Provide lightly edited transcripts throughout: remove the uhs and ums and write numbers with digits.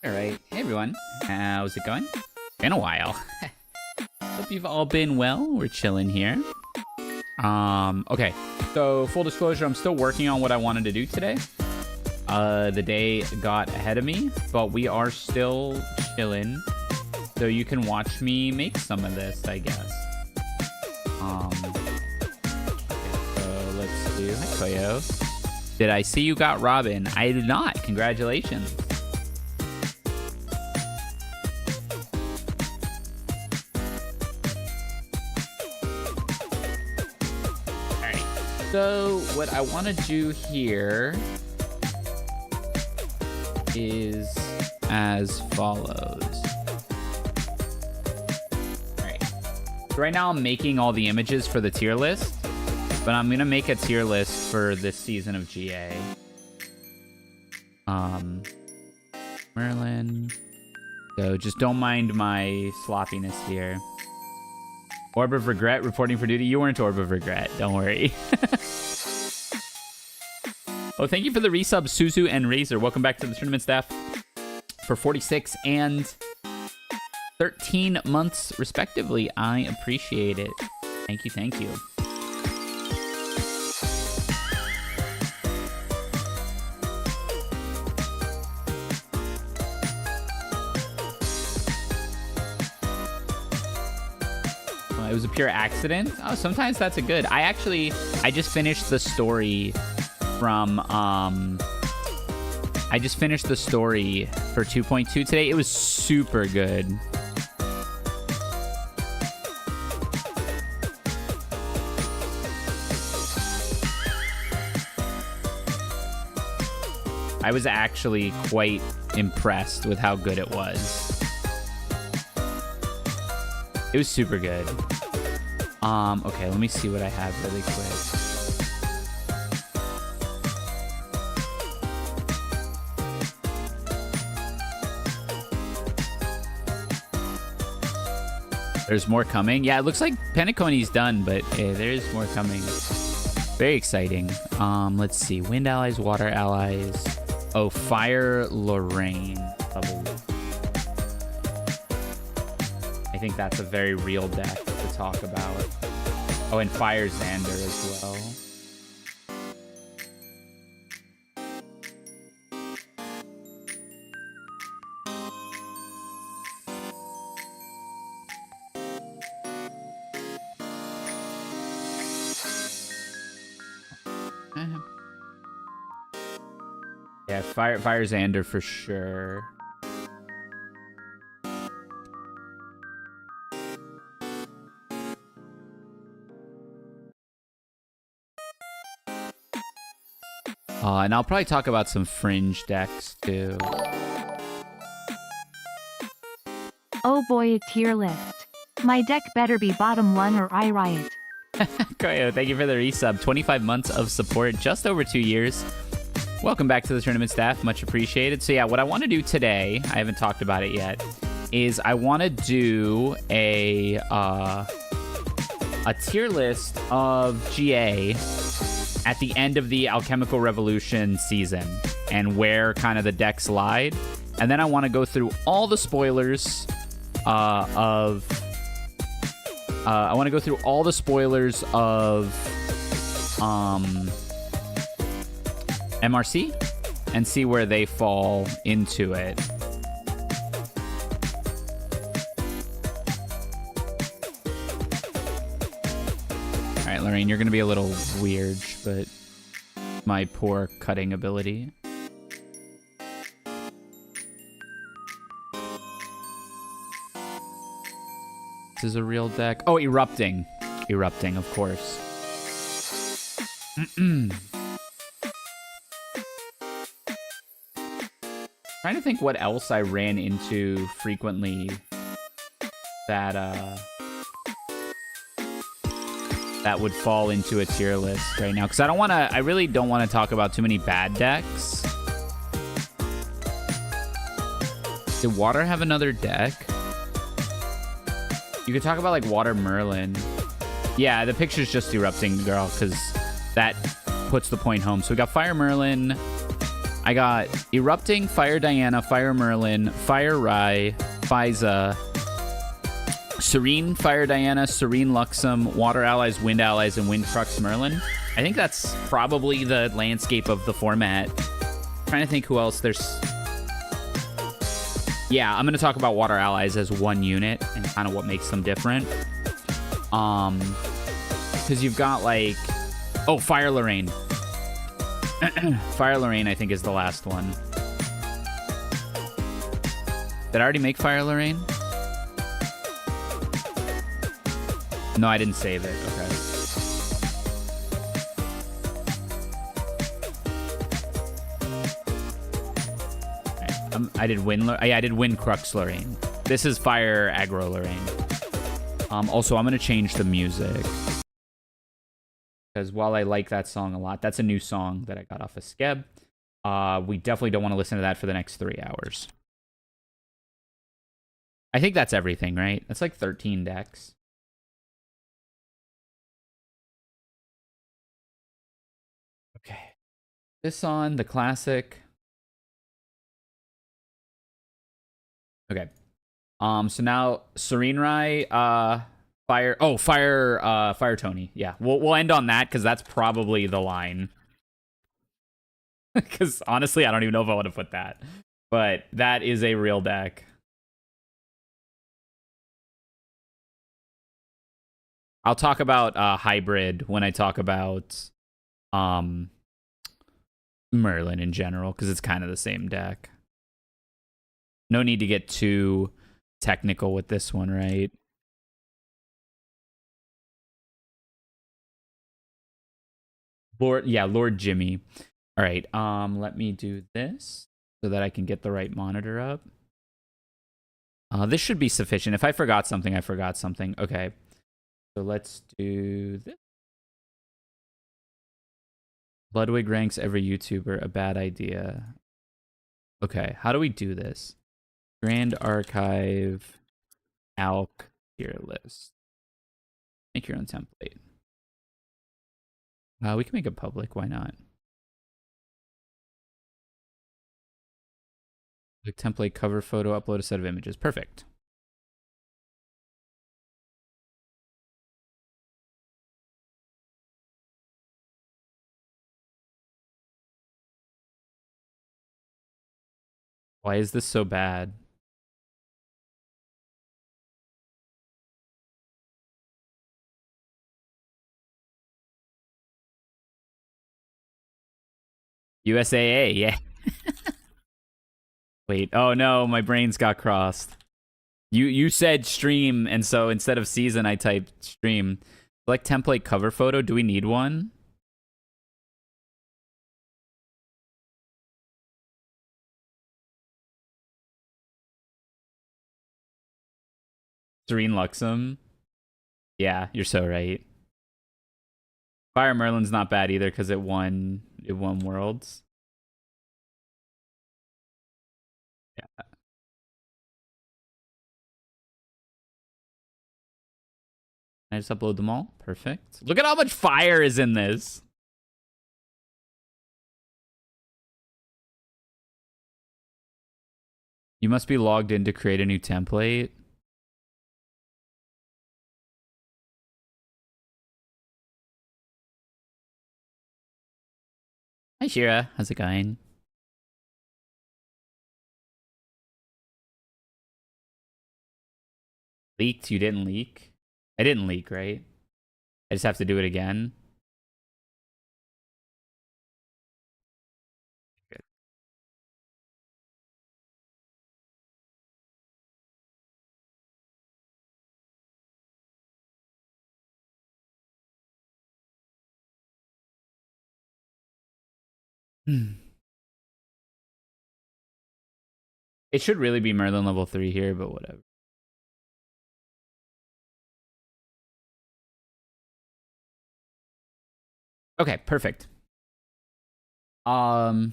All right. Hey, everyone. How's it going? Been a while. Hope you've all been well. We're chilling here. Okay. So, full disclosure, I'm still working on what I wanted to do today. The day got ahead of me, but we are still chilling. So you can watch me make some of this, I guess. Okay, so let's do... Hi, Koyo. Did I see you got Robin? I did not. Congratulations. Alright. So what I want to do here is as follows. Alright. So right now I'm making all the images for the tier list. But I'm going to make a tier list for this season of GA. Merlin. So just don't mind my sloppiness here. Orb of Regret reporting for duty. You weren't Orb of Regret. Don't worry. Oh, thank you for the resub, Suzu and Razor. Welcome back to the tournament staff for 46 and 13 months, respectively. I appreciate it. Thank you, thank you. It was a pure accident. Oh, sometimes that's a good. I just finished the story from, I just finished the story for 2.2 today. It was super good. I was actually quite impressed with how good it was. It was super good. Okay, let me see what I have really quick. There's more coming. Yeah, it looks like Penacony's done, but there is more coming. Very exciting. Let's see. Wind allies, water allies. Oh, Fire Lorraine. Level 1. I think that's a very real deck to talk about. Oh, and Fire Xander as well. Yeah, Fire Xander for sure. And I'll probably talk about some fringe decks, too. Oh boy, a tier list. My deck better be bottom 1 or I riot. Koyo, thank you for the resub. 25 months of support, just over 2 years. Welcome back to the tournament staff. Much appreciated. So yeah, what I want to do today, I haven't talked about it yet, is I want to do a tier list of GA at the end of the Alchemical Revolution season and where kind of the decks lied. And then I want to go through all the spoilers of MRC and see where they fall into it. All right, Lorraine, you're going to be a little weird, but my poor cutting ability. This is a real deck. Oh, Erupting. Erupting, of course. Trying to think what else I ran into frequently that that would fall into a tier list right now, because I really don't want to talk about too many bad decks. Did Water have another deck? You could talk about like Water Merlin. Yeah, the picture's just Erupting, girl, because that puts the point home. So we got Fire Merlin. I got Erupting, Fire Diana, Fire Merlin, Fire Rye, Fiza, Serene, Fire Diana, Serene Luxem, Water Allies, Wind Allies, and Wind Crux Merlin. I think that's probably the landscape of the format. Trying to think who else there's... Yeah, I'm going to talk about Water Allies as one unit and kind of what makes them different. Because you've got, like... Oh, Fire Lorraine. Fire Lorraine, I think, is the last one. Did I already make Fire Lorraine? No, I didn't save it. Okay. Right. I did Wind. Yeah, I did Wind Crux Lorraine. This is Fire Aggro Lorraine. Also, I'm gonna change the music. Because while I like that song a lot, that's a new song that I got off of Skeb. We definitely don't want to listen to that for the next 3 hours. I think that's everything, right? That's like 13 decks. Okay. This on the classic. Okay. So now Serene Rye, Fire Tony. Yeah, we'll end on that because that's probably the line. Because honestly, I don't even know if I want to put that, but that is a real deck. I'll talk about hybrid when I talk about Merlin in general because it's kind of the same deck. No need to get too technical with this one, right? Lord Jimmy. All right, let me do this so that I can get the right monitor up. This should be sufficient. If I forgot something, I forgot something. Okay, so let's do this. Ludwig ranks every YouTuber a bad idea. Okay, how do we do this? Grand Archive, ALC, tier list. Make your own template. We can make it public. Why not? Like template, cover photo, upload a set of images. Perfect. Why is this so bad? USAA, yeah. Wait, oh no, my brains got crossed. You said stream, and so instead of season, I typed stream. Select template cover photo. Do we need one? Serene Luxem. Yeah, you're so right. Fire Merlin's not bad either because it won Worlds. Yeah. I just upload them all. Perfect. Look at how much fire is in this. You must be logged in to create a new template. Hi, Shira. How's it going? Leaked? You didn't leak? I didn't leak, right? I just have to do it again. Good. It should really be Merlin level 3 here, but whatever. Okay, perfect. So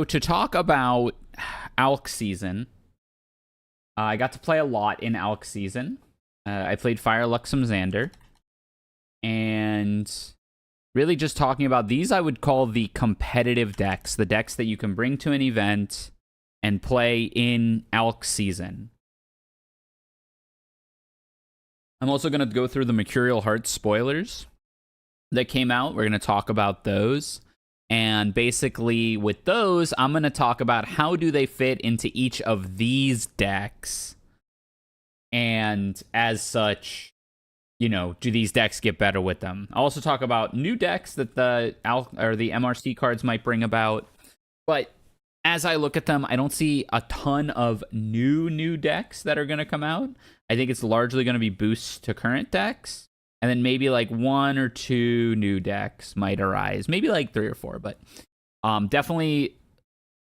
to talk about ALC season, I got to play a lot in ALC season. I played Fire Luxem Xander, and really just talking about these, I would call the competitive decks, the decks that you can bring to an event and play in ALC season. I'm also going to go through the Mercurial Hearts spoilers that came out. We're going to talk about those. And basically with those, I'm going to talk about how do they fit into each of these decks. And as such, you know, do these decks get better with them? I'll also talk about new decks that the MRC cards might bring about. But as I look at them, I don't see a ton of new decks that are going to come out. I think it's largely going to be boosts to current decks. And then maybe like 1 or 2 new decks might arise. Maybe like 3 or 4. But definitely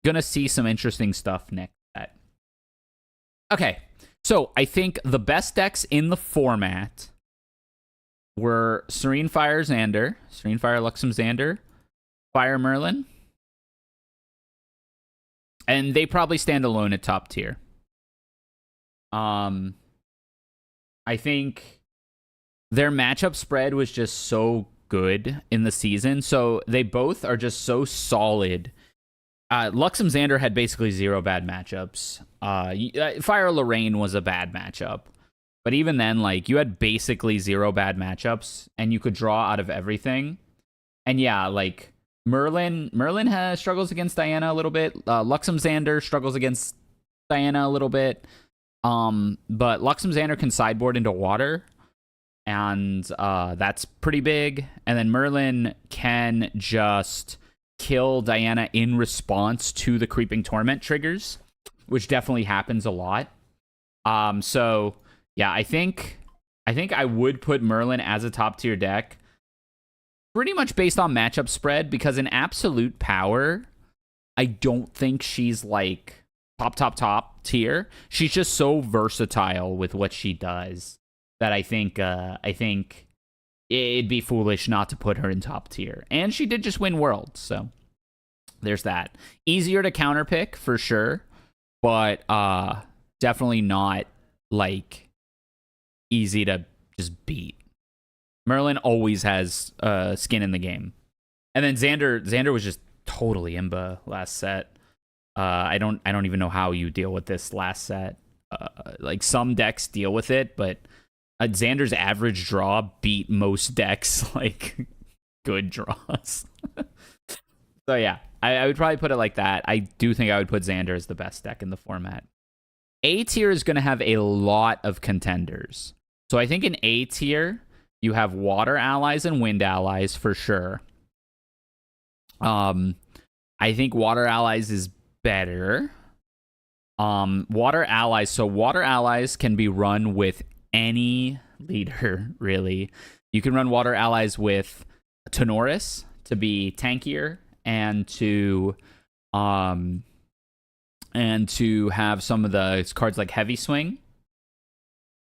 going to see some interesting stuff next set. Okay. So I think the best decks in the format were Serene Fire Xander, Serene Fire Luxem Xander, Fire Merlin. And they probably stand alone at top tier. I think their matchup spread was just so good in the season. So they both are just so solid. Luxem Xander had basically 0 bad matchups. Fire Lorraine was a bad matchup. But even then, like, you had basically 0 bad matchups, and you could draw out of everything. And yeah, like, Merlin has struggles against Diana a little bit. Luxem Xander struggles against Diana a little bit. But Luxem Xander can sideboard into water, and that's pretty big. And then Merlin can just kill Diana in response to the Creeping Torment triggers, which definitely happens a lot. So yeah, I think I would put Merlin as a top tier deck, pretty much based on matchup spread, because in absolute power, I don't think she's like top tier. She's just so versatile with what she does that I think it'd be foolish not to put her in top tier. And she did just win Worlds, so there's that. Easier to counterpick for sure, but definitely not like easy to just beat. Merlin always has skin in the game. And then Xander was just totally imba last set. I don't even know how you deal with this last set. Like, some decks deal with it, but Xander's average draw beat most decks like good draws. So yeah, I would probably put it like that. I do think I would put Xander as the best deck in the format. A tier is going to have a lot of contenders. So I think in A tier, you have Water Allies and Wind Allies for sure. I think Water Allies is better. Water Allies can be run with any leader, really. You can run Water Allies with Tenoris to be tankier and to have some of the cards like Heavy Swing.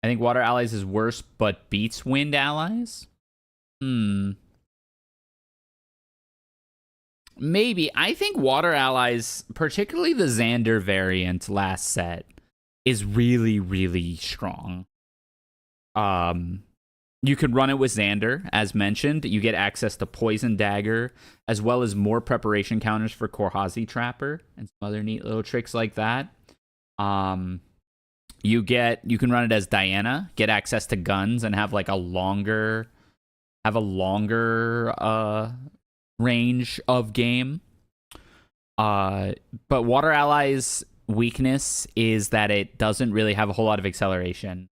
I think Water Allies is worse, but beats Wind Allies. Maybe. I think Water Allies, particularly the Xander variant last set, is really, really strong. You could run it with Xander, as mentioned. You get access to Poison Dagger, as well as more preparation counters for Korhazi Trapper, and some other neat little tricks like that. You can run it as Diana, get access to guns, and have like a longer range of game. But Water Allies' weakness is that it doesn't really have a whole lot of acceleration.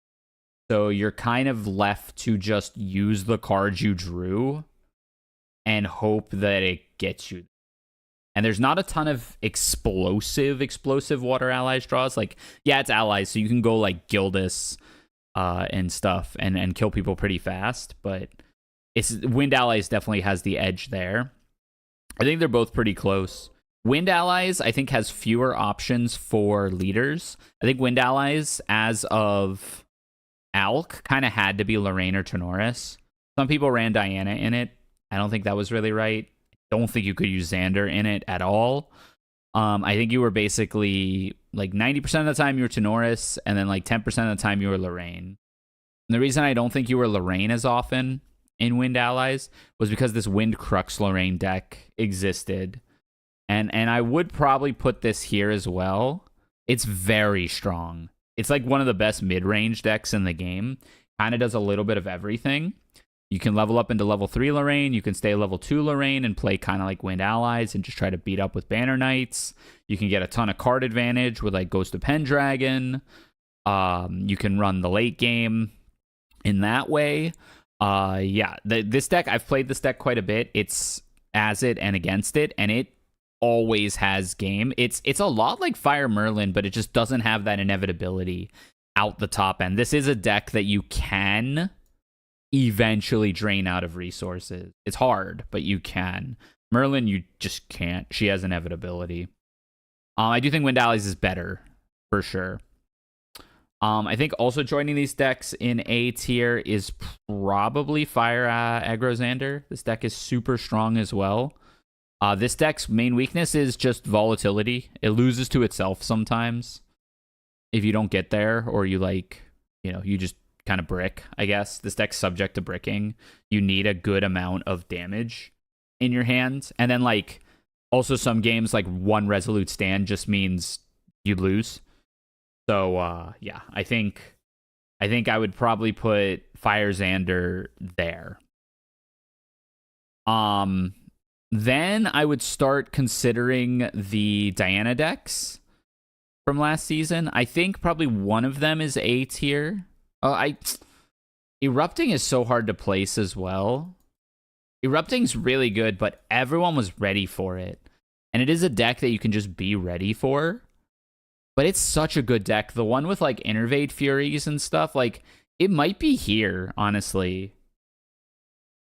So you're kind of left to just use the cards you drew and hope that it gets you. And there's not a ton of explosive Water Allies draws. Like, yeah, it's allies, so you can go like Gildas and stuff and kill people pretty fast. But Wind Allies definitely has the edge there. I think they're both pretty close. Wind Allies, I think, has fewer options for leaders. I think Wind Allies, as of ALC, kind of had to be Lorraine or Tenoris. Some people ran Diana in it. I don't think that was really right. I don't think you could use Xander in it at all. I think you were basically like 90% of the time you were Tenoris, and then like 10% of the time you were Lorraine. And the reason I don't think you were Lorraine as often in Wind Allies was because this Wind Crux Lorraine deck existed. And I would probably put this here as well. It's very strong. It's like one of the best mid-range decks in the game. Kind of does a little bit of everything. You can level up into level 3 Lorraine. You can stay level 2 Lorraine and play kind of like Wind Allies and just try to beat up with Banner Knights. You can get a ton of card advantage with like Ghost of Pendragon. You can run the late game in that way. This deck, I've played this deck quite a bit. It's as it and against it, and it always has game. It's a lot like Fire Merlin, but it just doesn't have that inevitability out the top end. This is a deck that you can eventually drain out of resources. It's hard, but you can. Merlin, you just can't. She has inevitability. I do think Wind Allies is better, for sure. I think also joining these decks in A tier is probably Fire Aggro Xander. This deck is super strong as well. This deck's main weakness is just volatility. It loses to itself sometimes if you don't get there, or you you just kind of brick, I guess. This deck's subject to bricking. You need a good amount of damage in your hand. And then, also some games, one Resolute Stand just means you lose. So, I think I would probably put Fire Xander there. Then I would start considering the Diana decks from last season. I think probably one of them is A tier. Erupting is so hard to place as well. Erupting's really good, but everyone was ready for it. And it is a deck that you can just be ready for. But it's such a good deck. The one with Innervate Furies and stuff, it might be here, honestly.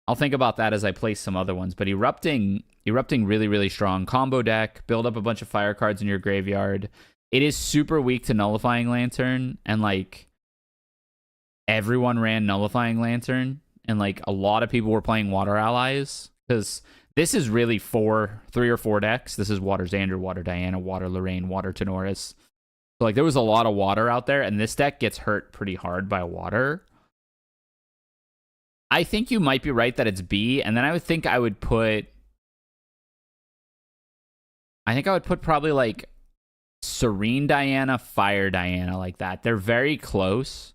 I'll think about that as I place some other ones. But Erupting really, really strong. Combo deck, build up a bunch of fire cards in your graveyard. It is super weak to Nullifying Lantern, and everyone ran Nullifying Lantern, and a lot of people were playing Water Allies, because this is really 3 or 4 decks. This is Water Xander, Water Diana, Water Lorraine, Water Tenoris. So there was a lot of water out there, and this deck gets hurt pretty hard by water. I think you might be right that it's B, and then I would put probably Serene Diana, Fire Diana, like that. They're very close,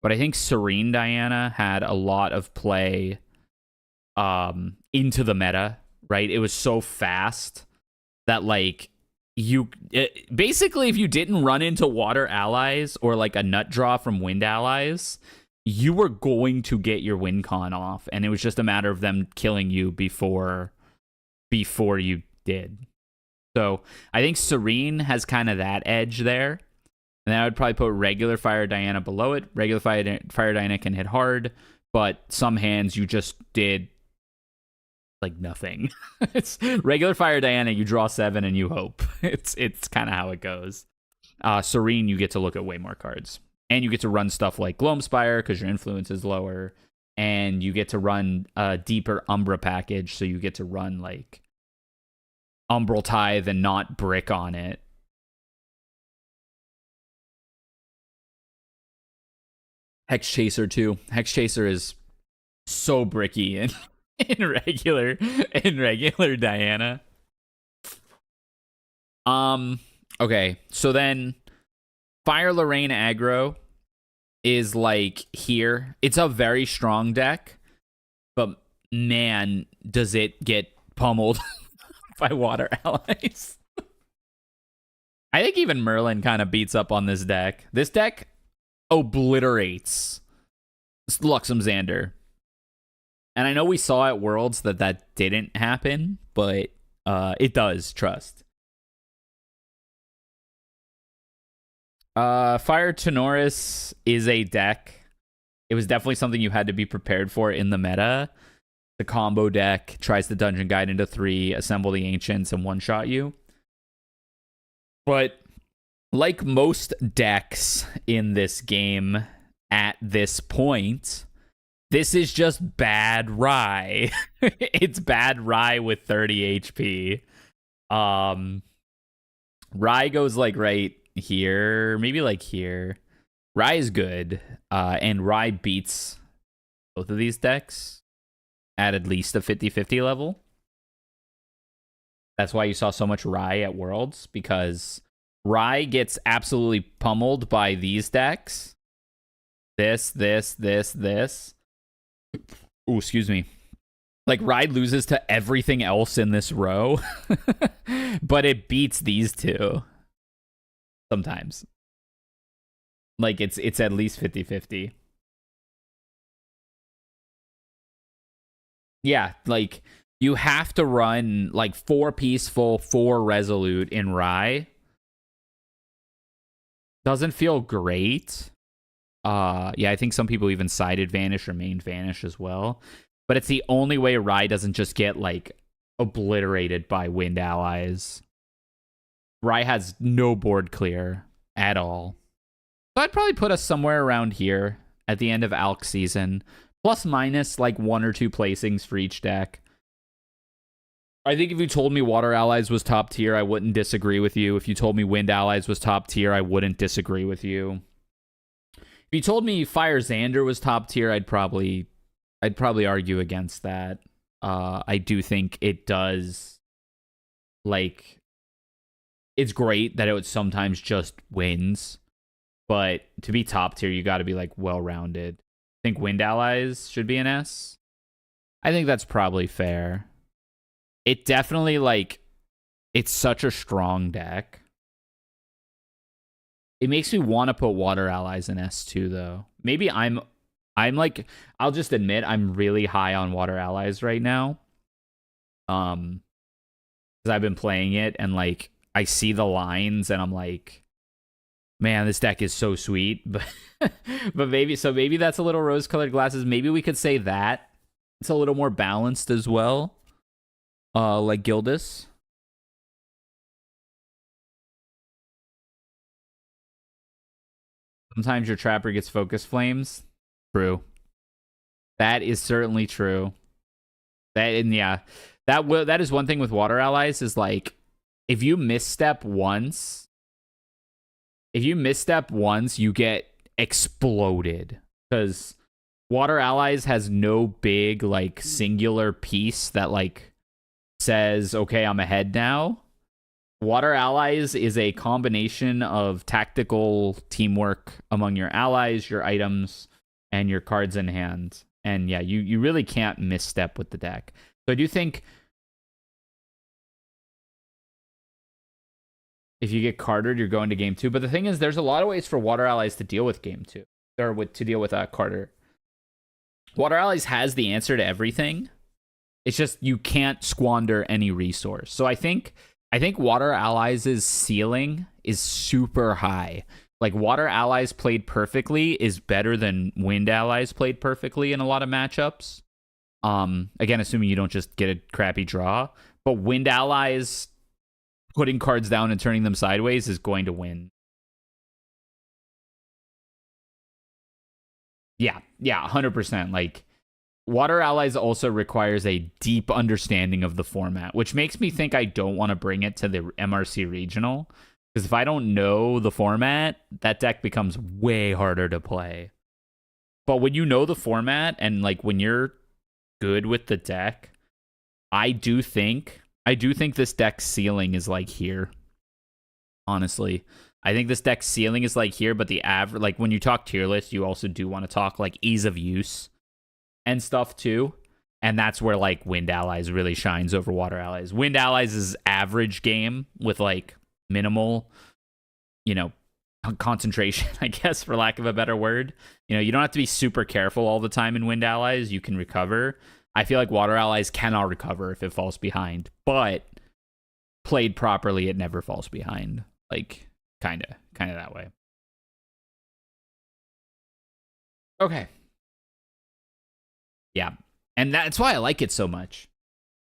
but I think Serene Diana had a lot of play into the meta, right? It was so fast that basically if you didn't run into Water Allies or a nut draw from Wind Allies, you were going to get your win con off, and it was just a matter of them killing you before you did. So I think Serene has kind of that edge there. And then I would probably put regular Fire Diana below it. Regular Fire Diana can hit hard, but some hands you just did nothing. It's regular Fire Diana, you draw 7 and you hope. It's kind of how it goes. Serene, you get to look at way more cards. And you get to run stuff like Gloamspire because your influence is lower. And you get to run a deeper Umbra package, so you get to run Umbral Tithe and not brick on it. Hex Chaser too. Hex Chaser is so bricky in regular Diana. Okay, so then Fire Lorraine aggro is here. It's a very strong deck, but man, does it get pummeled by Water Allies. I think even Merlin kind of beats up on this deck. This deck obliterates Luxem Xander. And I know we saw at Worlds that didn't happen, but it does, trust. Fire Tenoris is a deck. It was definitely something you had to be prepared for in the meta. The combo deck tries the Dungeon Guide into 3, assemble the Ancients, and one-shot you. But like most decks in this game at this point, this is just bad Rye. It's bad Rye with 30 HP. Rye goes right here, maybe here. Rye is good, and Rye beats both of these decks. at least a 50-50 level. That's why you saw so much Rye at Worlds, because Rye gets absolutely pummeled by these decks. This. Ooh, excuse me. Like, Rye loses to everything else in this row, but it beats these two sometimes. Like, it's at least 50-50. Yeah, like, you have to run, like, 4 Peaceful, 4 Resolute in Rye. Doesn't feel great. Yeah, I think some people even sided Vanish or mained Vanish as well. But it's the only way Rye doesn't just get, like, obliterated by Wind Allies. Rye has no board clear at all. So I'd probably put us somewhere around here at the end of ALC season. Plus minus, like, 1 or 2 placings for each deck. I think if you told me Water Allies was top tier, I wouldn't disagree with you. If you told me Wind Allies was top tier, I wouldn't disagree with you. If you told me Fire Xander was top tier, I'd probably argue against that. I do think it does, like, it's great that it sometimes just wins, but to be top tier, you got to be, like, well-rounded. I think Wind Allies should be an S. I think that's probably fair. It definitely, like, it's such a strong deck. It makes me want to put Water Allies in S2, though. Maybe I'm like, I'll just admit I'm really high on Water Allies right now. Because I've been playing it, and, like, I see the lines, and I'm like, man, this deck is so sweet. But maybe that's a little rose-colored glasses. Maybe we could say that. It's a little more balanced as well. Like Gildas. Sometimes your Trapper gets Focus Flames. True. That is certainly true. That is one thing with Water Allies is, like, if you misstep once, you get exploded, because Water Allies has no big, like, singular piece that, like, says, okay, I'm ahead now. Water Allies is a combination of tactical teamwork among your allies, your items, and your cards in hand. And yeah, you really can't misstep with the deck. So I do think if you get carded, you're going to game 2. But the thing is, there's a lot of ways for Water Allies to deal with game 2, or to deal with Carter. Water Allies has the answer to everything. It's just you can't squander any resource. So I think Water Allies' ceiling is super high. Like, Water Allies played perfectly is better than Wind Allies played perfectly in a lot of matchups. Again, assuming you don't just get a crappy draw. But Wind Allies putting cards down and turning them sideways is going to win. Yeah, 100%. Like, Water Allies also requires a deep understanding of the format, which makes me think I don't want to bring it to the MRC Regional. Because if I don't know the format, that deck becomes way harder to play. But when you know the format, and, like, when you're good with the deck, I do think this deck's ceiling is, like, here. Honestly. I think this deck's ceiling is, like, here, but the average, like, when you talk tier list, you also do want to talk, like, ease of use and stuff too, and that's where, like, Wind Allies really shines over Water Allies. Wind Allies is average game with, like, minimal, you know, concentration, I guess, for lack of a better word. You know, you don't have to be super careful all the time in Wind Allies. You can recover. I feel like Water Allies cannot recover if it falls behind, but played properly, it never falls behind. Like, kind of that way. Okay. Yeah, and that's why I like it so much.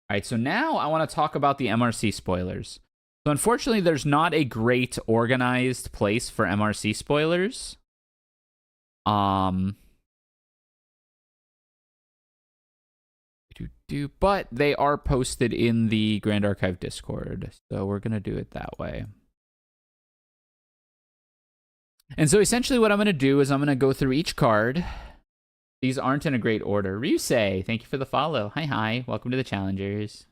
All right, so now I want to talk about the MRC spoilers. So unfortunately, there's not a great organized place for MRC spoilers. But they are posted in the Grand Archive Discord, so we're going to do it that way. And so essentially what I'm going to do is I'm going to go through each card, These aren't in a great order. Ryusei, thank you for the follow. Hi. Welcome to the challengers.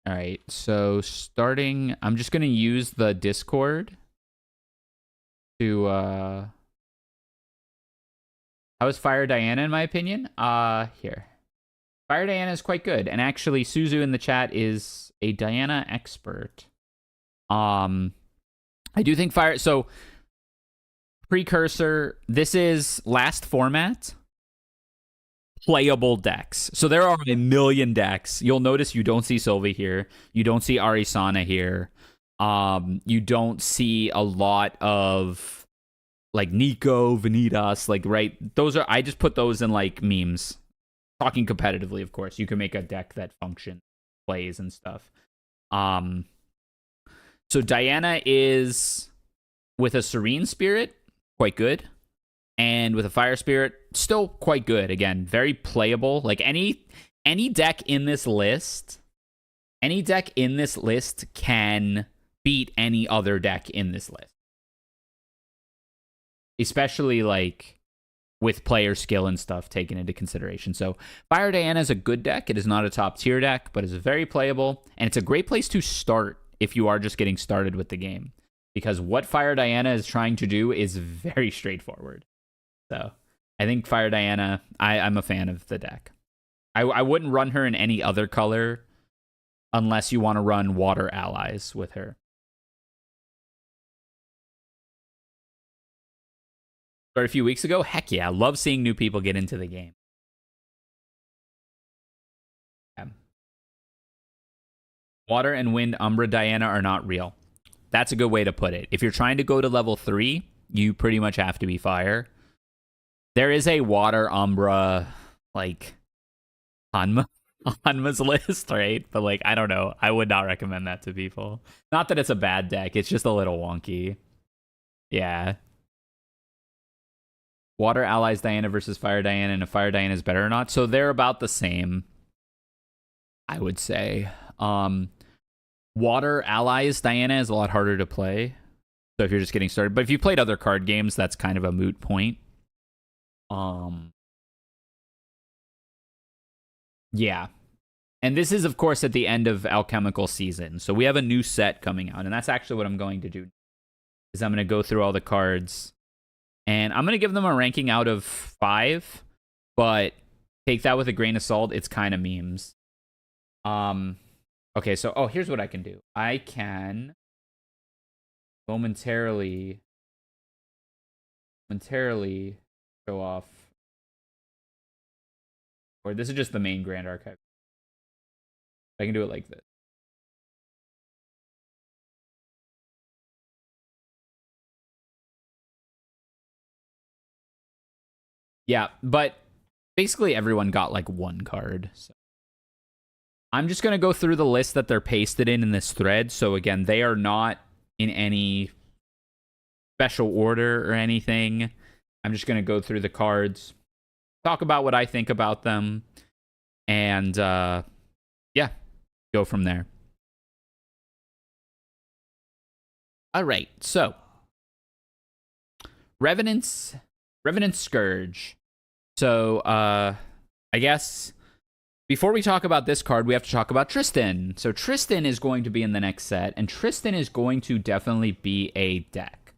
All right, so starting, I'm just going to use the Discord to, how is Fire Diana in my opinion? Here. Fire Diana is quite good, and actually Suzu in the chat is a Diana expert. I do think Fire, so Precursor, this is last format playable decks. So there are a million decks. You'll notice you don't see Sylvie here. You don't see Arisana here. You don't see a lot of like Nico, Vanitas, like, right? Those are, I just put those in like memes. Talking competitively, of course. You can make a deck that functions, plays and stuff. So Diana is with a Serene Spirit, quite good. And with a Fire Spirit, still quite good. Again, very playable. Like any deck in this list, can beat any other deck in this list. Especially like with player skill and stuff taken into consideration. So Fire Diana is a good deck. It is not a top tier deck, but it's very playable. And it's a great place to start if you are just getting started with the game. Because what Fire Diana is trying to do is very straightforward. So I think Fire Diana, I'm a fan of the deck. I wouldn't run her in any other color unless you want to run Water Allies with her. Started a few weeks ago? Heck yeah, I love seeing new people get into the game. Yeah. Water and Wind Umbra Diana are not real. That's a good way to put it. If you're trying to go to level 3, you pretty much have to be Fire. There is a Water Umbra, like, Hanma's list, right? But, like, I don't know. I would not recommend that to people. Not that it's a bad deck. It's just a little wonky. Yeah. Water Allies Diana versus Fire Diana, and if Fire Diana is better or not. So they're about the same, I would say. Water Allies Diana is a lot harder to play. So if you're just getting started. But if you played other card games, that's kind of a moot point. Yeah. And this is, of course, at the end of Alchemical season. So we have a new set coming out. And that's actually what I'm going to do. Is I'm going to go through all the cards. And I'm going to give them a ranking out of 5. But take that with a grain of salt. It's kind of memes. Okay, so, here's what I can do. I can momentarily show off. Or this is just the main Grand Archive. I can do it like this. Yeah, but basically everyone got like one card. So I'm just going to go through the list that they're pasted in this thread. So again, they are not in any special order or anything. I'm just going to go through the cards, talk about what I think about them, and yeah, go from there. All right, so Revenant's Scourge. So I guess before we talk about this card, we have to talk about Tristan. So Tristan is going to be in the next set, and Tristan is going to definitely be a deck.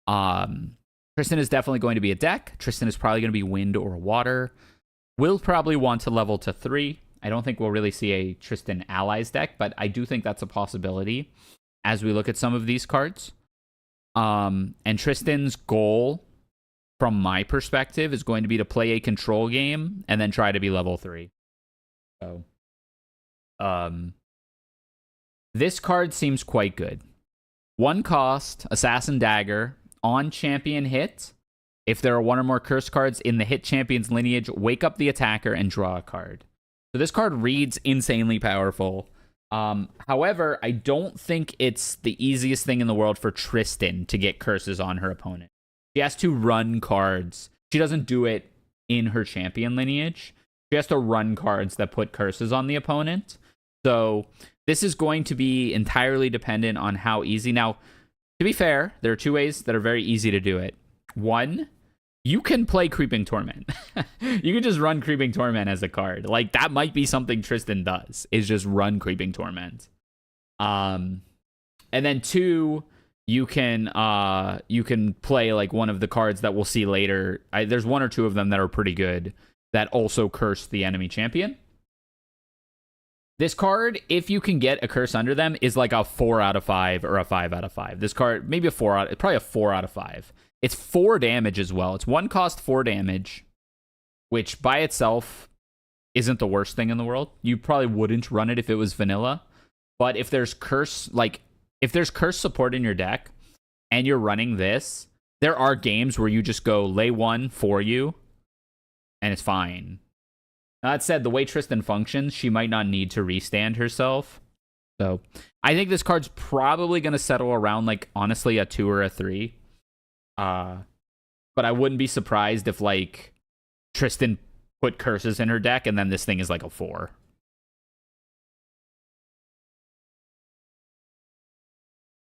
Tristan is definitely going to be a deck. Tristan is probably going to be Wind or Water. We'll probably want to level to 3. I don't think we'll really see a Tristan Allies deck, but I do think that's a possibility as we look at some of these cards. And Tristan's goal, from my perspective, is going to be to play a control game and then try to be level 3. So, this card seems quite good. 1 cost, Assassin Dagger, on champion hit. If there are 1 or more curse cards in the hit champion's lineage, wake up the attacker and draw a card. So this card reads insanely powerful. However, I don't think it's the easiest thing in the world for Tristan to get curses on her opponent. She has to run cards. She doesn't do it in her champion lineage. She has to run cards that put curses on the opponent. So this is going to be entirely dependent on how easy. Now, to be fair, there are 2 ways that are very easy to do it. 1, you can play Creeping Torment. You can just run Creeping Torment as a card. Like, that might be something Tristan does, is just run Creeping Torment. And then 2, you can play like one of the cards that we'll see later. There's 1 or 2 of them that are pretty good that also curse the enemy champion. This card, if you can get a curse under them, is like a 4 out of 5 or a 5 out of 5. This card, maybe probably a 4 out of 5. It's 4 damage as well. It's 1 cost, 4 damage, which by itself isn't the worst thing in the world. You probably wouldn't run it if it was vanilla. But if there's curse, like, if there's curse support in your deck and you're running this, there are games where you just go lay 1 for you and it's fine. Now, that said, the way Tristan functions, she might not need to restand herself. So I think this card's probably going to settle around, like, honestly, a 2 or a 3. But I wouldn't be surprised if, like, Tristan put curses in her deck and then this thing is like a 4.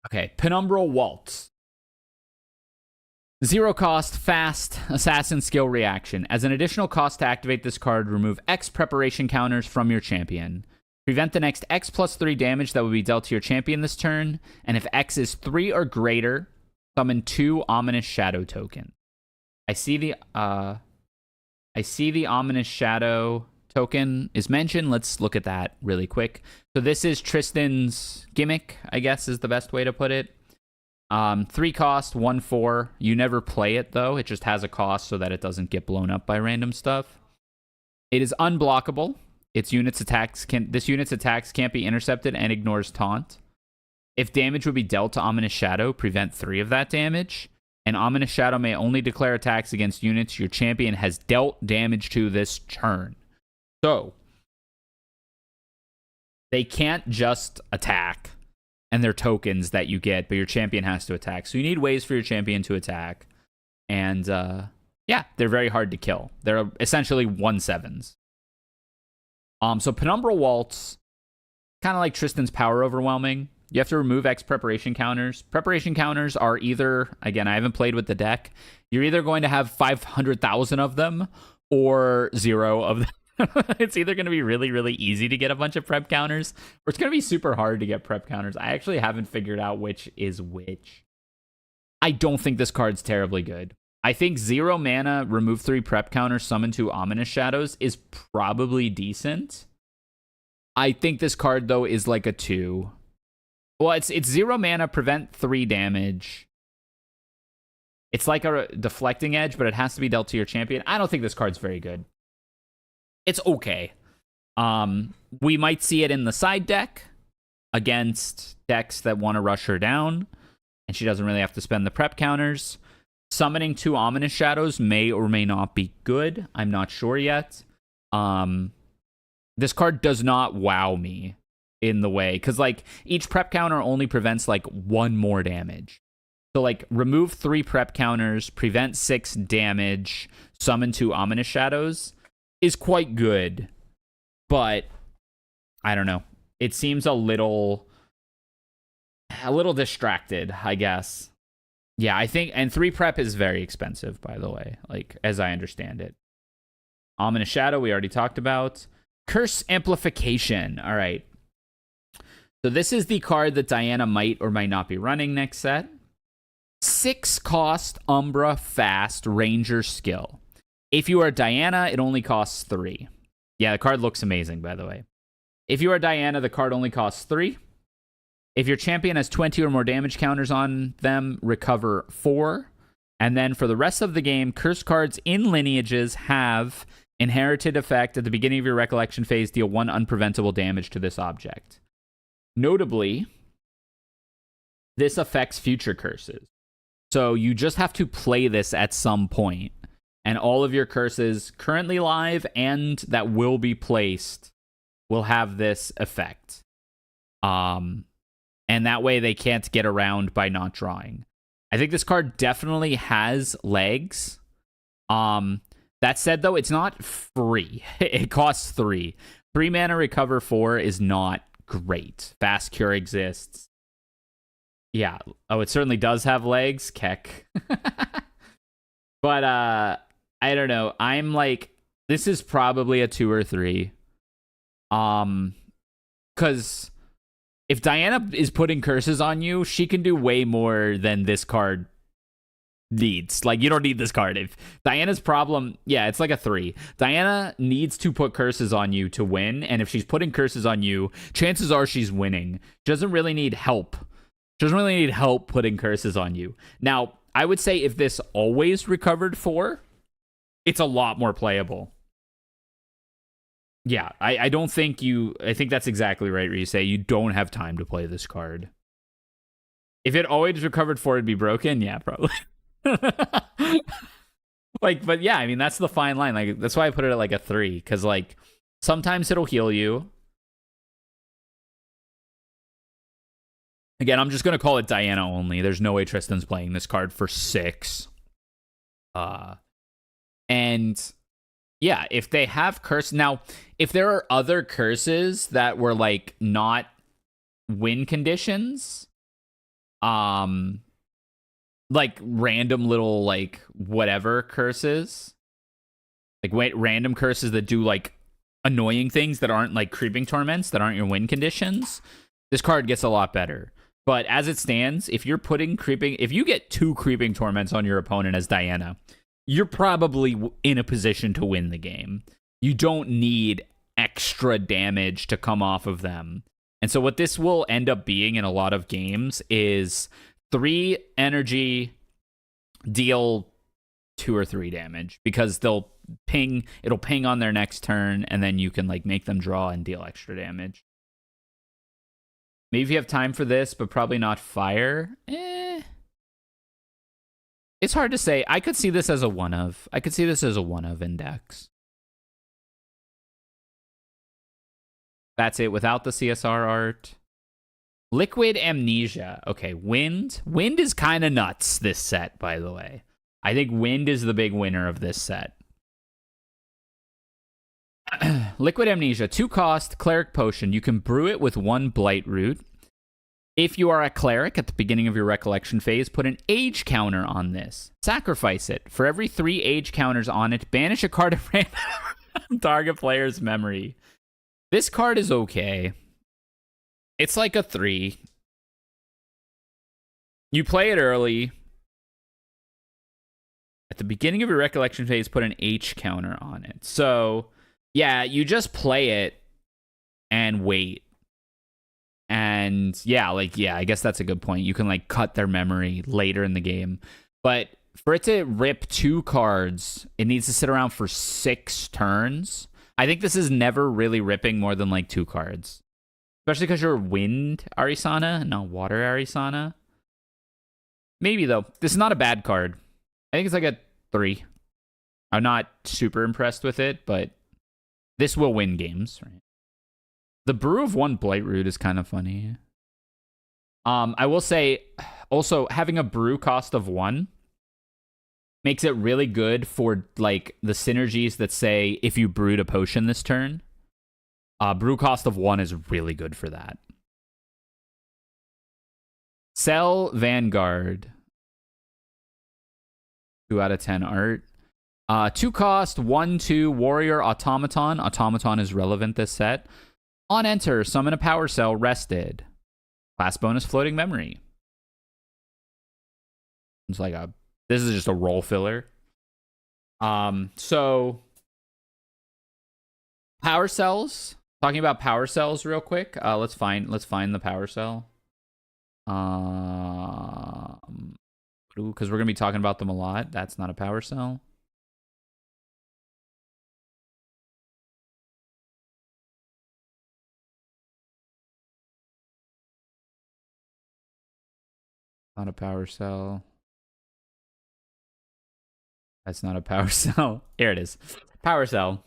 Okay, Penumbral Waltz. 0 cost, fast, assassin skill reaction. As an additional cost to activate this card, remove X preparation counters from your champion. Prevent the next X plus 3 damage that will be dealt to your champion this turn. And if X is 3 or greater, summon 2 Ominous Shadow tokens. I see the Ominous Shadow token is mentioned. Let's look at that really quick. So this is Tristan's gimmick, I guess is the best way to put it. 3 cost, 1/4. You never play it though. It just has a cost so that it doesn't get blown up by random stuff. It is unblockable. This unit's attacks can't be intercepted and ignores taunt. If damage would be dealt to Ominous Shadow, prevent 3 of that damage. And Ominous Shadow may only declare attacks against units your champion has dealt damage to this turn. So they can't just attack. And they're tokens that you get, but your champion has to attack. So you need ways for your champion to attack. And yeah, they're very hard to kill. They're essentially 1/7s. So Penumbral Waltz, kind of like Tristan's Power Overwhelming. You have to remove X preparation counters. Preparation counters are either, again, I haven't played with the deck. You're either going to have 500,000 of them or 0 of them. It's either going to be really, really easy to get a bunch of prep counters, or it's going to be super hard to get prep counters. I actually haven't figured out which is which. I don't think this card's terribly good. I think 0 mana, remove 3 prep counters, summon 2 Ominous Shadows is probably decent. I think this card, though, is like a 2. Well, it's 0 mana, prevent 3 damage. It's like a deflecting edge, but it has to be dealt to your champion. I don't think this card's very good. It's okay. We might see it in the side deck against decks that want to rush her down, and she doesn't really have to spend the prep counters. Summoning 2 Ominous Shadows may or may not be good. I'm not sure yet. This card does not wow me in the way, because like each prep counter only prevents like 1 more damage. So like remove 3 prep counters, prevent 6 damage, summon 2 Ominous Shadows is quite good, but I don't know. It seems a little distracted, I guess. Yeah, I think, and 3 prep is very expensive, by the way, like as I understand it. Ominous Shadow we already talked about. Curse Amplification. All right. So this is the card that Diana might or might not be running next set. 6 cost Umbra Fast Ranger skill. If you are Diana, it only costs 3. Yeah, the card looks amazing, by the way. If you are Diana, the card only costs 3. If your champion has 20 or more damage counters on them, recover 4. And then for the rest of the game, curse cards in lineages have inherited effect. At the beginning of your recollection phase, deal 1 unpreventable damage to this object. Notably, this affects future curses. So you just have to play this at some point. And all of your curses currently live and that will be placed will have this effect. And that way they can't get around by not drawing. I think this card definitely has legs. That said, though, it's not free. It costs 3. 3 mana, recover 4 is not great. Fast Cure exists. Yeah. Oh, it certainly does have legs. Keck. But I don't know. I'm like, this is probably a 2 or 3. Because if Diana is putting curses on you, she can do way more than this card needs. Like, you don't need this card. If Diana's problem, yeah, it's like a 3. Diana needs to put curses on you to win, and if she's putting curses on you, chances are she's winning. She doesn't really need help. She doesn't really need help putting curses on you. Now, I would say if this always recovered 4, it's a lot more playable. Yeah, I don't think you... I think that's exactly right, Rysair. You don't have time to play this card. If it always recovered 4, it'd be broken? Yeah, probably. Like, but yeah, I mean, that's the fine line. Like, that's why I put it at like a 3. Because, like, sometimes it'll heal you. Again, I'm just going to call it Diana only. There's no way Tristan's playing this card for 6. And... yeah, if they have curse... Now, if there are other curses that were, like, not win conditions, like, random little, like, whatever curses, like, random curses that do, like, annoying things that aren't, like, creeping torments, that aren't your win conditions, this card gets a lot better. But as it stands, if you're putting creeping... if you get 2 creeping torments on your opponent as Diana... you're probably in a position to win the game. You don't need extra damage to come off of them. And so what this will end up being in a lot of games is 3 energy, deal 2 or 3 damage, because it'll ping on their next turn, and then you can like make them draw and deal extra damage. Maybe if you have time for this, but probably not fire. It's hard to say. I could see this as a 1 of. I could see this as a 1 of index. That's it without the CSR art. Liquid Amnesia. Okay, Wind. Wind is kind of nuts this set, by the way. I think Wind is the big winner of this set. Liquid Amnesia. 2 cost, Cleric Potion. You can brew it with 1 Blight Root. If you are a cleric at the beginning of your recollection phase, put an age counter on this. Sacrifice it. For every 3 age counters on it, banish a card of random target player's memory. This card is okay. It's like a 3. You play it early. At the beginning of your recollection phase, put an H counter on it. So, yeah, you just play it and wait. And yeah, I guess that's a good point. You can like cut their memory later in the game. But for it to rip 2 cards, it needs to sit around for 6 turns. I think this is never really ripping more than like 2 cards. Especially because you're Wind Arisana, not Water Arisana. Maybe though. This is not a bad card. I think it's like a 3. I'm not super impressed with it, but this will win games, right? The brew of 1 Blight Root is kind of funny. I will say, also, having a brew cost of 1 makes it really good for, like, the synergies that say, if you brewed a potion this turn, brew cost of 1 is really good for that. Sell Vanguard. 2 out of 10 art. 2 cost, 1/2 Warrior Automaton. Automaton is relevant this set. On enter, summon a power cell, rested. Class bonus, floating memory. It's like this is just a roll filler. So power cells. Talking about power cells real quick. Let's find the power cell. Because we're gonna be talking about them a lot. That's not a power cell. Not a power cell. That's not a power cell. Here it is. Power cell.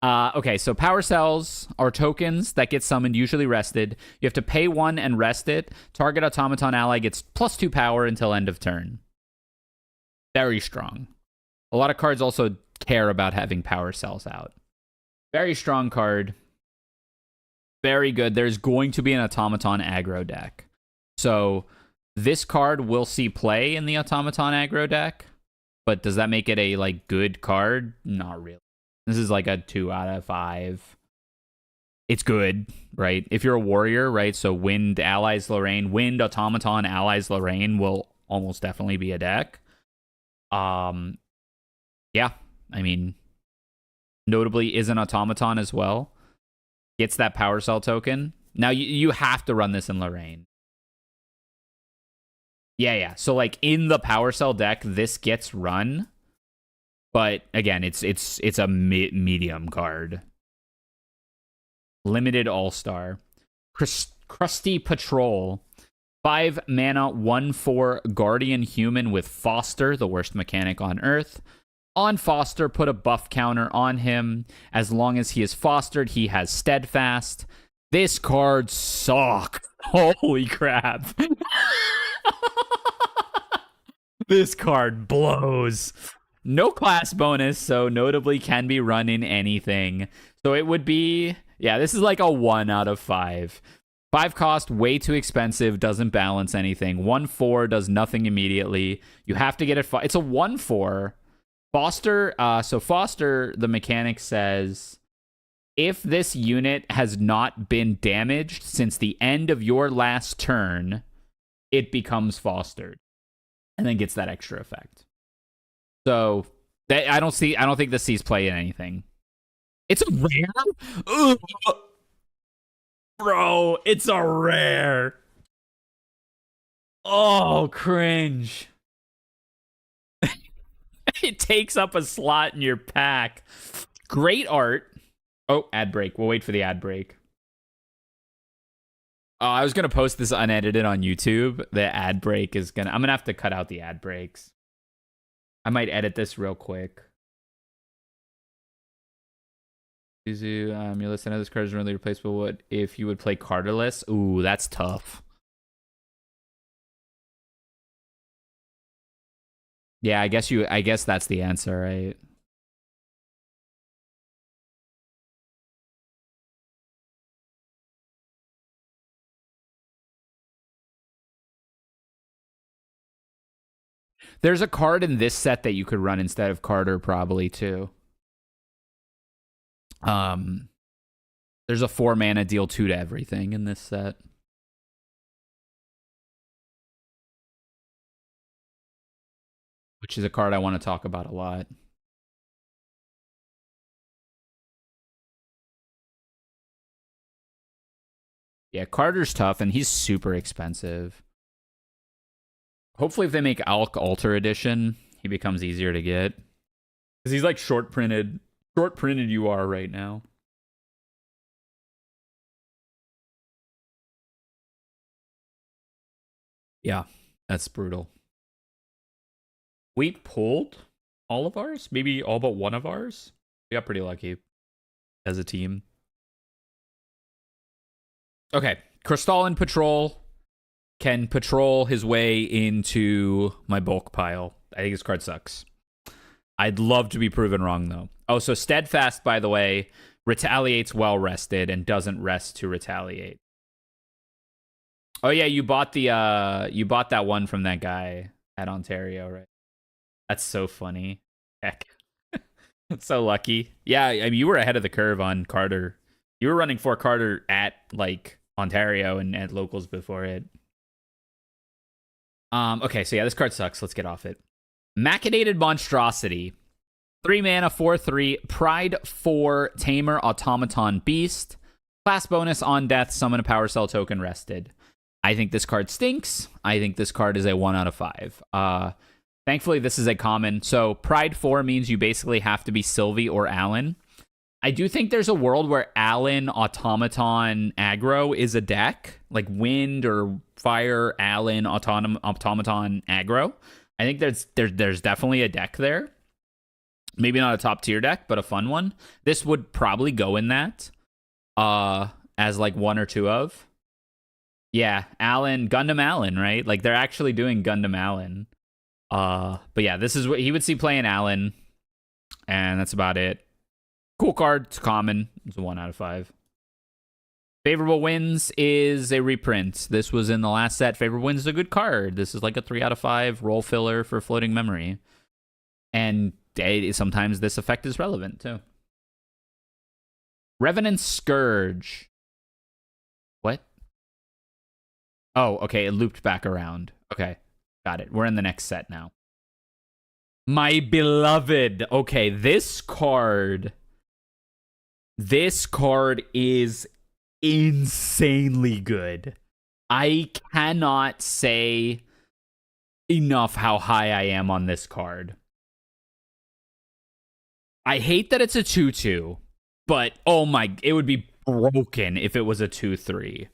Okay, so power cells are tokens that get summoned, usually rested. You have to pay 1 and rest it. Target automaton ally gets +2 power until end of turn. Very strong. A lot of cards also care about having power cells out. Very strong card. Very good. There's going to be an automaton aggro deck. So this card will see play in the automaton aggro deck. but does that make it a like good card? Not really. This is like a 2 out of 5. It's good, right? If you're a warrior, right? So Wind allies Lorraine, Wind Automaton allies Lorraine will almost definitely be a deck. Yeah, I mean, notably is an Automaton as well. Gets that Power Cell token. Now you have to run this in Lorraine. Yeah. So like in the Power Cell deck, this gets run, but again, it's a medium card. Limited All-Star. Crusty Patrol. 5 mana, 1/4 Guardian Human with Foster, the worst mechanic on Earth. On Foster, put a buff counter on him. As long as he is fostered, he has Steadfast. This card sucks. Holy crap. This card blows. No class bonus, so notably can be run in anything. So it would be, yeah, this is like a 1 out of 5. 5 cost, way too expensive, doesn't balance anything. 1/4 does nothing immediately. You have to get it. It's a 1/4. Foster, so Foster, the mechanic says, if this unit has not been damaged since the end of your last turn, it becomes fostered. And then gets that extra effect. So I don't think this sees play in anything. It's a rare? Ugh. Bro, it's a rare. Oh, cringe. It takes up a slot in your pack. Great art. Oh, ad break. We'll wait for the ad break. I was going to post this unedited on YouTube. The ad break is going to... I'm going to have to cut out the ad breaks. I might edit this real quick. Suzu, you listen to this card is really replaceable. What if you would play Carderless? Ooh, that's tough. Yeah, I guess that's the answer, right? There's a card in this set that you could run instead of Carter, probably, too. There's a 4 mana deal 2 to everything in this set. Which is a card I want to talk about a lot. Yeah, Carter's tough, and he's super expensive. Hopefully, if they make ALC Alter Edition, he becomes easier to get. Because he's like short printed you are right now. Yeah, that's brutal. We pulled all of ours? Maybe all but one of ours? We got pretty lucky as a team. Okay, Crystalline Patrol can patrol his way into my bulk pile. I think this card sucks. I'd love to be proven wrong, though. Oh, so Steadfast, by the way, retaliates while rested and doesn't rest to retaliate. Oh yeah, you bought that one from that guy at Ontario, right? That's so funny. Heck. So lucky. Yeah, I mean, you were ahead of the curve on Carter. You were running for Carter at like Ontario and at locals before it. Okay, so yeah, this card sucks. Let's get off it. Machinated Monstrosity. 3 mana, 4/3, Pride 4, Tamer, Automaton Beast. Class bonus on death, summon a Power Cell token rested. I think this card stinks. I think this card is a 1 out of 5. Thankfully, this is a common. So Pride 4 means you basically have to be Sylvie or Alan. I do think there's a world where Alan Automaton aggro is a deck, like Wind or Fire Alan Automaton aggro. I think there's definitely a deck there. Maybe not a top tier deck, but a fun one. This would probably go in that as like 1 or 2 of. Yeah, Alan, Gundam Alan, right? Like they're actually doing Gundam Alan. But yeah, this is what he would see playing Alan, and that's about it. Cool card, it's common. It's a 1 out of 5. Favorable Winds is a reprint. This was in the last set. Favorable Winds is a good card. This is like a 3 out of 5 roll filler for Floating Memory. And sometimes this effect is relevant, too. Revenant Scourge. What? Oh, okay, it looped back around. Okay, got it. We're in the next set now. My beloved. Okay, this card is insanely good. I cannot say enough how high I am on this card. I hate that it's a 2/2, but oh my, it would be broken if it was a 2/3.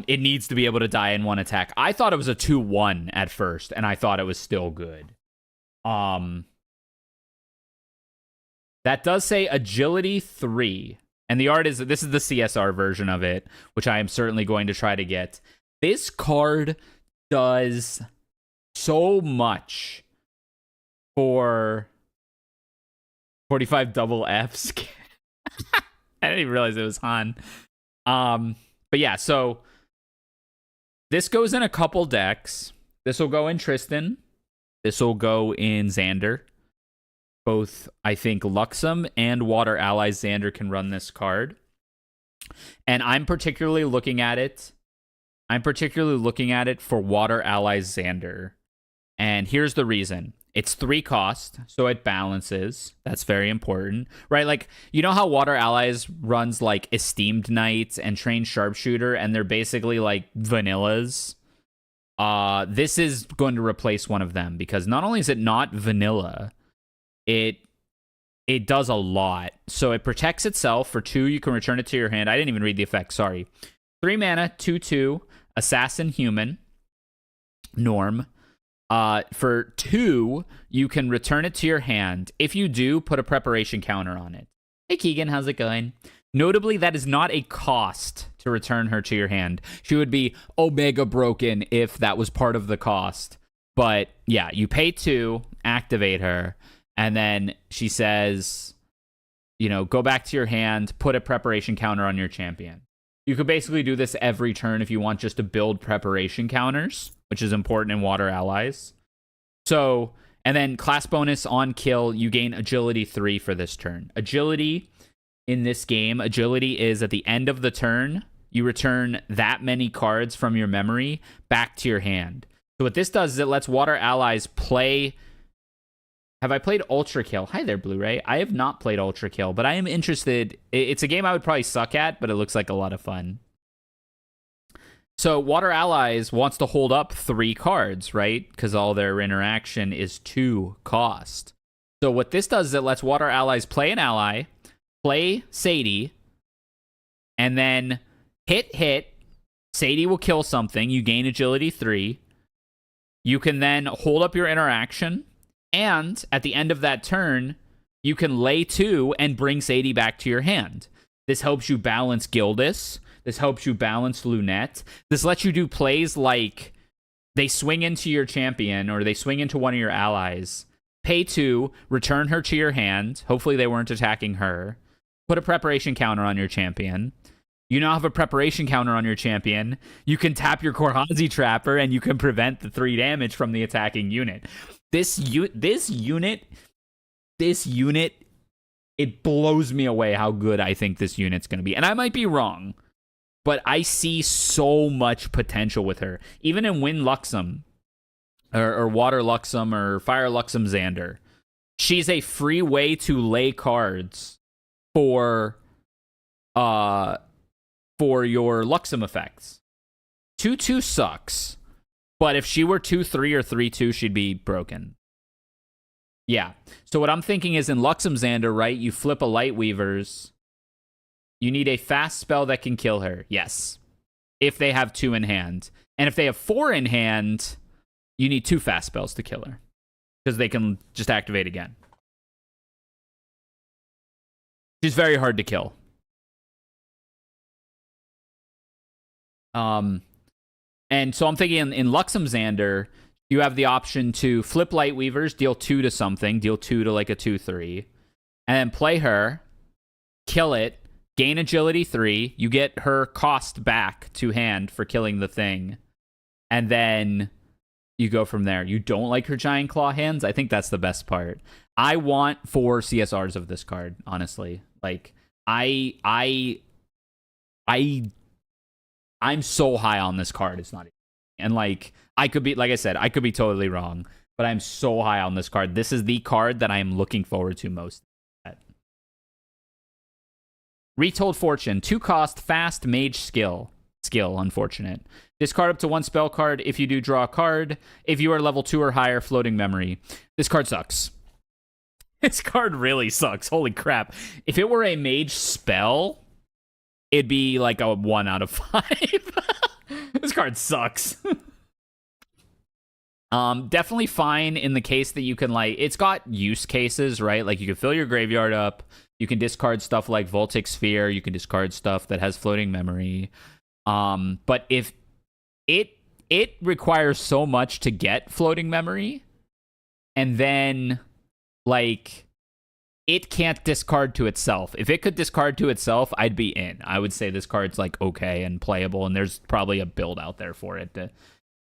It needs to be able to die in one attack. I thought it was a 2/1 at first, and I thought it was still good. That does say agility 3. And the art is, this is the CSR version of it, which I am certainly going to try to get. This card does so much for 45 double Fs. I didn't even realize it was Han. But yeah, so this goes in a couple decks. This will go in Tristan. This will go in Xander. Both, I think, Luxem and Water Allies Xander can run this card. And I'm particularly looking at it. For Water Allies Xander. And here's the reason. It's 3 cost, so it balances. That's very important, right? Like, you know how Water Allies runs like Esteemed Knights and Trained Sharpshooter, and they're basically like vanillas? This is going to replace one of them, because not only is it not vanilla, it does a lot. So it protects itself for 2. You can return it to your hand. I didn't even read the effect. Sorry. 3 mana, 2/2, Assassin Human, Norm. For 2, you can return it to your hand. If you do, put a preparation counter on it. Hey, Keegan, how's it going? Notably, that is not a cost to return her to your hand. She would be Omega broken if that was part of the cost. But yeah, you pay 2, activate her. And then she says, you know, go back to your hand, put a preparation counter on your champion. You could basically do this every turn if you want, just to build preparation counters, which is important in Water Allies. So, and then class bonus on kill, you gain agility 3 for this turn. Agility in this game, agility is at the end of the turn, you return that many cards from your memory back to your hand. So what this does is it lets Water Allies play. Have I played Ultra Kill? Hi there, Blu-ray. I have not played Ultra Kill, but I am interested. It's a game I would probably suck at, but it looks like a lot of fun. So Water Allies wants to hold up 3 cards, right? Because all their interaction is 2 cost. So what this does is it lets Water Allies play an ally, play Sadie, and then hit. Sadie will kill something. You gain agility 3. You can then hold up your interaction. And at the end of that turn, you can lay 2 and bring Sadie back to your hand. This helps you balance Gildas. This helps you balance Lunette. This lets you do plays like they swing into your champion or they swing into one of your allies. Pay 2, return her to your hand. Hopefully they weren't attacking her. Put a preparation counter on your champion. You now have a preparation counter on your champion. You can tap your Korhazi Trapper and you can prevent the 3 damage from the attacking unit. This unit, it blows me away how good I think this unit's going to be. And I might be wrong, but I see so much potential with her. Even in Wind Luxem, or Water Luxem, or Fire Luxem Xander, she's a free way to lay cards for your Luxem effects. 2/2 sucks. But if she were 2/3 or 3/2, she'd be broken. Yeah. So what I'm thinking is in Luxem Xander, right? You flip a Lightweavers. You need a fast spell that can kill her. Yes. If they have 2 in hand. And if they have 4 in hand, you need 2 fast spells to kill her. Because they can just activate again. She's very hard to kill. And so I'm thinking in Luxem Xander, you have the option to flip Lightweavers, deal 2 to something, deal 2 to like a 2/3, and then play her, kill it, gain agility 3, you get her cost back to hand for killing the thing, and then you go from there. You don't like her giant claw hands? I think that's the best part. I want 4 CSRs of this card, honestly. Like, I'm so high on this card, it's not even. And like, I could be, like I said, I could be totally wrong, but I'm so high on this card. This is the card that I am looking forward to most. Retold Fortune, 2 cost, fast, mage skill. Skill, unfortunate. Discard up to 1 spell card if you do draw a card. If you are level 2 or higher, floating memory. This card sucks. This card really sucks. Holy crap. If it were a mage spell, it'd be like a 1 out of 5. This card sucks. Definitely fine in the case that you can, like, it's got use cases, right? Like, you can fill your graveyard up. You can discard stuff like Voltic Sphere. You can discard stuff that has floating memory. But if it requires so much to get floating memory, and then, like, it can't discard to itself. If it could discard to itself, I'd be in. I would say this card's, like, okay and playable, and there's probably a build out there for it.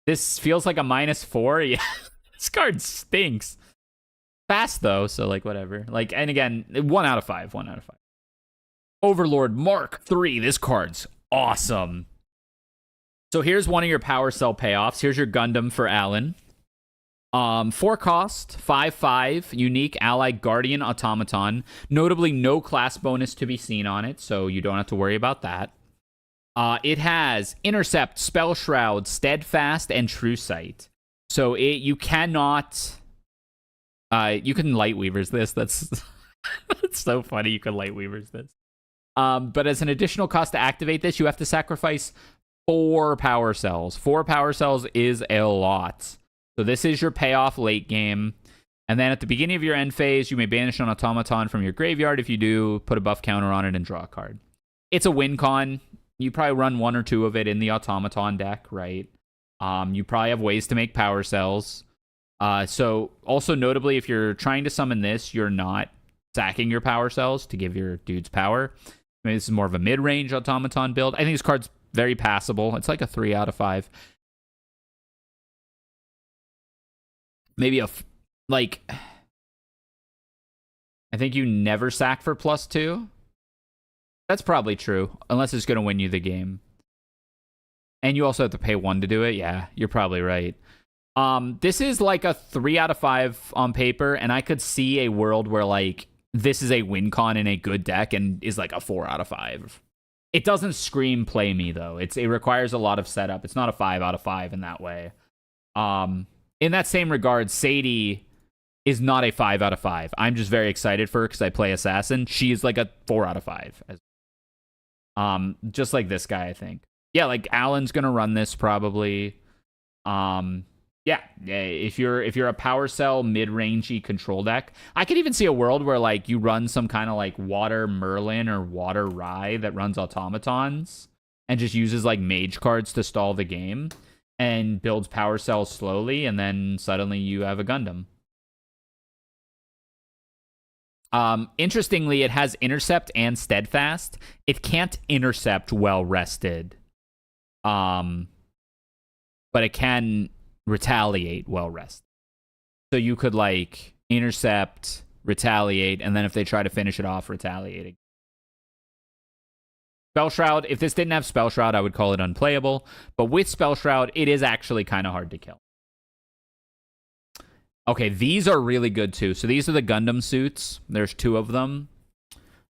This feels like a -4. Yeah, this card stinks. Fast, though, so, like, whatever. Like, and again, 1 out of 5. 1 out of 5. Overlord Mark III. This card's awesome. So here's one of your Power Cell payoffs. Here's your Gundam for Alan. 4 cost, 5/5, unique ally Guardian Automaton. Notably, no class bonus to be seen on it, so you don't have to worry about that. It has Intercept, Spell Shroud, Steadfast, and True Sight. So you cannot... you can Lightweavers this. That's that's so funny. You can Lightweavers this. But as an additional cost to activate this, you have to sacrifice 4 power cells. 4 power cells is a lot. So this is your payoff late game. And then at the beginning of your end phase, you may banish an automaton from your graveyard. If you do, put a buff counter on it and draw a card. It's a win con. You probably run 1 or 2 of it in the automaton deck, right? You probably have ways to make power cells. So also notably, if you're trying to summon this, you're not sacking your power cells to give your dudes power. I mean, this is more of a mid-range automaton build. I think this card's very passable. It's like a 3 out of 5. Maybe like, I think you never sack for +2. That's probably true, unless it's going to win you the game. And you also have to pay 1 to do it. Yeah, you're probably right. This is like a 3 out of 5 on paper, and I could see a world where, like, this is a win con in a good deck and is like a 4 out of 5. It doesn't scream play me, though. It requires a lot of setup. It's not a 5 out of 5 in that way. In that same regard, Sadie is not a 5 out of 5. I'm just very excited for her because I play Assassin. She is like a 4 out of 5. Just like this guy, I think. Yeah, like Alan's gonna run this probably. Yeah, if you're a power cell mid-rangey control deck, I could even see a world where, like, you run some kind of like Water Merlin or Water Rye that runs automatons and just uses like mage cards to stall the game and builds power cells slowly, and then suddenly you have a Gundam. Interestingly, it has Intercept and Steadfast. It can't intercept well rested. But it can retaliate well rested. So you could, like, intercept, retaliate, and then if they try to finish it off, retaliating. Spell Shroud, if this didn't have Spell Shroud, I would call it unplayable. But with Spell Shroud, it is actually kind of hard to kill. Okay, these are really good too. So these are the Gundam suits. There's 2 of them.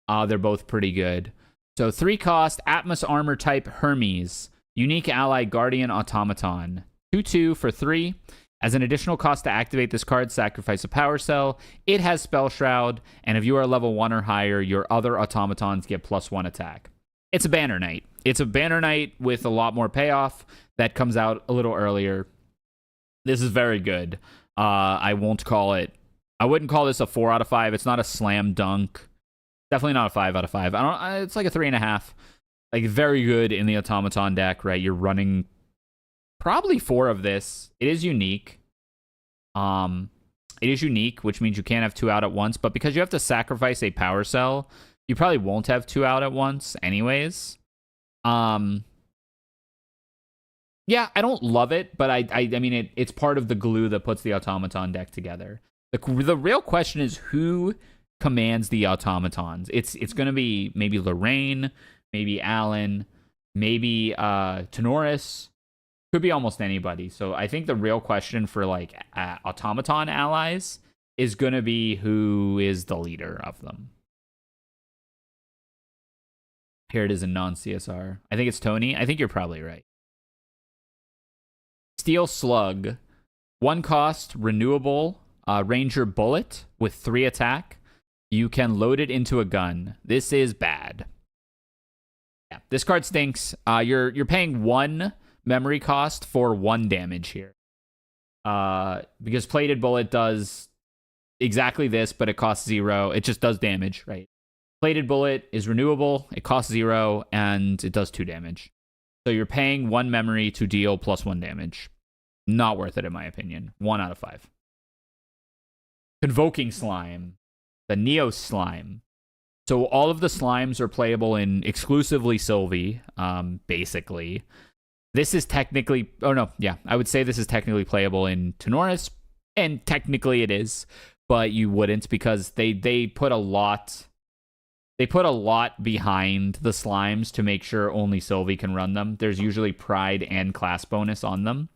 They're both pretty good. So 3 cost, Atmos Armor type Hermes. Unique ally Guardian Automaton. 2/2 for 3. As an additional cost to activate this card, sacrifice a power cell. It has Spell Shroud, and if you are level 1 or higher, your other automatons get +1 attack. It's a Banner Knight. It's a Banner Knight with a lot more payoff that comes out a little earlier. This is very good. I wouldn't call this a 4 out of 5. It's not a slam dunk. Definitely not a 5 out of 5. It's like a 3.5. Like, very good in the automaton deck, right? You're running probably 4 of this. It is unique. It is unique, which means you can't have 2 out at once. But because you have to sacrifice a power cell, you probably won't have 2 out at once anyways. Yeah, I don't love it, but I mean, it's part of the glue that puts the automaton deck together. The real question is who commands the automatons. It's going to be maybe Lorraine, maybe Alan, maybe Tenoris. Could be almost anybody. So I think the real question for like automaton allies is going to be who is the leader of them. Here it is in non-CSR. I think it's Tony. I think you're probably right. Steel Slug. 1 cost, renewable, Ranger Bullet with 3 attack. You can load it into a gun. This is bad. Yeah, this card stinks. You're paying 1 memory cost for 1 damage here. Because Plated Bullet does exactly this, but it costs 0. It just does damage, right? Plated Bullet is renewable, it costs 0, and it does 2 damage. So you're paying 1 memory to deal plus 1 damage. Not worth it, in my opinion. 1 out of 5. Convoking Slime. The Neo Slime. So all of the slimes are playable in exclusively Sylvie, basically. This is technically... Oh, no. Yeah, I would say this is technically playable in Tenoris, and technically it is, but you wouldn't because they put a lot... They put a lot behind the slimes to make sure only Sylvie can run them. There's usually Pride and class bonus on them.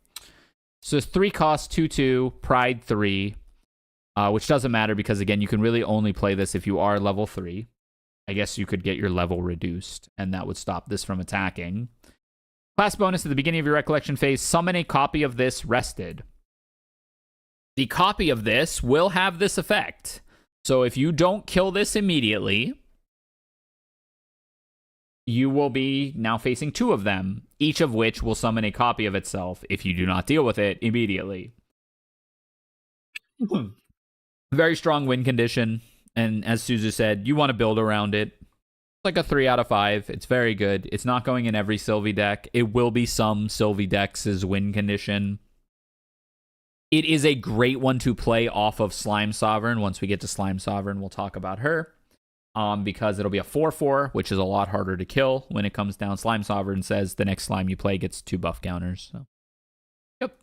So it's 3 costs, 2/2, Pride 3, which doesn't matter because, again, you can really only play this if you are level 3. I guess you could get your level reduced, and that would stop this from attacking. Class bonus at the beginning of your recollection phase, summon a copy of this rested. The copy of this will have this effect. So if you don't kill this immediately... you will be now facing 2 of them, each of which will summon a copy of itself if you do not deal with it immediately. Very strong win condition, and as Suzu said, you want to build around it. It's like a 3 out of 5. It's very good. It's not going in every Sylvie deck. It will be some Sylvie decks' win condition. It is a great one to play off of Slime Sovereign. Once we get to Slime Sovereign, we'll talk about her. Because it'll be a 4/4, which is a lot harder to kill when it comes down. Slime Sovereign says the next slime you play gets 2 buff counters. So, yep.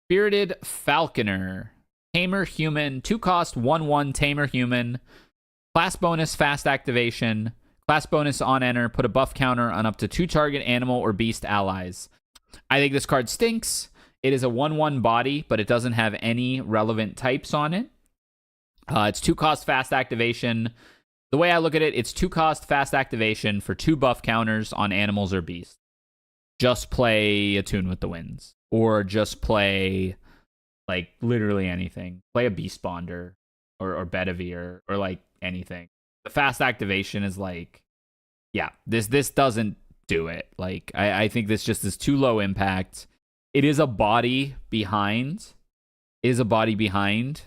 Spirited Falconer. Tamer Human. 2 cost, 1/1 Tamer Human. Class bonus, fast activation. Class bonus on enter. Put a buff counter on up to 2 target animal or beast allies. I think this card stinks. It is a 1/1 body, but it doesn't have any relevant types on it. It's 2 cost fast activation. The way I look at it, it's 2 cost fast activation for 2 buff counters on animals or beasts. Just play Attune with the Winds. Or just play, like, literally anything. Play a Beast Bonder or Bedivere or, like, anything. The fast activation is, like, yeah, this doesn't do it. Like, I think this just is too low impact. It is a body behind.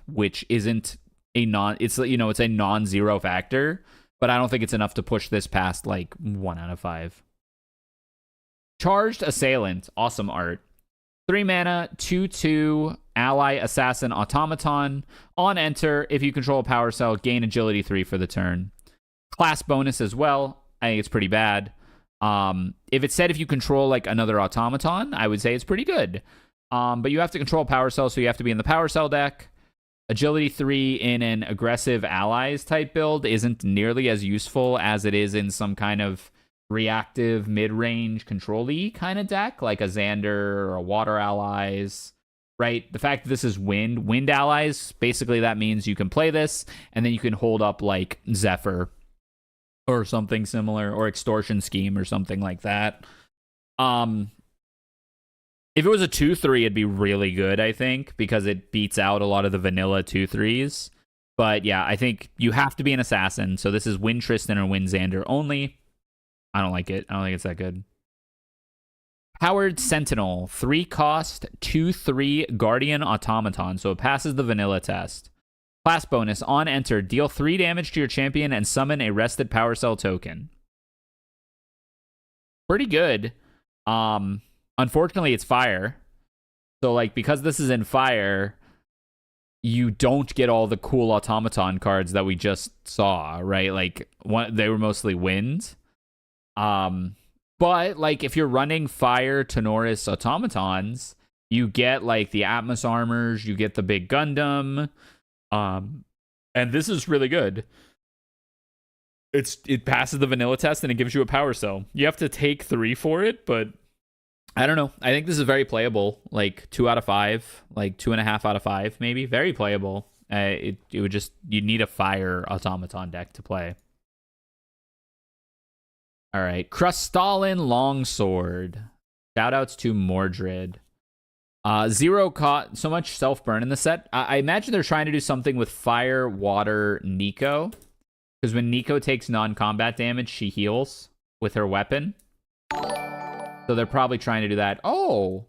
Which isn't... it's a non-zero factor, but I don't think it's enough to push this past like 1 out of 5. Charged Assailant, awesome art. 3 mana, 2/2, ally, assassin, automaton. On enter, if you control a power cell, gain agility 3 for the turn. Class bonus as well. I think it's pretty bad. If it said if you control like another automaton, I would say it's pretty good. But you have to control power cell, so you have to be in the power cell deck. Agility 3 in an aggressive allies type build isn't nearly as useful as it is in some kind of reactive mid-range control-y kind of deck, like a Xander or a Water Allies, right? The fact that this is Wind Allies, basically that means you can play this, and then you can hold up like Zephyr or something similar, or Extortion Scheme or something like that. If it was a 2/3, it'd be really good, I think, because it beats out a lot of the vanilla 2/3s. But yeah, I think you have to be an assassin. So this is Win Tristan or Win Xander only. I don't like it. I don't think it's that good. Powered Sentinel. 3 cost, 2/3 Guardian Automaton. So it passes the vanilla test. Class bonus. On enter, deal 3 damage to your champion and summon a rested power cell token. Pretty good. Unfortunately, it's fire. So, like, because this is in fire, you don't get all the cool automaton cards that we just saw, right? Like, they were mostly wind. But like if you're running Fire Tenoris automatons, you get like the Atmos armors, you get the big Gundam, and this is really good. It passes the vanilla test and it gives you a power cell. You have to take 3 for it, but I don't know. I think this is very playable. Like 2 out of 5, like 2.5 out of 5, maybe. Very playable. It would just, you need a Fire automaton deck to play. All right, Crystalline Longsword. Shoutouts to Mordred. Zero caught so much self-burn in the set. I imagine they're trying to do something with Fire, Water, Nico. Because when Nico takes non-combat damage, she heals with her weapon. So they're probably trying to do that. Oh,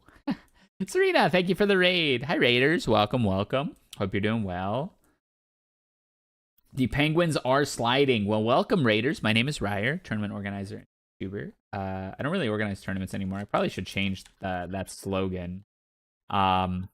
Serena, thank you for the raid. Hi, Raiders. Welcome, welcome. Hope you're doing well. The Penguins are sliding. Well, welcome, Raiders. My name is Rysair, tournament organizer and YouTuber. I don't really organize tournaments anymore. I probably should change that slogan. Serena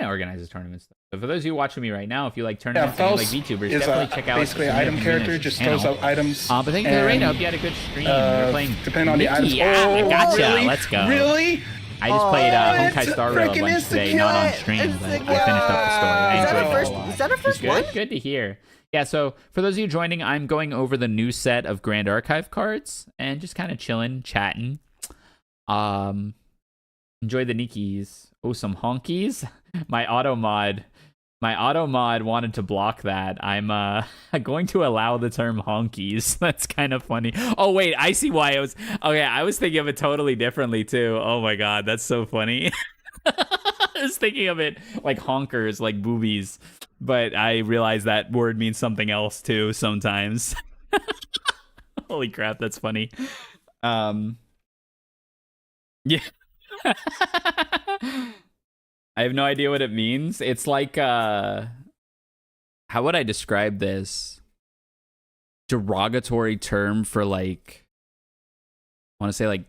organizes tournaments. So for those of you watching me right now, if you like tournaments and you like VTubers, definitely check out basically an item character, just throws out items. But thank you for the raid. I hope you had a good stream. You're playing depending on the items. I gotcha. Really? Let's go. Really? I just played Honkai Star Rail a bunch today, not on stream, but I finished up the story. I enjoyed it a lot. Is that our first good? one? Good to hear. Yeah, so for those of you joining, I'm going over the new set of Grand Archive cards and just kind of chilling, chatting. Enjoy the Nikis. Oh, some honkies. My auto mod wanted to block that. I'm going to allow the term honkies. That's kind of funny. Oh wait, I see why I was thinking of it totally differently too. Oh my god, that's so funny. I was thinking of it like honkers, like boobies, but I realized that word means something else too sometimes. Holy crap, that's funny. Yeah. I have no idea what it means. It's like, how would I describe this? Derogatory term for like, I want to say like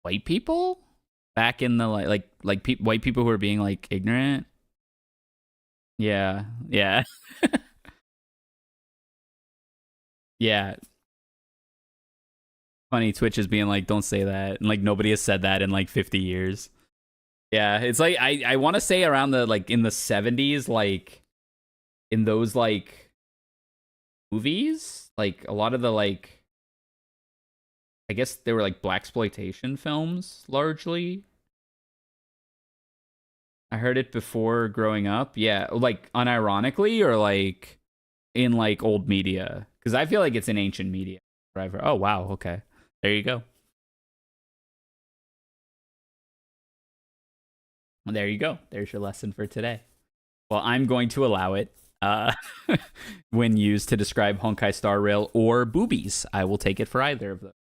white people back in the white people who are being like ignorant. Yeah. Yeah. Yeah. Funny, Twitch is being like, don't say that. And like nobody has said that in like 50 years. Yeah, it's like I want to say around the like in the 70s, like in those like movies, like a lot of the like I guess they were like blaxploitation films largely. I heard it before growing up. Yeah, like unironically or like in like old media, because I feel like it's in ancient media. Oh wow, okay, there you go. There you go. There's your lesson for today. Well, I'm going to allow it when used to describe Honkai Star Rail or boobies. I will take it for either of them.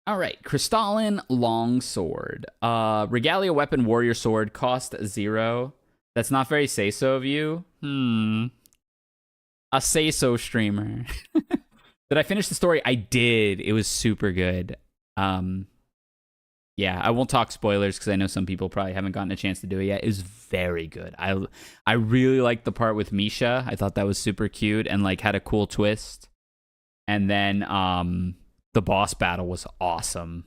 All right, Crystalline Longsword. Regalia Weapon Warrior Sword, cost 0. That's not very say-so of you. A say-so streamer. Did I finish the story? I did. It was super good. Yeah, I won't talk spoilers because I know some people probably haven't gotten a chance to do it yet. It was very good. I really liked the part with Misha. I thought that was super cute and like had a cool twist. And then the boss battle was awesome.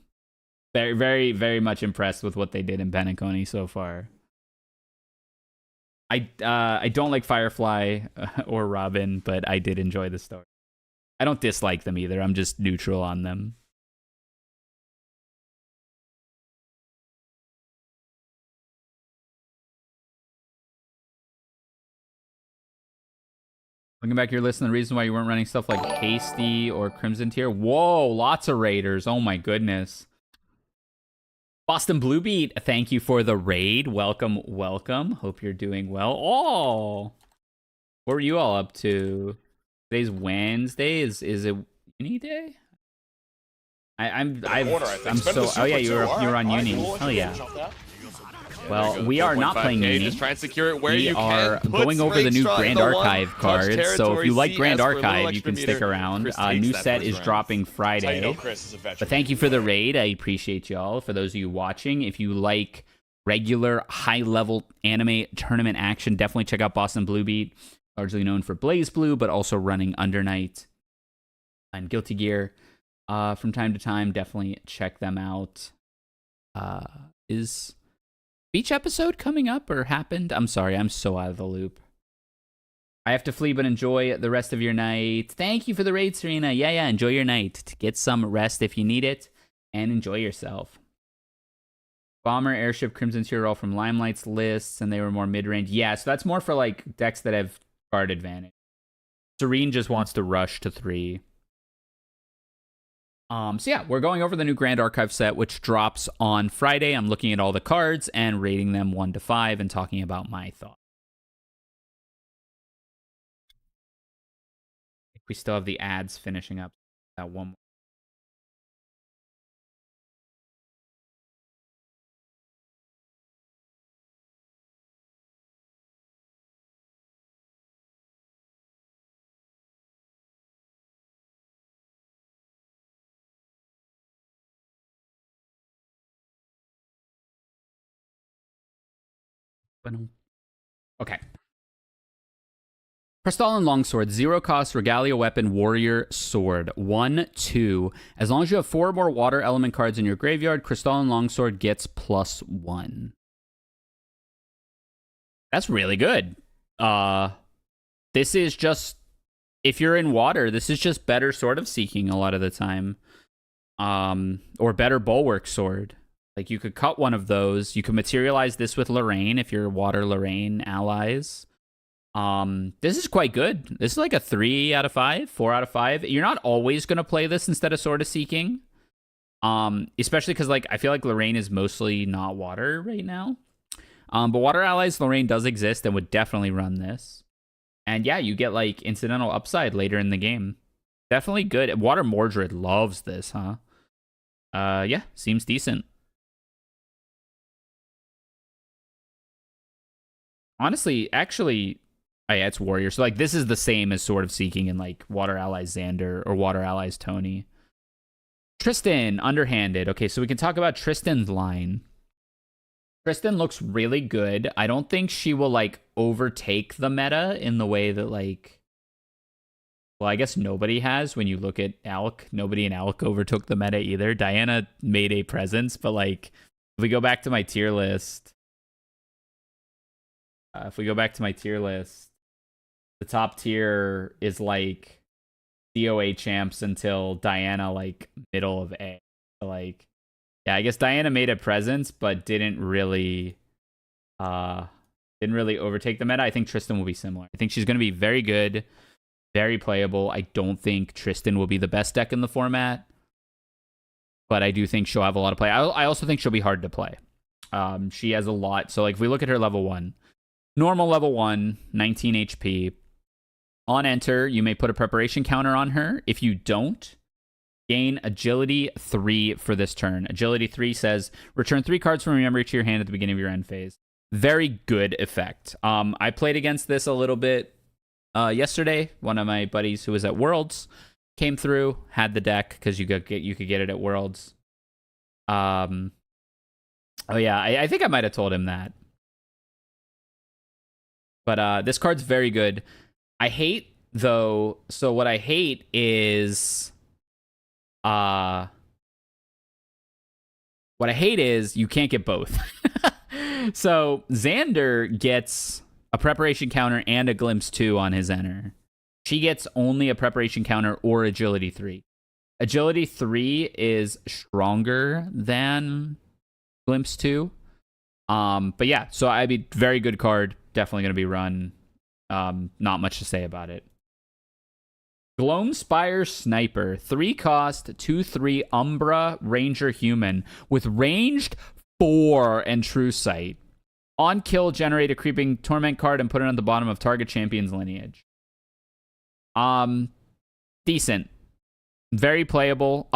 Very, very, very much impressed with what they did in Benaconi so far. I don't like Firefly or Robin, but I did enjoy the story. I don't dislike them either. I'm just neutral on them. Looking back at your list and the reason why you weren't running stuff like Hasty or Crimson Tier. Whoa, lots of raiders. Oh my goodness. Boston Bluebeat, thank you for the raid. Welcome, welcome. Hope you're doing well. Oh, what were you all up to? Today's Wednesday. Is it uni day? I'm so. Oh yeah, you're on uni. Hell yeah. Well, we are not playing Uni. Just try and secure it where we you are can. going over the new Grand Archive cards. So if you like Grand Archive, you can stick around. New set is dropping Friday. But thank you for the raid. I appreciate y'all. For those of you watching, if you like regular high-level anime tournament action, definitely check out Boston Bluebeat. largely known for Blaze Blue, but also running Under Night and Guilty Gear from time to time. Definitely check them out. Is Beach episode coming up or happened? I'm sorry, I'm so out of the loop. I have to flee, but enjoy the rest of your night. Thank you for the raid, Serena. Yeah, enjoy your night. To get some rest if you need it, and enjoy yourself. Bomber, Airship, Crimson Tier all from Limelight's lists, and they were more mid-range. Yeah, so that's more for like decks that have card advantage. Serene just wants to rush to 3. So yeah, we're going over the new Grand Archive set, which drops on Friday. I'm looking at all the cards and rating them 1 to 5 and talking about my thoughts. We still have the ads finishing up. That one more. Okay. Crystalline Longsword, 0 cost, Regalia Weapon, Warrior Sword. 1, 2. As long as you have 4 or more water element cards in your graveyard, Crystalline Longsword gets +1. That's really good. This is just, if you're in water, this is just better Sword of Seeking a lot of the time. Or better Bulwark Sword. Like, you could cut one of those. You could materialize this with Lorraine if you're water Lorraine allies. This is quite good. This is like a 3 out of 5, 4 out of 5. You're not always going to play this instead of Sword of Seeking. Especially because, like, I feel like Lorraine is mostly not water right now. But water allies, Lorraine does exist and would definitely run this. And yeah, you get, like, incidental upside later in the game. Definitely good. Water Mordred loves this, huh? Yeah, seems decent. Honestly, actually, oh yeah, it's Warrior. So, like, this is the same as Sword of Seeking in, like, Water Allies Xander or Water Allies Tony. Tristan, Underhanded. Okay, so we can talk about Tristan's line. Tristan looks really good. I don't think she will, like, overtake the meta in the way that, like... Well, I guess nobody has. When you look at ALC, nobody in ALC overtook the meta either. Diana made a presence, but, like, if we go back to my tier list... the top tier is like DOA champs until Diana, like middle of A. So, like, yeah, I guess Diana made a presence, but didn't really overtake the meta. I think Tristan will be similar. I think she's going to be very good, very playable. I don't think Tristan will be the best deck in the format, but I do think she'll have a lot of play. I also think she'll be hard to play. She has a lot. So, like, if we look at her level 1. Normal level 1, 19 HP. On enter, you may put a preparation counter on her. If you don't, gain agility 3 for this turn. Agility 3 says, return 3 cards from your memory to your hand at the beginning of your end phase. Very good effect. I played against this a little bit yesterday. One of my buddies who was at Worlds came through, had the deck, because you could get it at Worlds. Oh yeah, I think I might have told him that. But this card's very good. I hate, though... So what I hate is... What I hate is you can't get both. So Xander gets a preparation counter and a glimpse 2 on his enter. She gets only a preparation counter or agility 3. Agility 3 is stronger than glimpse 2. But yeah, so I'd be very good card. Definitely going to be run. Not much to say about it. Gloamspire Sniper. 3 cost, 2/3 Umbra Ranger Human with ranged 4 and True Sight. On kill, generate a creeping torment card and put it on the bottom of target champion's lineage. Decent. Very playable.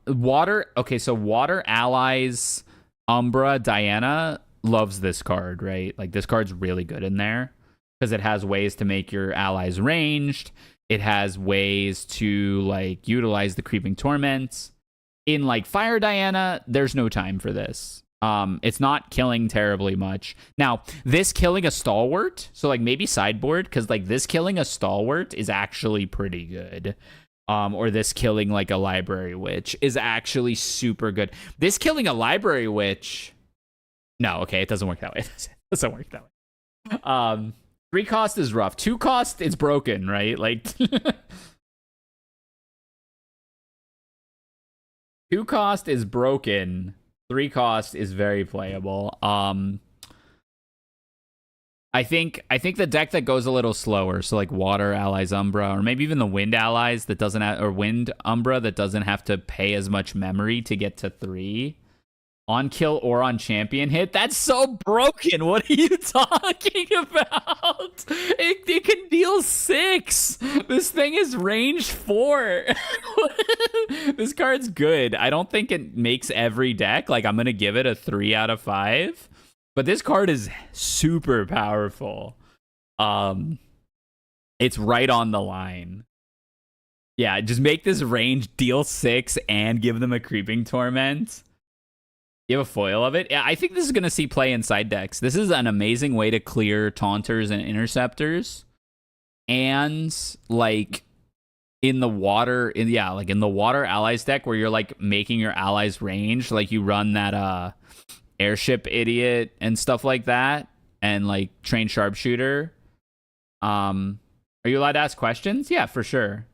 Water. Okay, so Water Allies Umbra Diana loves this card, right? Like, this card's really good in there because it has ways to make your allies ranged. It has ways to, like, utilize the creeping torment. In, like, Fire Diana, there's no time for this. It's not killing terribly much. Now, this killing a stalwart, so like maybe sideboard, because like this killing a stalwart is actually pretty good. Or this killing like a library witch is actually super good. This killing a library witch, no, okay, it doesn't work that way. It doesn't work that way. 3 cost is rough. 2 cost, it's broken, right? Like 2 cost is broken. 3 cost is very playable. I think the deck that goes a little slower, so like Water Allies Umbra, or maybe even the Wind Allies that doesn't have, or Wind Umbra that doesn't have to pay as much memory to get to 3 on kill or on champion hit. That's so broken. What are you talking about? It can deal 6. This thing is range 4. This card's good. I don't think it makes every deck. Like, I'm gonna give it a 3 out of 5. But this card is super powerful. It's right on the line. Yeah, just make this range deal 6 and give them a Creeping Torment. You have a foil of it? Yeah, I think this is going to see play in side decks. This is an amazing way to clear Taunters and Interceptors. And, like, in the water, like in the Water Allies deck where you're, like, making your allies range, like you run that, Airship Idiot and stuff like that, and like Trained Sharpshooter. Are you allowed to ask questions? Yeah, for sure.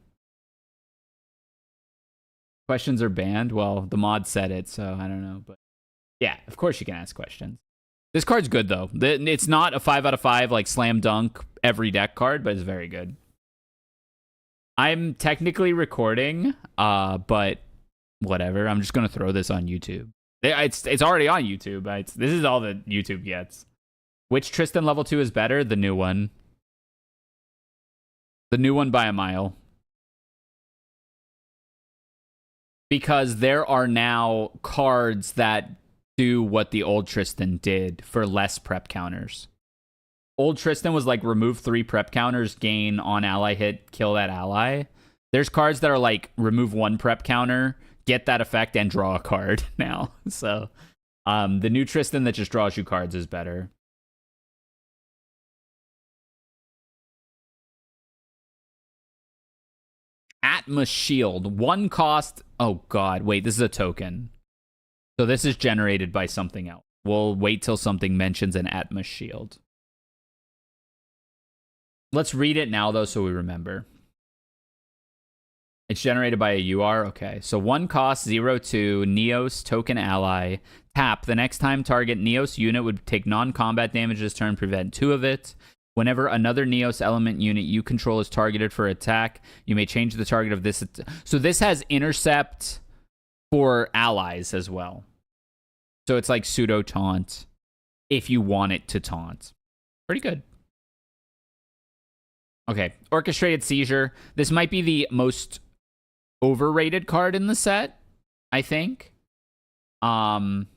Questions are banned. Well, the mod said it, so I don't know, but yeah, of course you can ask questions. This card's good though. It's not a 5 out of 5 like slam dunk every deck card, but it's very good. I'm technically recording, but whatever. I'm just gonna throw this on YouTube. It's already on YouTube. This is all that YouTube gets. Which Tristan level 2 is better? The new one. The new one by a mile. Because there are now cards that do what the old Tristan did for less prep counters. Old Tristan was like remove 3 prep counters, gain on ally hit, kill that ally. There's cards that are like remove 1 prep counter, get that effect, and draw a card now. So the new Tristan that just draws you cards is better. Atmos Shield. 1 cost. Oh, God. Wait, this is a token. So this is generated by something else. We'll wait till something mentions an Atmos Shield. Let's read it now, though, so we remember. It's generated by a UR. Okay, so 1 cost, 0/2, Neos, token ally. Tap. The next time target Neos unit would take non-combat damage this turn, prevent 2 of it. Whenever another Neos element unit you control is targeted for attack, you may change the target of this. So this has intercept for allies as well. So it's like pseudo taunt if you want it to taunt. Pretty good. Okay, Orchestrated Seizure. This might be the most overrated card in the set, I think. 3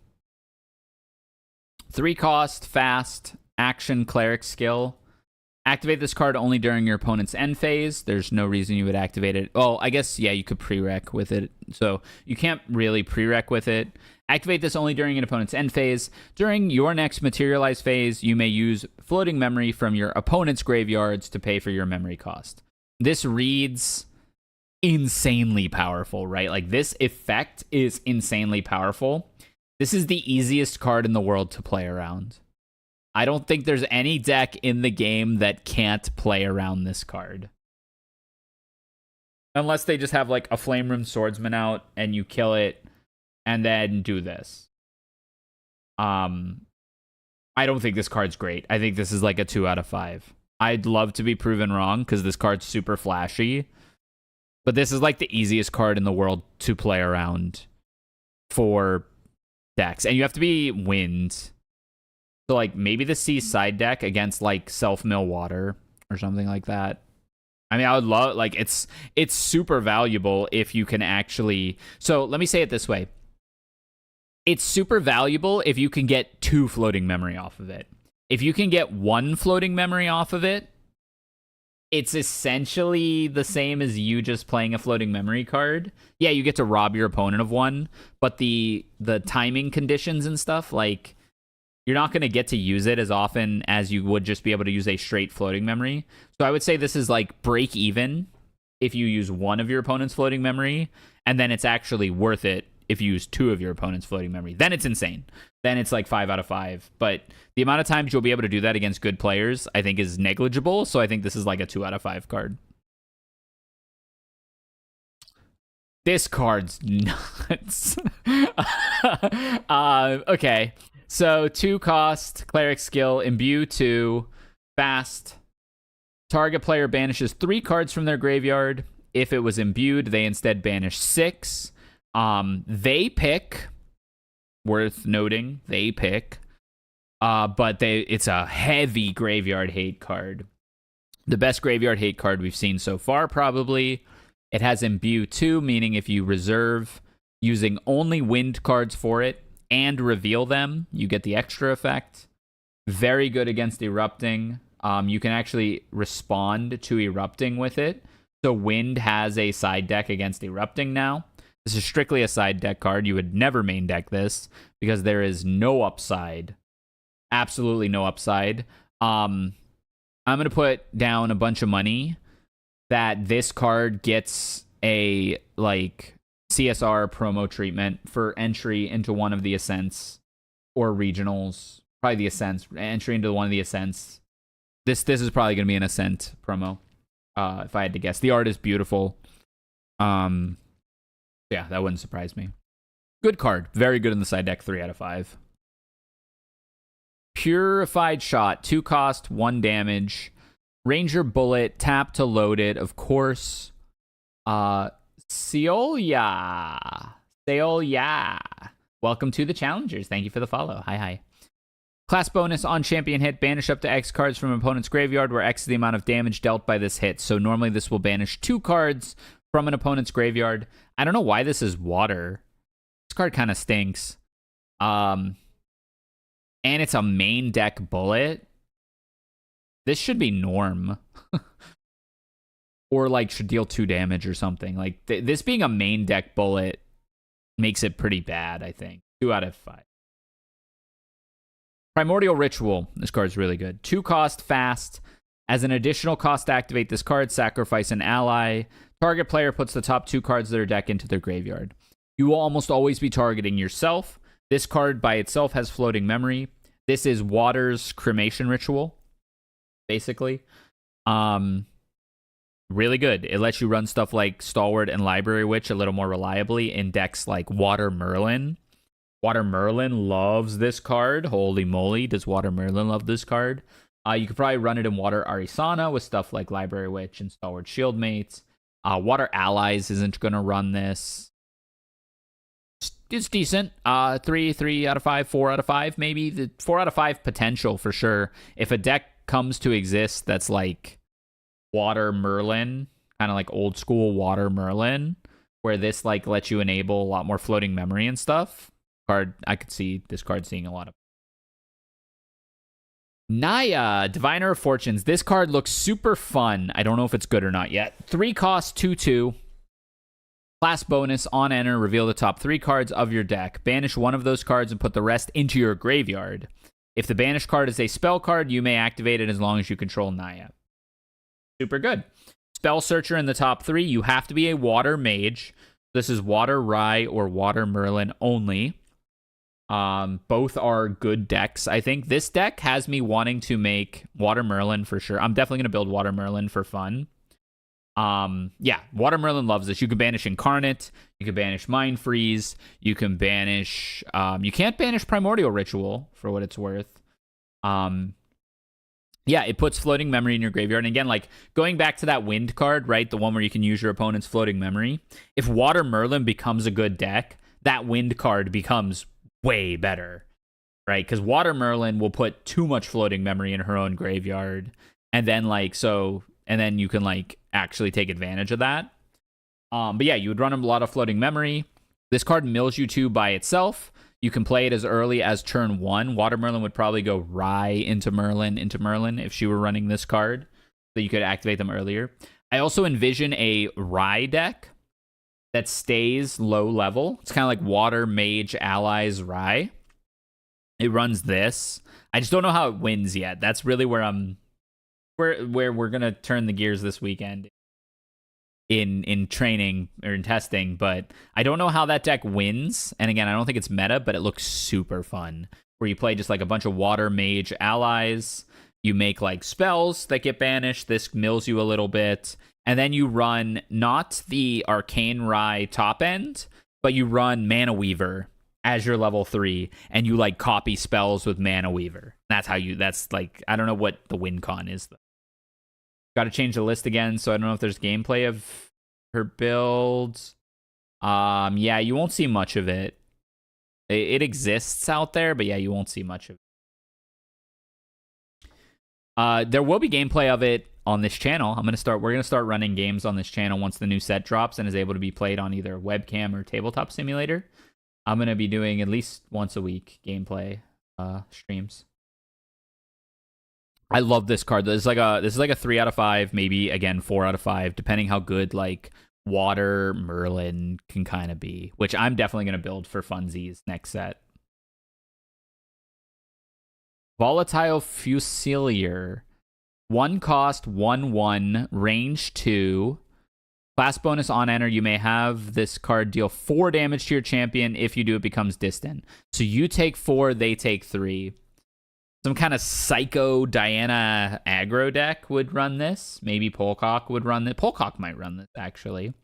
cost, fast, action, cleric skill. Activate this card only during your opponent's end phase. There's no reason you would activate it. Oh, I guess, yeah, you could prereq with it. So you can't really prereq with it. Activate this only during an opponent's end phase. During your next materialize phase, you may use floating memory from your opponent's graveyards to pay for your memory cost. This reads insanely powerful, right? Like, this effect is insanely powerful. This is the easiest card in the world to play around. I don't think there's any deck in the game that can't play around this card. Unless they just have, like, a Flame Room Swordsman out and you kill it and then do this. I don't think this card's great. I think this is like a 2 out of 5. I'd love to be proven wrong because this card's super flashy. But this is like the easiest card in the world to play around for decks. And you have to be wind. So like maybe the C side deck against like self-mill water or something like that. I mean, I would love, like, it's super valuable if you can actually. So let me say it this way. It's super valuable if you can get 2 floating memory off of it. If you can get 1 floating memory off of it, it's essentially the same as you just playing a floating memory card. Yeah, you get to rob your opponent of one, but the timing conditions and stuff, like, you're not going to get to use it as often as you would just be able to use a straight floating memory. So I would say this is like break even if you use one of your opponent's floating memory, and then it's actually worth it if you use two of your opponent's floating memory. Then it's insane. Then it's like 5 out of 5. But the amount of times you'll be able to do that against good players, I think, is negligible. So I think this is like a 2 out of 5 card. This card's nuts. Okay. So 2 cost, cleric skill, imbue 2, fast. Target player banishes 3 cards from their graveyard. If it was imbued, they instead banish 6. They pick, worth noting, they pick, but it's a heavy graveyard hate card. The best graveyard hate card we've seen so far, probably. It has imbue 2, meaning if you reserve using only wind cards for it and reveal them, you get the extra effect. Very good against erupting. You can actually respond to erupting with it. So wind has a side deck against erupting now. This is strictly a side deck card. You would never main deck this because there is no upside. Absolutely no upside. I'm going to put down a bunch of money that this card gets a like CSR promo treatment for entry into one of the Ascents or regionals. Probably the Ascents. Entry into one of the Ascents. This is probably going to be an Ascent promo, if I had to guess. The art is beautiful. Yeah, that wouldn't surprise me. Good card. Very good in the side deck. 3 out of 5. Purified Shot. 2 cost, 1 damage. Ranger Bullet. Tap to load it, of course. Seolia. Welcome to the Challengers. Thank you for the follow. Hi. Class bonus on champion hit. Banish up to X cards from an opponent's graveyard, where X is the amount of damage dealt by this hit. So normally this will banish 2 cards from an opponent's graveyard. I don't know why this is water. This card kind of stinks. And it's a main deck bullet. This should be norm. Or like should deal 2 damage or something. Like this being a main deck bullet makes it pretty bad, I think. 2 out of 5. Primordial Ritual. This card's really good. 2 cost, fast. As an additional cost to activate this card, sacrifice an ally. Target player puts the top 2 cards of their deck into their graveyard. You will almost always be targeting yourself. This card by itself has floating memory. This is Water's Cremation Ritual, basically. Really good. It lets you run stuff like Stalwart and Library Witch a little more reliably in decks like Water Merlin. Water Merlin loves this card. Holy moly, does Water Merlin love this card? You could probably run it in Water Arisana with stuff like Library Witch and Stalwart Shieldmates. Water Allies isn't going to run this. It's decent. 3 out of 5, 4 out of 5, maybe. The 4 out of 5 potential for sure. If a deck comes to exist that's like Water Merlin, kind of like old school Water Merlin, where this like lets you enable a lot more floating memory and stuff, I could see this card seeing a lot of. Naya, Diviner of Fortunes. This card looks super fun. I don't know if it's good or not yet. 3 cost, 2/2. Class bonus on enter. Reveal the top 3 cards of your deck. Banish one of those cards and put the rest into your graveyard. If the banished card is a spell card, you may activate it as long as you control Naya. Super good. Spell Searcher in the top 3. You have to be a Water Mage. This is Water Rye or Water Merlin only. Both are good decks. I think this deck has me wanting to make Water Merlin for sure. I'm definitely going to build Water Merlin for fun. Yeah, Water Merlin loves this. You can banish Incarnate. You can banish Mind Freeze. You can banish... you can't banish Primordial Ritual, for what it's worth. Yeah, it puts floating memory in your graveyard. And again, like, going back to that wind card, right? The one where you can use your opponent's floating memory. If Water Merlin becomes a good deck, that wind card becomes way better, right? Because Water Merlin will put too much floating memory in her own graveyard. And then, like, so... And then you can, like, actually take advantage of that. But yeah, you would run a lot of floating memory. This card mills you 2 by itself. You can play it as early as turn 1. Water Merlin would probably go Rye into Merlin if she were running this card. so you could activate them earlier. I also envision a Rye deck that stays low level. It's kind of like Water Mage Allies Rye. It runs this. I just don't know how it wins yet. That's really where we're gonna turn the gears this weekend in training or in testing. But I don't know how that deck wins. And again, I don't think it's meta, but it looks super fun. Where you play just like a bunch of Water Mage Allies. You make like spells that get banished. This mills you a little bit. And then you run not the Arcane Rye top end, but you run Mana Weaver as your level 3, and you like copy spells with Mana Weaver. That's like, I don't know what the win con is though. Got to change the list again, so I don't know if there's gameplay of her builds. Yeah, you won't see much of it. It exists out there, but yeah, you won't see much of it. There will be gameplay of it on this channel. We're gonna start running games on this channel once the new set drops and is able to be played on either webcam or tabletop simulator. I'm gonna be doing at least once a week gameplay streams. I love this card. This is like a 3 out of 5, maybe again 4 out of 5, depending how good like Water Merlin can kind of be, which I'm definitely gonna build for funsies next set. Volatile Fusilier. 1 cost, 1/1, range 2. Class bonus on enter. You may have this card deal 4 damage to your champion. If you do, it becomes distant. So you take 4, they take 3. Some kind of psycho Diana aggro deck would run this. Maybe Polcock would run this. Polcock might run this, actually.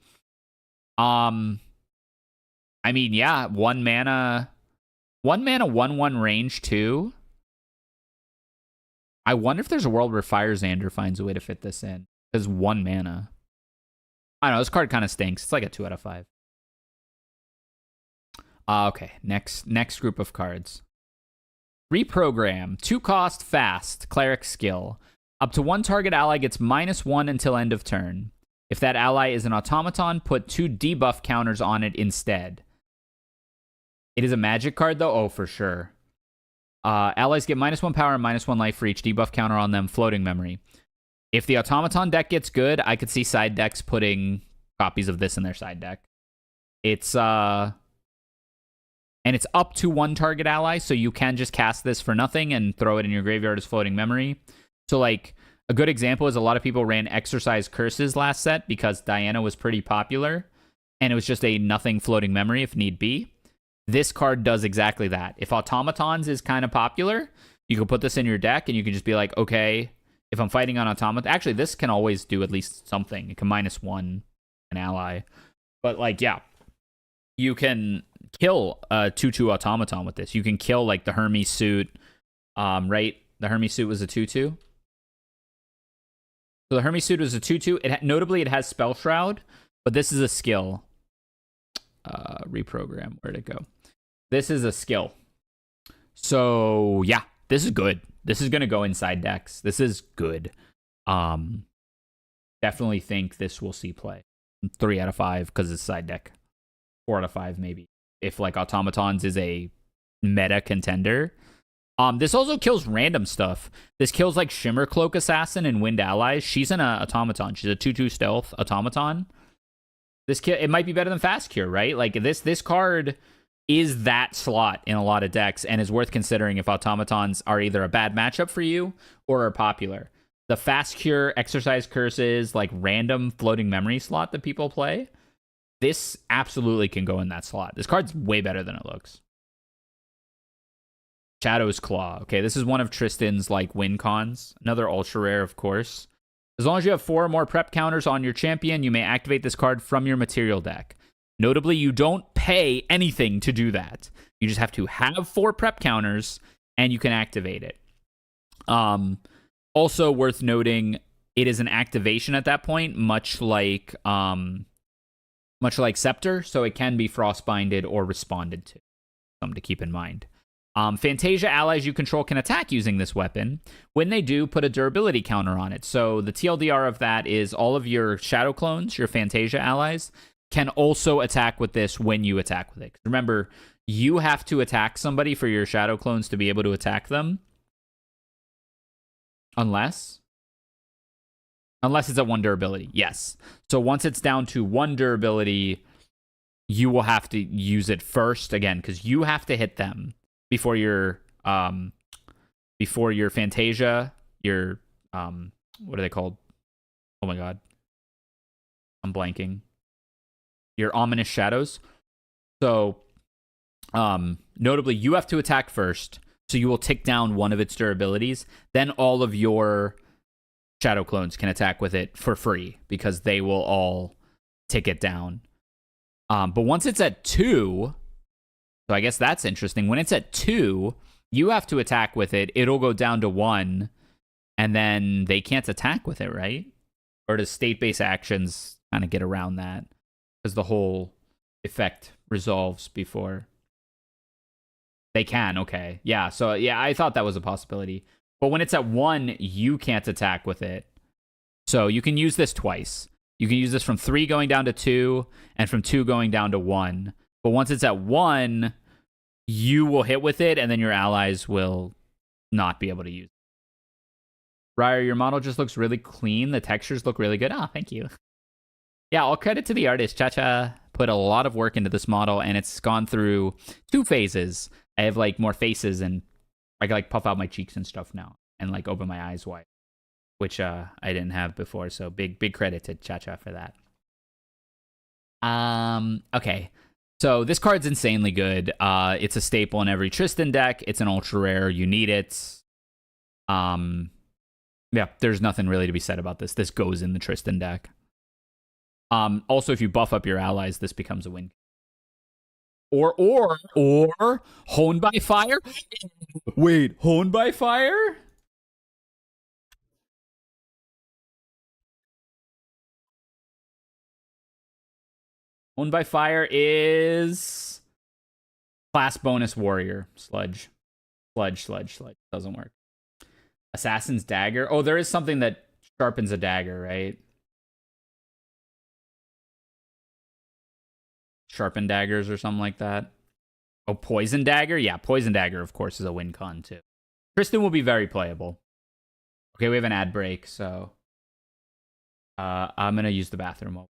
I mean, yeah, 1 mana, 1/1 range 2. I wonder if there's a world where Firezander finds a way to fit this in. Because 1 mana. I don't know, this card kind of stinks. It's like a 2 out of 5. Okay, next group of cards. Reprogram. 2 cost, fast, cleric skill. Up to 1 target ally gets -1 until end of turn. If that ally is an automaton, put 2 debuff counters on it instead. It is a magic card though? Oh, for sure. Allies get -1 power and -1 life for each debuff counter on them. Floating memory. If the automaton deck gets good, I could see side decks putting copies of this in their side deck. It's and it's up to 1 target ally, so you can just cast this for nothing and throw it in your graveyard as floating memory. So like a good example is a lot of people ran Exercise Curses last set because Diana was pretty popular and it was just a nothing floating memory if need be. This card does exactly that. If Automatons is kind of popular, you can put this in your deck and you can just be like, okay, if I'm fighting on Automaton, actually this can always do at least something. It can -1 an ally. But like, yeah, you can kill a 2/2 Automaton with this. You can kill like the Hermes suit, right? The Hermes suit was a 2/2. So the Hermes suit was a 2/2. Notably, it has Spell Shroud, but this is a skill. Reprogram. Where'd it go? This is a skill. So yeah, this is good. This is gonna go inside decks. This is good. Definitely think this will see play. 3 out of 5 because it's side deck. 4 out of 5 maybe. If like Automatons is a meta contender. This also kills random stuff. This kills like Shimmer Cloak Assassin and Wind Allies. She's an automaton. She's a 2/2 stealth automaton. It might be better than Fast Cure, right? Like this card is that slot in a lot of decks and is worth considering if automatons are either a bad matchup for you or are popular. The Fast Cure, Exercise Curses, like random floating memory slot that people play, this absolutely can go in that slot. This card's way better than it looks. Shadow's Claw. Okay, this is one of Tristan's like win cons. Another ultra rare, of course. As long as you have 4 or more prep counters on your champion, you may activate this card from your material deck. Notably, you don't pay anything to do that. You just have to have 4 prep counters, and you can activate it. Also worth noting, it is an activation at that point, much like Scepter, so it can be frostbinded or responded to. Something to keep in mind. Fantasia allies you control can attack using this weapon. When they do, put a durability counter on it. So the TLDR of that is all of your Shadow clones, your Fantasia allies, can also attack with this when you attack with it. Remember, you have to attack somebody for your Shadow clones to be able to attack them. Unless Unless it's at 1 durability. Yes. So once it's down to 1 durability, you will have to use it first again, because you have to hit them before your Fantasia, your what are they called? Oh my god. I'm blanking. Your Ominous Shadows. So notably, you have to attack first, so you will tick down one of its durabilities. Then all of your Shadow Clones can attack with it for free, because they will all tick it down. But once it's at 2, so I guess that's interesting. When it's at 2, you have to attack with it. It'll go down to 1, and then they can't attack with it, right? Or does state-based actions kind of get around that? Because the whole effect resolves before. They can, okay. Yeah, so yeah, I thought that was a possibility. But when it's at 1, you can't attack with it. So you can use this twice. You can use this from 3 going down to 2, and from 2 going down to 1. But once it's at 1, you will hit with it, and then your allies will not be able to use it. Rysair, your model just looks really clean. The textures look really good. Oh, thank you. Yeah, all credit to the artist. Chacha put a lot of work into this model, and it's gone through 2 phases. I have, like, more faces, and I can, like, puff out my cheeks and stuff now, and, like, open my eyes wide, which I didn't have before, so big credit to Chacha for that. Okay, so this card's insanely good. It's a staple in every Tristan deck. It's an ultra rare. You need it. Yeah, there's nothing really to be said about this. This goes in the Tristan deck. Also, if you buff up your allies, this becomes a win. Or Honed by Fire? Wait, Honed by Fire? Honed by Fire is class bonus warrior. Sludge. Doesn't work. Assassin's Dagger. Oh, there is something that sharpens a dagger, right? Sharpen daggers or something like that. Oh, Poison Dagger? Yeah, Poison Dagger, of course, is a win con, too. Tristan will be very playable. Okay, we have an ad break, so I'm going to use the bathroom.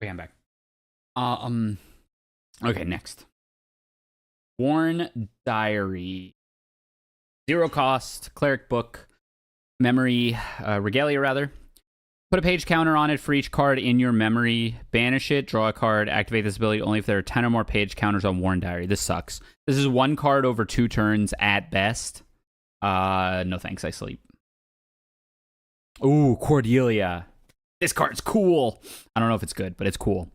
Okay, I'm back. Okay, next. Worn Diary. 0 cost, cleric book, memory, regalia rather. Put a page counter on it for each card in your memory. Banish it, draw a card, activate this ability only if there are 10 or more page counters on Worn Diary. This sucks. This is 1 card over 2 turns at best. No thanks, I sleep. Ooh, Cordelia. This card's cool. I don't know if it's good, but it's cool.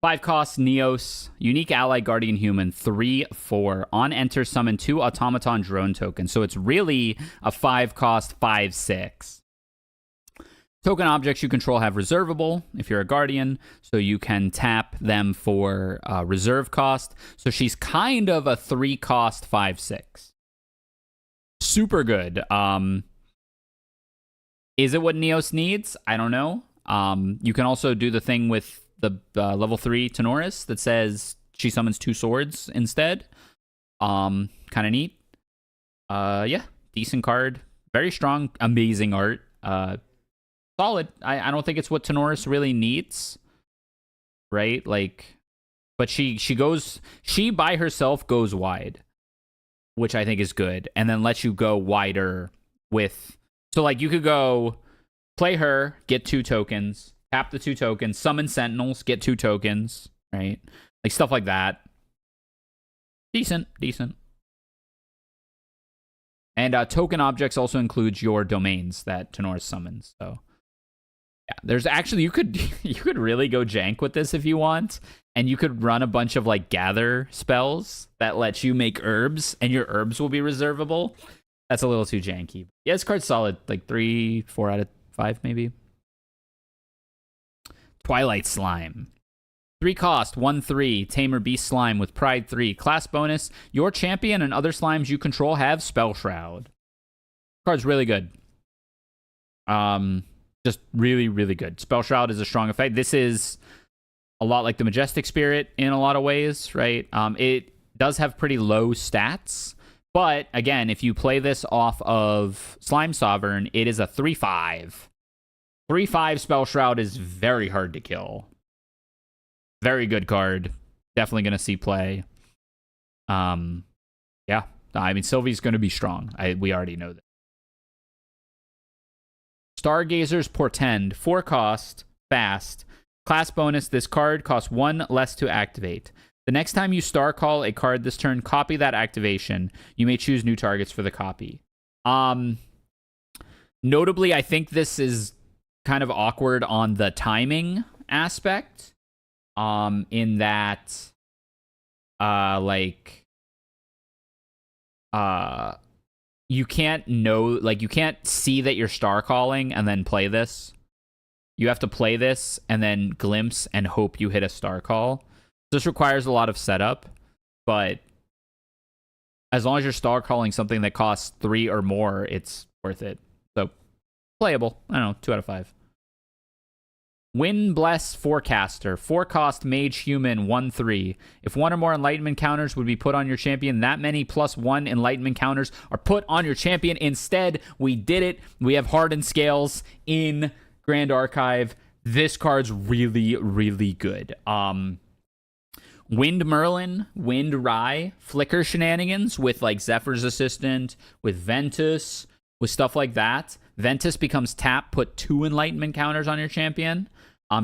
5 costs, Neos, unique ally guardian human, 3/4. On enter, summon 2 automaton drone tokens. So it's really a 5 cost, 5/6. Token objects you control have reservable if you're a guardian, so you can tap them for reserve cost. So she's kind of a 3 cost, 5/6. Super good. Is it what Neos needs? I don't know. You can also do the thing with the level 3 Tenoris that says She summons 2 swords instead. Kind of neat. Yeah, decent card. Very strong, amazing art. Solid. I don't think it's what Tenoris really needs. Right? Like, but she by herself goes wide, which I think is good, and then lets you go wider with. So like you could go play her, get 2 tokens, tap the 2 tokens, summon sentinels, get 2 tokens, right? Like stuff like that. Decent. And token objects also includes your domains that Tenoris summons. So yeah, there's actually you could really go jank with this if you want, and you could run a bunch of like gather spells that let you make herbs, and your herbs will be reservable. That's a little too janky. Yeah, this card's solid, like 3, 4 out of 5 maybe. Twilight Slime. 3 cost, 1/3, Tamer Beast Slime with Pride 3. Class bonus, your champion and other slimes you control have Spell Shroud. Card's really good. Just really, really good. Spell Shroud is a strong effect. This is a lot like the Majestic Spirit in a lot of ways, right? It does have pretty low stats, but again, if you play this off of Slime Sovereign, it is a 3/5. 3/5 Spell Shroud is very hard to kill. Very good card. Definitely going to see play. Yeah. I mean, Sylvie's going to be strong. We already know that. Stargazer's Portend. 4 cost. Fast. Class bonus. This card costs 1 less to activate. The next time you star call a card this turn, copy that activation. You may choose new targets for the copy. Notably, I think this is kind of awkward on the timing aspect. In that, you can't you can't see that you're star calling and then play this. You have to play this and then glimpse and hope you hit a star call. This requires a lot of setup, but as long as you're star calling something that costs 3 or more, it's worth it. So, playable. I don't know, 2 out of 5. Windbless Forecaster. 4 cost Mage Human 1/3. If 1 or more Enlightenment counters would be put on your champion, that many +1 Enlightenment counters are put on your champion. Instead, we did it. We have Hardened Scales in Grand Archive. This card's really, really good. Wind Merlin, Wind Rye, Flicker shenanigans with like Zephyr's Assistant, with Ventus, with stuff like that. Ventus becomes tap, put 2 Enlightenment counters on your champion.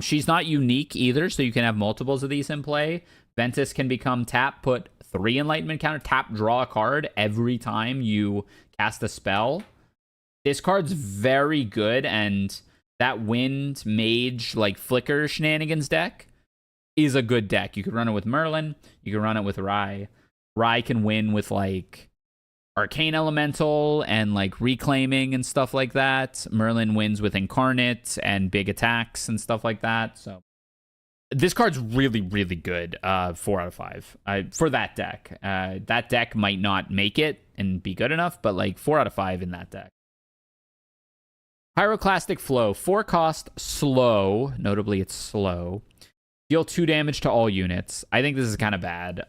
She's not unique either, so you can have multiples of these in play. Ventus can become tap, put 3 Enlightenment counter, tap, draw a card every time you cast a spell. This card's very good, and that Wind Mage, like Flicker shenanigans deck is a good deck. You could run it with Merlin, you can run it with Rye. Rye can win with like Arcane Elemental and like Reclaiming and stuff like that. Merlin wins with Incarnate and big attacks and stuff like that. So this card's really, really good. 4 out of 5 for that deck. That deck might not make it and be good enough, but like 4 out of 5 in that deck. Pyroclastic Flow. 4 cost, slow. Notably, it's slow. Deal 2 damage to all units. I think this is kind of bad.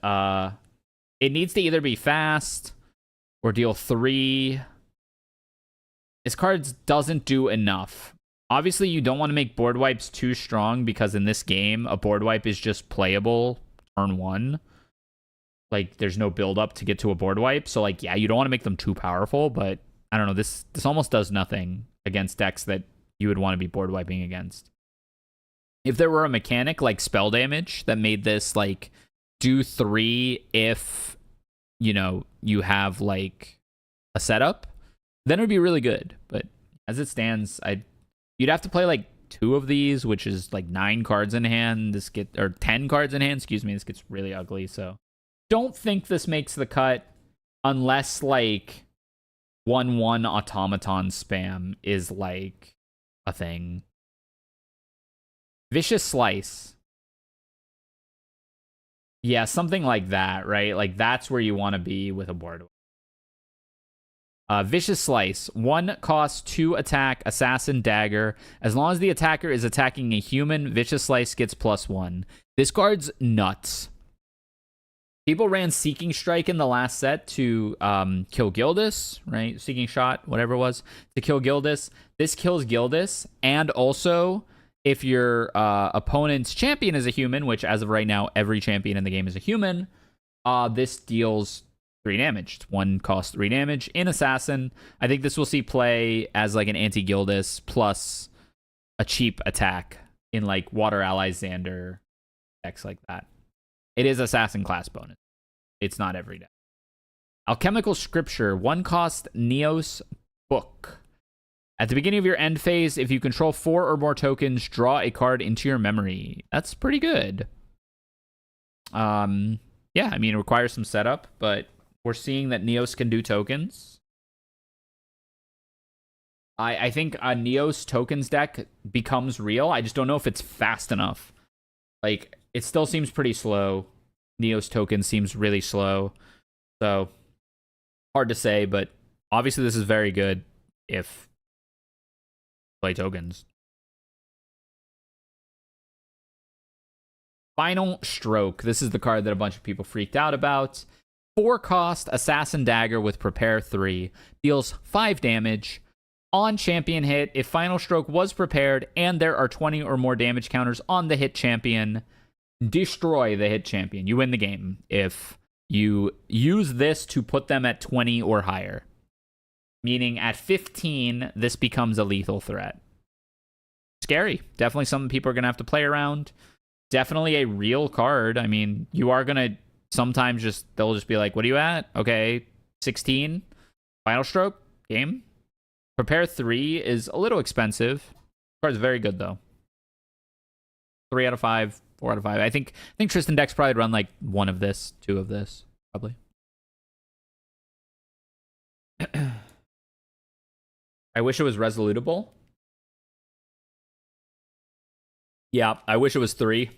It needs to either be fast or deal 3. This card doesn't do enough. Obviously, you don't want to make board wipes too strong because in this game, a board wipe is just playable turn 1. Like, there's no build up to get to a board wipe. So, like, yeah, you don't want to make them too powerful, but I don't know. This almost does nothing against decks that you would want to be board wiping against. If there were a mechanic like spell damage that made this, like, do 3 if, you know, you have like a setup, then it would be really good. But as it stands, you'd have to play like 2 of these, which is like 9 cards in hand. Or 10 cards in hand, excuse me. This gets really ugly. So don't think this makes the cut unless like 1/1 automaton spam is like a thing. Vicious Slice. Yeah, something like that, right? Like, that's where you want to be with a board. Vicious Slice. 1 cost, 2 attack, Assassin Dagger. As long as the attacker is attacking a human, Vicious Slice gets +1. This card's nuts. People ran Seeking Strike in the last set to kill Gildas, right? Seeking Shot, whatever it was, to kill Gildas. This kills Gildas, and also if your opponent's champion is a human, which as of right now, every champion in the game is a human, this deals 3 damage. It's 1 cost 3 damage in Assassin. I think this will see play as like an anti-Gildas plus a cheap attack in like Water Ally Xander decks like that. It is Assassin class bonus. It's not every day. Alchemical Scripture, 1 cost Neos Book. At the beginning of your end phase, if you control 4 or more tokens, draw a card into your memory. That's pretty good. Yeah, I mean, it requires some setup, but we're seeing that Neos can do tokens. I think a Neos tokens deck becomes real. I just don't know if it's fast enough. Like, it still seems pretty slow. Neos token seems really slow. So, hard to say, but obviously this is very good if play tokens. Final Stroke. This is the card that a bunch of people freaked out about. 4 cost Assassin Dagger with Prepare 3. Deals 5 damage. On champion hit, if Final Stroke was prepared and there are 20 or more damage counters on the hit champion, destroy the hit champion. You win the game if you use this to put them at 20 or higher. Meaning at 15, this becomes a lethal threat. Scary. Definitely something people are going to have to play around. Definitely a real card. I mean, you are going to sometimes they'll just be like, what are you at? Okay, 16. Final Stroke, game. Prepare 3 is a little expensive. Card's very good though. 3 out of 5, 4 out of 5. I think Tristan decks probably run like 1 of this, 2 of this, probably. I wish it was resolutable. Yeah, I wish it was 3.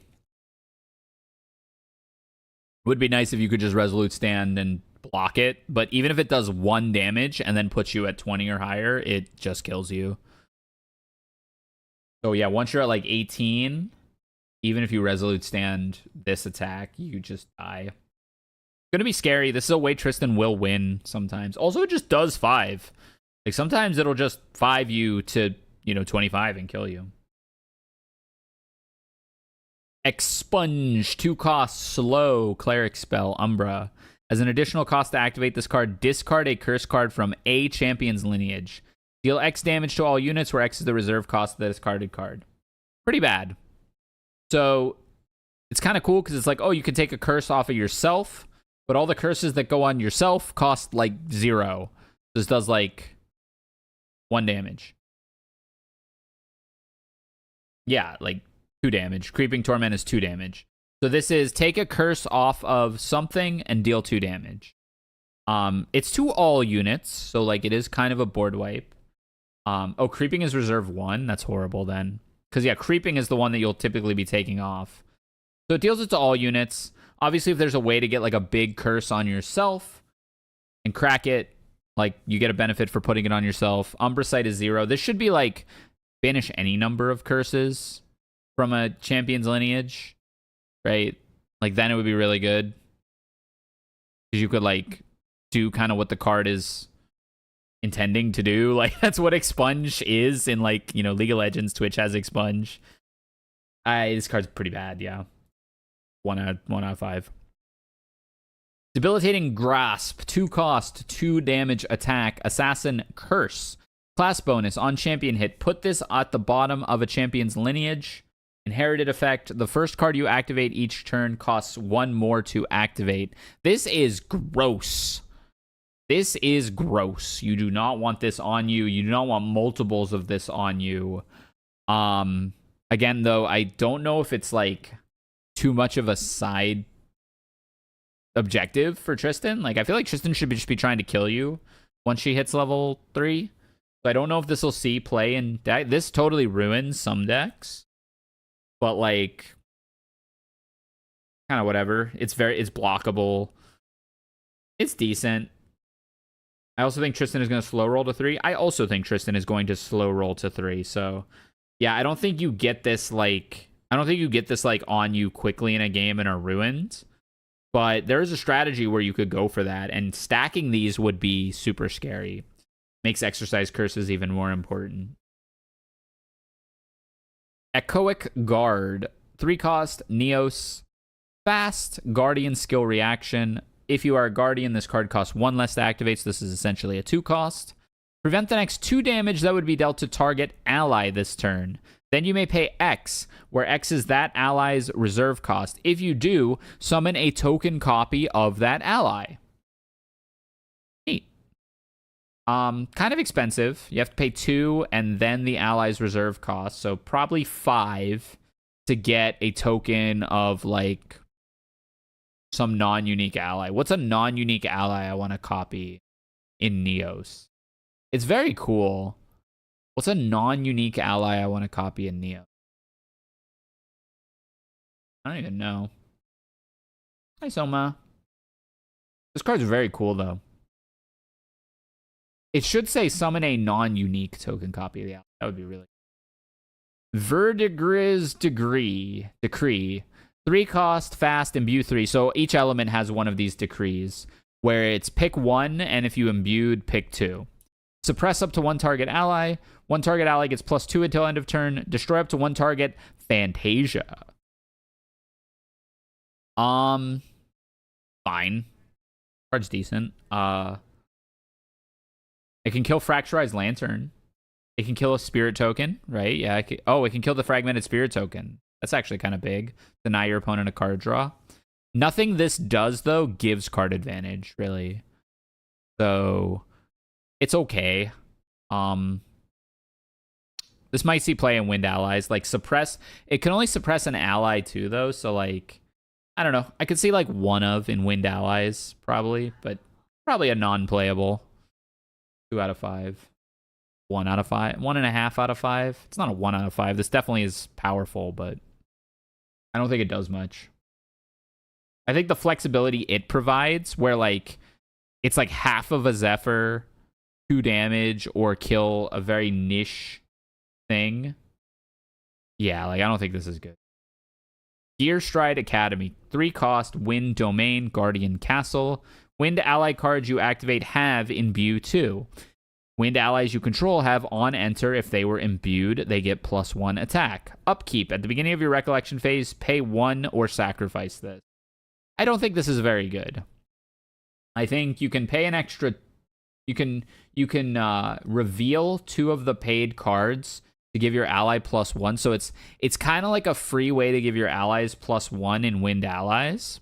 Would be nice if you could just resolute stand and block it, but even if it does 1 damage and then puts you at 20 or higher, it just kills you. So yeah, once you're at like 18, even if you resolute stand this attack, you just die. It's gonna be scary. This is a way Tristan will win sometimes. Also, it just does 5. Like sometimes it'll just 5 you to, 25 and kill you. Expunge, 2 costs, slow, cleric spell, Umbra. As an additional cost to activate this card, discard a curse card from a champion's lineage. Deal X damage to all units, where X is the reserve cost of the discarded card. Pretty bad. So, it's kind of cool because it's like, oh, you can take a curse off of yourself, but all the curses that go on yourself cost like 0. This does like 1 damage. Yeah, like 2 damage. Creeping Torment is 2 damage. So this is take a curse off of something and deal 2 damage. It's to all units, so like it is kind of a board wipe. Oh, creeping is reserve 1. That's horrible then. Because yeah, creeping is the one that you'll typically be taking off. So it deals it to all units. Obviously, if there's a way to get like a big curse on yourself and crack it, like you get a benefit for putting it on yourself. Umbra Sight is 0. This should be like banish any number of curses from a champion's lineage. Right? Like, then it would be really good. Because you could, like, do kind of what the card is intending to do. Like, that's what Expunge is in, like, League of Legends. Twitch has Expunge. This card's pretty bad, yeah. 1 out of 5. Debilitating Grasp. 2 cost, 2 damage attack. Assassin Curse. Class bonus on champion hit. Put this at the bottom of a champion's lineage. Inherited effect. The first card you activate each turn costs 1 more to activate. This is gross. This is gross. You do not want this on you. You do not want multiples of this on you. Again, though, I don't know if it's like too much of a side objective for Tristan. Like, I feel like Tristan should just be trying to kill you once she hits level 3. So I don't know if this will see play in deck. This totally ruins some decks. But like, kind of whatever. It's blockable. It's decent. I also think Tristan is going to slow roll to 3. I also think Tristan is going to slow roll to 3. So, yeah, I don't think you get this like on you quickly in a game and are ruined. But there is a strategy where you could go for that, and stacking these would be super scary. Makes exercise curses even more important. Echoic Guard. 3 cost, Neos. Fast, Guardian skill reaction. If you are a Guardian, this card costs 1 less to activate, so this is essentially a 2 cost. Prevent the next 2 damage that would be dealt to target ally this turn. Then you may pay X, where X is that ally's reserve cost. If you do, summon a token copy of that ally. Neat. Kind of expensive. You have to pay 2 and then the ally's reserve cost, so probably 5 to get a token of like some non-unique ally. What's a non-unique ally I want to copy in Neos? It's very cool. What's a non-unique ally I want to copy in Neo? I don't even know. Hi, Soma. This card's very cool, though. It should say summon a non-unique token copy of the ally. That would be really cool. Verdigris Decree. 3 cost, fast, imbue 3. So each element has one of these decrees, where it's pick 1, and if you imbued, pick 2. Suppress up to 1 target ally. 1 target ally gets +2 until end of turn. Destroy up to 1 target Fantasia. Fine. Card's decent. It can kill Fracturized Lantern. It can kill a spirit token, right? Yeah. It can kill the fragmented spirit token. That's actually kind of big. Deny your opponent a card draw. Nothing this does, though, gives card advantage, really. So it's okay. This might see play in Wind Allies. Like, suppress. It can only suppress an ally, too, though. So, like, I don't know. I could see, like, one of in Wind Allies, probably. But probably a non-playable. 2 out of 5. 1 out of 5. 1.5 out of 5. It's not a 1 out of 5. This definitely is powerful, but I don't think it does much. I think the flexibility it provides, where, like, it's like half of a Zephyr, 2 damage, or kill a very niche thing. Yeah, like, I don't think this is good. Gear Stride Academy. 3 cost, Wind Domain, Guardian Castle. Wind ally cards you activate have imbue 2. Wind allies you control have on enter. If they were imbued, they get +1 attack. Upkeep. At the beginning of your recollection phase, pay 1 or sacrifice this. I don't think this is very good. I think you can pay an extra. You can reveal 2 of the paid cards to give your ally +1. So it's kind of like a free way to give your allies +1 in Wind Allies.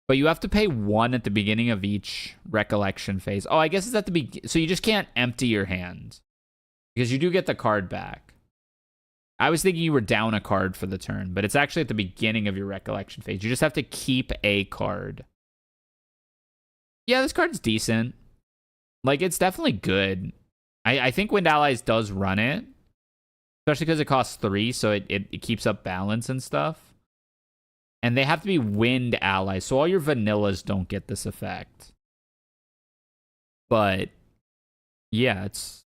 But you have to pay 1 at the beginning of each recollection phase. Oh, I guess it's at the beginning. So you just can't empty your hand, because you do get the card back. I was thinking you were down a card for the turn, but it's actually at the beginning of your recollection phase. You just have to keep a card. Yeah, this card's decent. Like, it's definitely good. I think Wind Allies does run it, especially because it costs 3, so it keeps up balance and stuff. And they have to be Wind Allies, so all your vanillas don't get this effect. But yeah, it's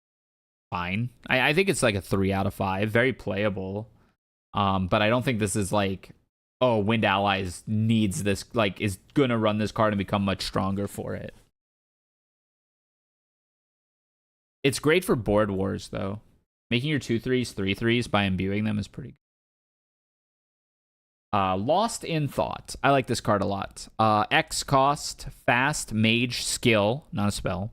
fine. I think it's like a 3 out of 5. Very playable. But I don't think this is like, oh, Wind Allies needs this, like, is gonna run this card and become much stronger for it. It's great for board wars, though. Making your 2/3s 3/3s by imbuing them is pretty good. Lost in Thought. I like this card a lot. X cost, fast, mage, skill, not a spell.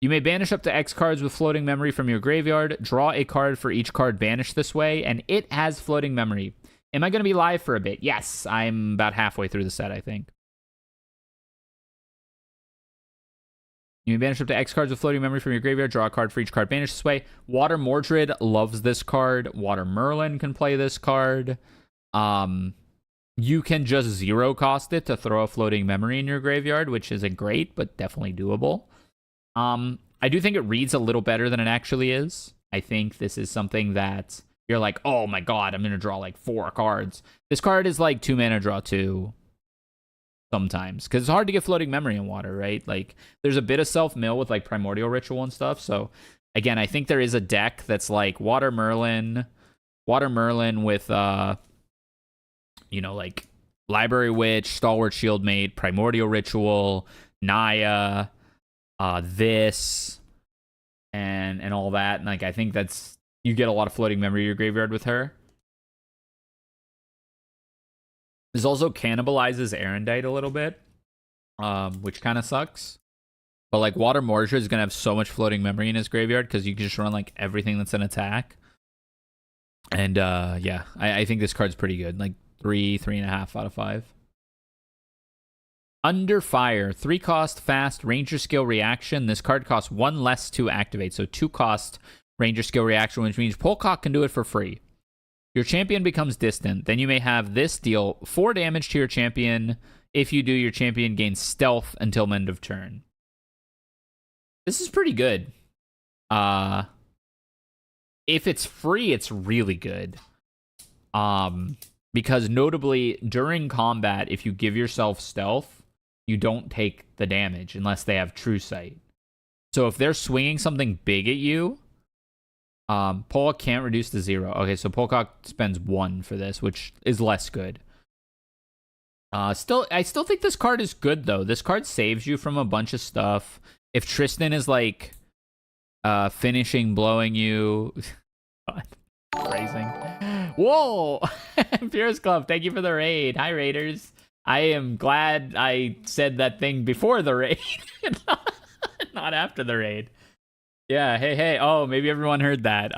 You may banish up to X cards with floating memory from your graveyard. Draw a card for each card banished this way, and it has floating memory. Am I going to be live for a bit? Yes, I'm about halfway through the set, I think. You may banish up to X cards with floating memory from your graveyard. Draw a card for each card banished this way. Water Mordred loves this card. Water Merlin can play this card. You can just 0 cost it to throw a floating memory in your graveyard, which isn't great, but definitely doable. I do think it reads a little better than it actually is. I think this is something that you're like, oh my god, I'm going to draw like 4 cards. This card is like 2 mana draw 2 sometimes, because it's hard to get floating memory in water, right? Like, there's a bit of self-mill with like Primordial Ritual and stuff. So again, I think there is a deck that's like Water Merlin with, you know, like Library Witch, Stalwart Shieldmate, Primordial Ritual, Naya, this, and all that. And like I think that's you get a lot of floating memory in your graveyard with her. This also cannibalizes Erendite a little bit, which kind of sucks. But like Water Morsha is gonna have so much floating memory in his graveyard because you can just run like everything that's an attack. And yeah, I think this card's pretty good. Like 3.5 out of 5. Under Fire, 3 cost, fast, Ranger skill reaction. This card costs 1 less to activate, so 2 cost Ranger skill reaction, which means Polcock can do it for free. Your champion becomes distant. Then you may have this deal 4 damage to your champion. If you do, your champion gains stealth until end of turn. This is pretty good. If it's free, it's really good. Because notably, during combat, if you give yourself stealth, you don't take the damage unless they have True Sight. So if they're swinging something big at you, Polcock can't reduce to 0. Okay, so Polcock spends 1 for this, which is less good. I still think this card is good, though. This card saves you from a bunch of stuff. If Tristan is, like, finishing blowing you... God, phrasing. Whoa! Purist Club, thank you for the raid. Hi, Raiders. I am glad I said that thing before the raid, not after the raid. Yeah, hey. Oh, maybe everyone heard that.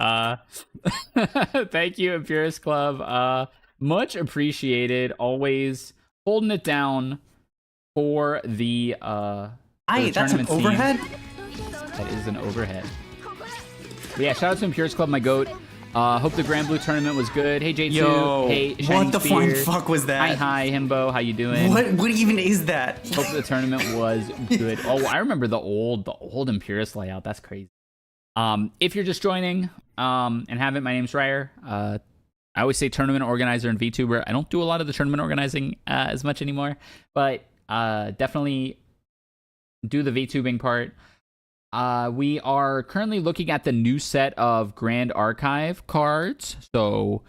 Thank you, Purist Club. Much appreciated. Always holding it down for the that's an overhead? That is an overhead. But yeah, shout out to Purist Club, my goat. Hope the Grand Blue tournament was good. Hey, J2. Yo, hey, what the flying fuck was that? Hi, Himbo. How you doing? What even is that? Hope the tournament was good. Oh, I remember the old Imperious layout. That's crazy. If you're just joining and haven't, my name's Rysair. I always say tournament organizer and VTuber. I don't do a lot of the tournament organizing as much anymore, but definitely do the VTubing part. We are currently looking at the new set of Grand Archive cards. So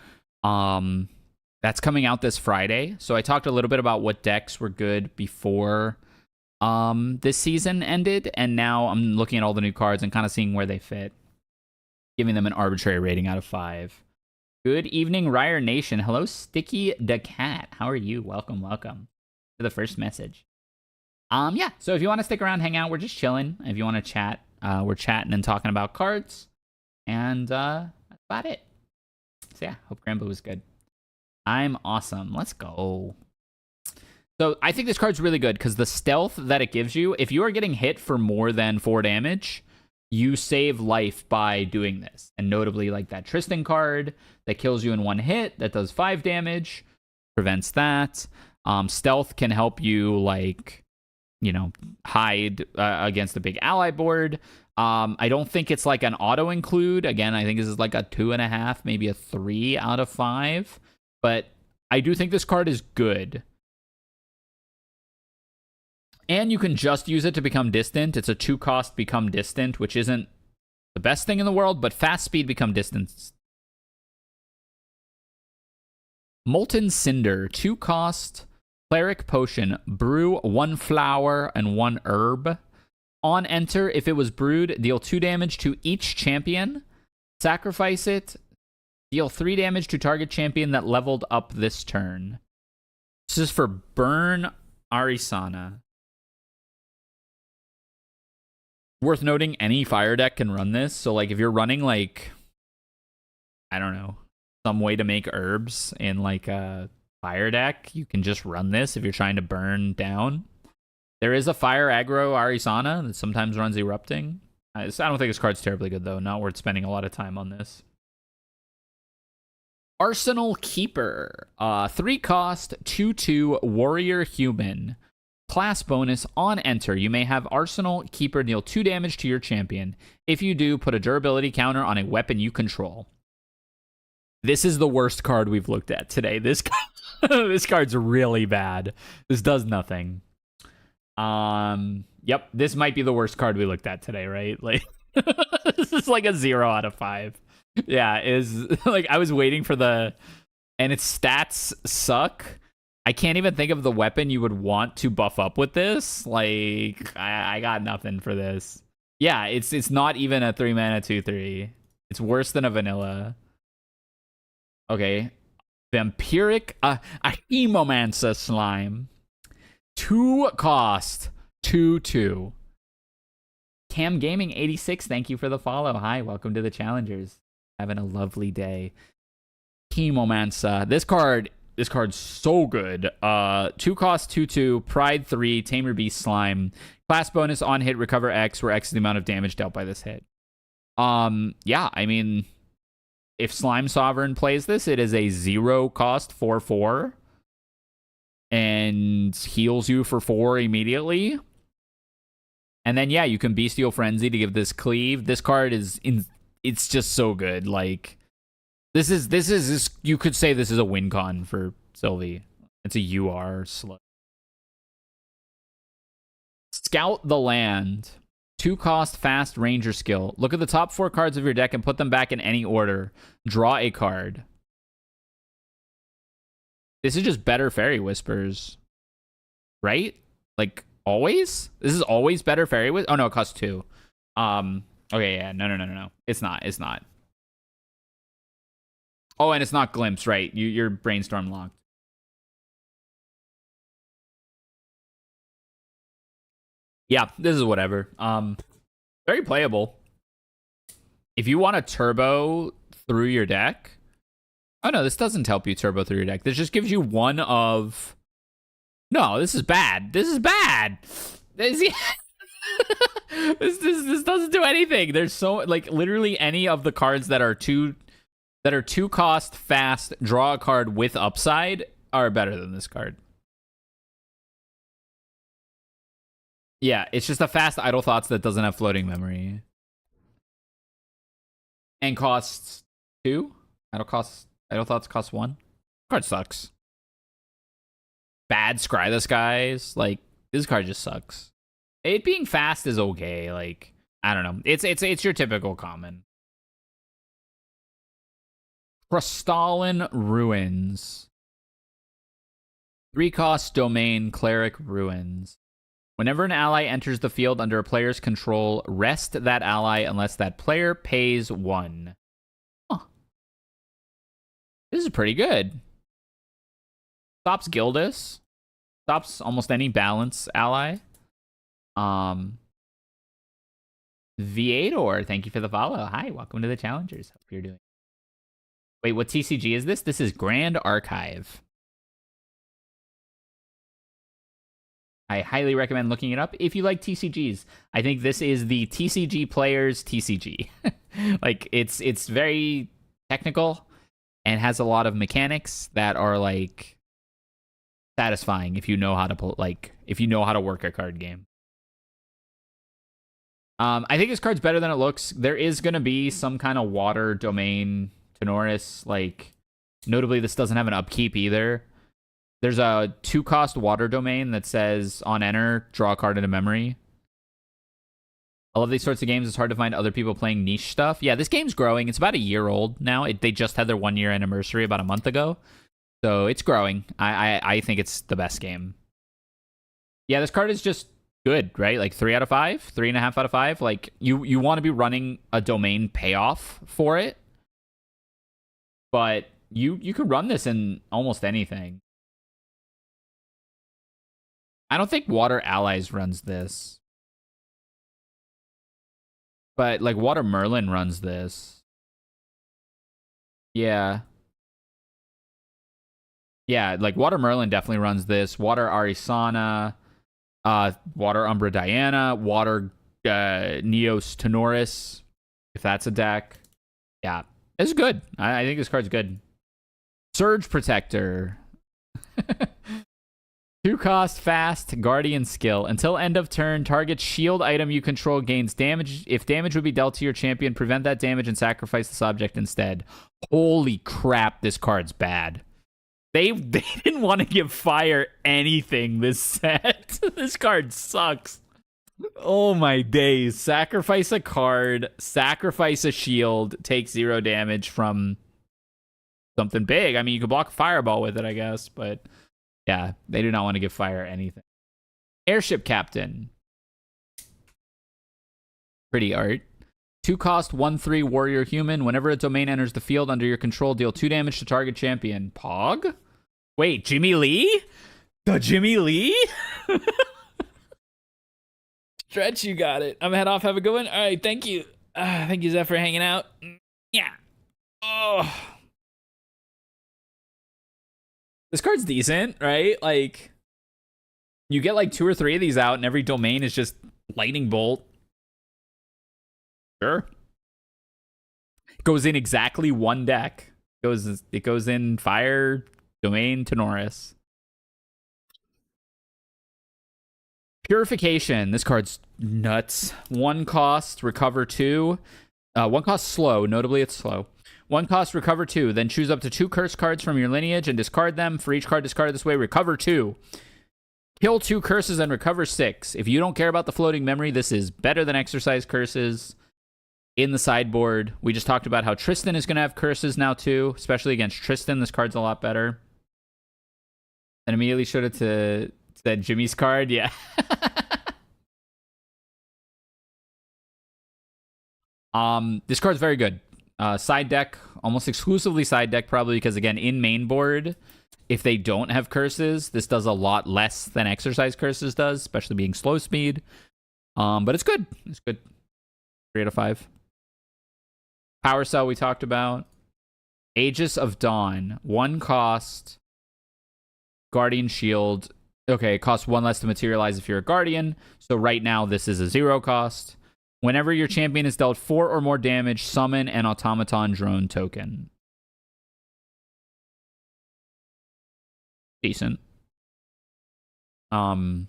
that's coming out this Friday. So I talked a little bit about what decks were good before this season ended, and now I'm looking at all the new cards and kind of seeing where they fit, giving them an arbitrary rating out of 5. Good evening, Rysair Nation. Hello, Sticky the Cat. How are you? Welcome to the first message. Yeah, so if you want to stick around, hang out, we're just chilling. If you want to chat, we're chatting and talking about cards. And that's about it. So yeah, hope Grand Blue was good. I'm awesome. Let's go. So I think this card's really good because the stealth that it gives you, if you are getting hit for more than 4 damage, you save life by doing this. And notably, like that Tristan card that kills you in 1 hit, that does 5 damage, prevents that. Stealth can help you, like, you know, hide against the big ally board. I don't think it's like an auto include. Again, I think this is like a 2.5, maybe a 3 out of 5. But I do think this card is good. And you can just use it to become distant. It's a 2 cost become distant, which isn't the best thing in the world, but fast speed become distant. Molten Cinder, 2 cost. Cleric Potion, brew 1 flower and 1 herb. On enter, if it was brewed, deal 2 damage to each champion. Sacrifice it, deal 3 damage to target champion that leveled up this turn. This is for Burn Arisana. Worth noting, any fire deck can run this. So, like, if you're running, like, I don't know, some way to make herbs in, like, a fire deck, you can just run this if you're trying to burn down. There is a fire aggro Arisana that sometimes runs erupting. I don't think this card's terribly good, though. Not worth spending a lot of time on this. Arsenal Keeper, 3 cost, 2/2 warrior human. Class bonus, on enter, you may have Arsenal Keeper deal 2 damage to your champion. If you do, put a durability counter on a weapon you control. This is the worst card we've looked at today. This card's really bad. This does nothing. Yep, this might be the worst card we looked at today, right? Like, this is like a 0 out of 5. Yeah, is like I was waiting for and its stats suck. I can't even think of the weapon you would want to buff up with this. Like, I got nothing for this. Yeah, it's not even a 3-mana 2/3. It's worse than a vanilla. Okay. Vampiric, a Hemomancer slime. 2 cost, 2/2. Cam Gaming 86, thank you for the follow. Hi, welcome to the Challengers. Having a lovely day. Hemomancer. This card's so good. 2 cost, 2/2, Pride 3, Tamer Beast Slime. Class bonus on hit, recover X, where X is the amount of damage dealt by this hit. Yeah, I mean, if Slime Sovereign plays this, it is a 0 cost 4/4 and heals you for 4 immediately. And then yeah, you can Bestial Frenzy to give this cleave. This card it's just so good. Like this is you could say this is a win con for Sylvie. It's a UR slug. Scout the Land. 2 cost, fast, ranger skill. Look at the top 4 cards of your deck and put them back in any order. Draw a card. This is just better Fairy Whispers. Right? Like, always? This is always better Fairy Whispers? Oh, no, it costs 2. Okay, yeah, no. It's not. Oh, and it's not Glimpse, right? You're Brainstorm locked. Yeah, this is whatever. Very playable. If you want to turbo through your deck... Oh, no, this doesn't help you turbo through your deck. This just gives you one of... No, this is bad. This this doesn't do anything. There's so... Like, literally any of the cards that are 2 cost, fast, draw a card with upside are better than this card. Yeah, it's just a fast Idle Thoughts that doesn't have floating memory. And costs 2? Idle Thoughts costs 1? Card sucks. Bad Scry the Skies. Like, this card just sucks. It being fast is okay. Like, I don't know. It's your typical common. Crystalline Ruins. 3 cost domain Cleric Ruins. Whenever an ally enters the field under a player's control, rest that ally unless that player pays 1. Huh. This is pretty good. Stops Gildas. Stops almost any balance ally. Viator, thank you for the follow. Hi, welcome to the Challengers. Hope you're doing. Wait, what TCG is this? This is Grand Archive. I highly recommend looking it up if you like TCGs. I think this is the TCG player's TCG. Like, it's very technical and has a lot of mechanics that are, like, satisfying if you know how to if you know how to work a card game. I think this card's better than it looks. There is going to be some kind of water domain Tenoris. Like, notably, this doesn't have an upkeep either. There's a 2 cost water domain that says on enter, draw a card into memory. I love these sorts of games. It's hard to find other people playing niche stuff. Yeah, this game's growing. It's about a year old now. They just had their 1-year anniversary about a month ago. So it's growing. I think it's the best game. Yeah, this card is just good, right? Like 3 out of 5, 3.5 out of 5. Like you want to be running a domain payoff for it. But you could run this in almost anything. I don't think Water Allies runs this. But, like, Water Merlin runs this. Yeah. Yeah, like, Water Merlin definitely runs this. Water Arisana. Water Umbra Diana. Water Neos Tenoris. If that's a deck. Yeah. It's good. I think this card's good. Surge Protector. 2 cost, fast, guardian skill. Until end of turn, target shield item you control gains damage. If damage would be dealt to your champion, prevent that damage and sacrifice this object instead. Holy crap, this card's bad. They didn't want to give Fire anything this set. This card sucks. Oh my days. Sacrifice a card, sacrifice a shield, take 0 damage from something big. I mean, you could block a Fireball with it, I guess, but... Yeah, they do not want to give fire anything. Airship Captain. Pretty art. 2 cost, 1/3 warrior human. Whenever a domain enters the field under your control, deal 2 damage to target champion. Pog? Wait, Jimmy Lee? The Jimmy Lee? Stretch, you got it. I'm head off. Have a good one. All right, thank you. Thank you, Zeph, for hanging out. Yeah. Oh. This card's decent, right? Like, you get like 2 or 3 of these out, and every domain is just lightning bolt. Sure. It goes in exactly one deck. It goes in fire, domain, Tenoris. Purification. This card's nuts. 1 cost, recover 2. 1 cost slow. Notably, it's slow. 1 cost, recover 2. Then choose up to 2 curse cards from your lineage and discard them. For each card discarded this way, recover 2. Kill 2 curses and recover 6. If you don't care about the floating memory, this is better than exercise curses. In the sideboard, we just talked about how Tristan is going to have curses now too, especially against Tristan. This card's a lot better. And immediately showed it to that Jimmy's card. Yeah. This card's very good. Side deck, almost exclusively side deck, probably because, again, in main board, if they don't have curses, this does a lot less than exercise curses does, especially being slow speed. But it's good. It's good. 3 out of 5. Power Cell we talked about. Aegis of Dawn. 1 cost. Guardian Shield. Okay, it costs 1 less to materialize if you're a Guardian. So right now, this is a 0 cost. Whenever your champion is dealt 4 or more damage, summon an Automaton Drone token. Decent. 2 out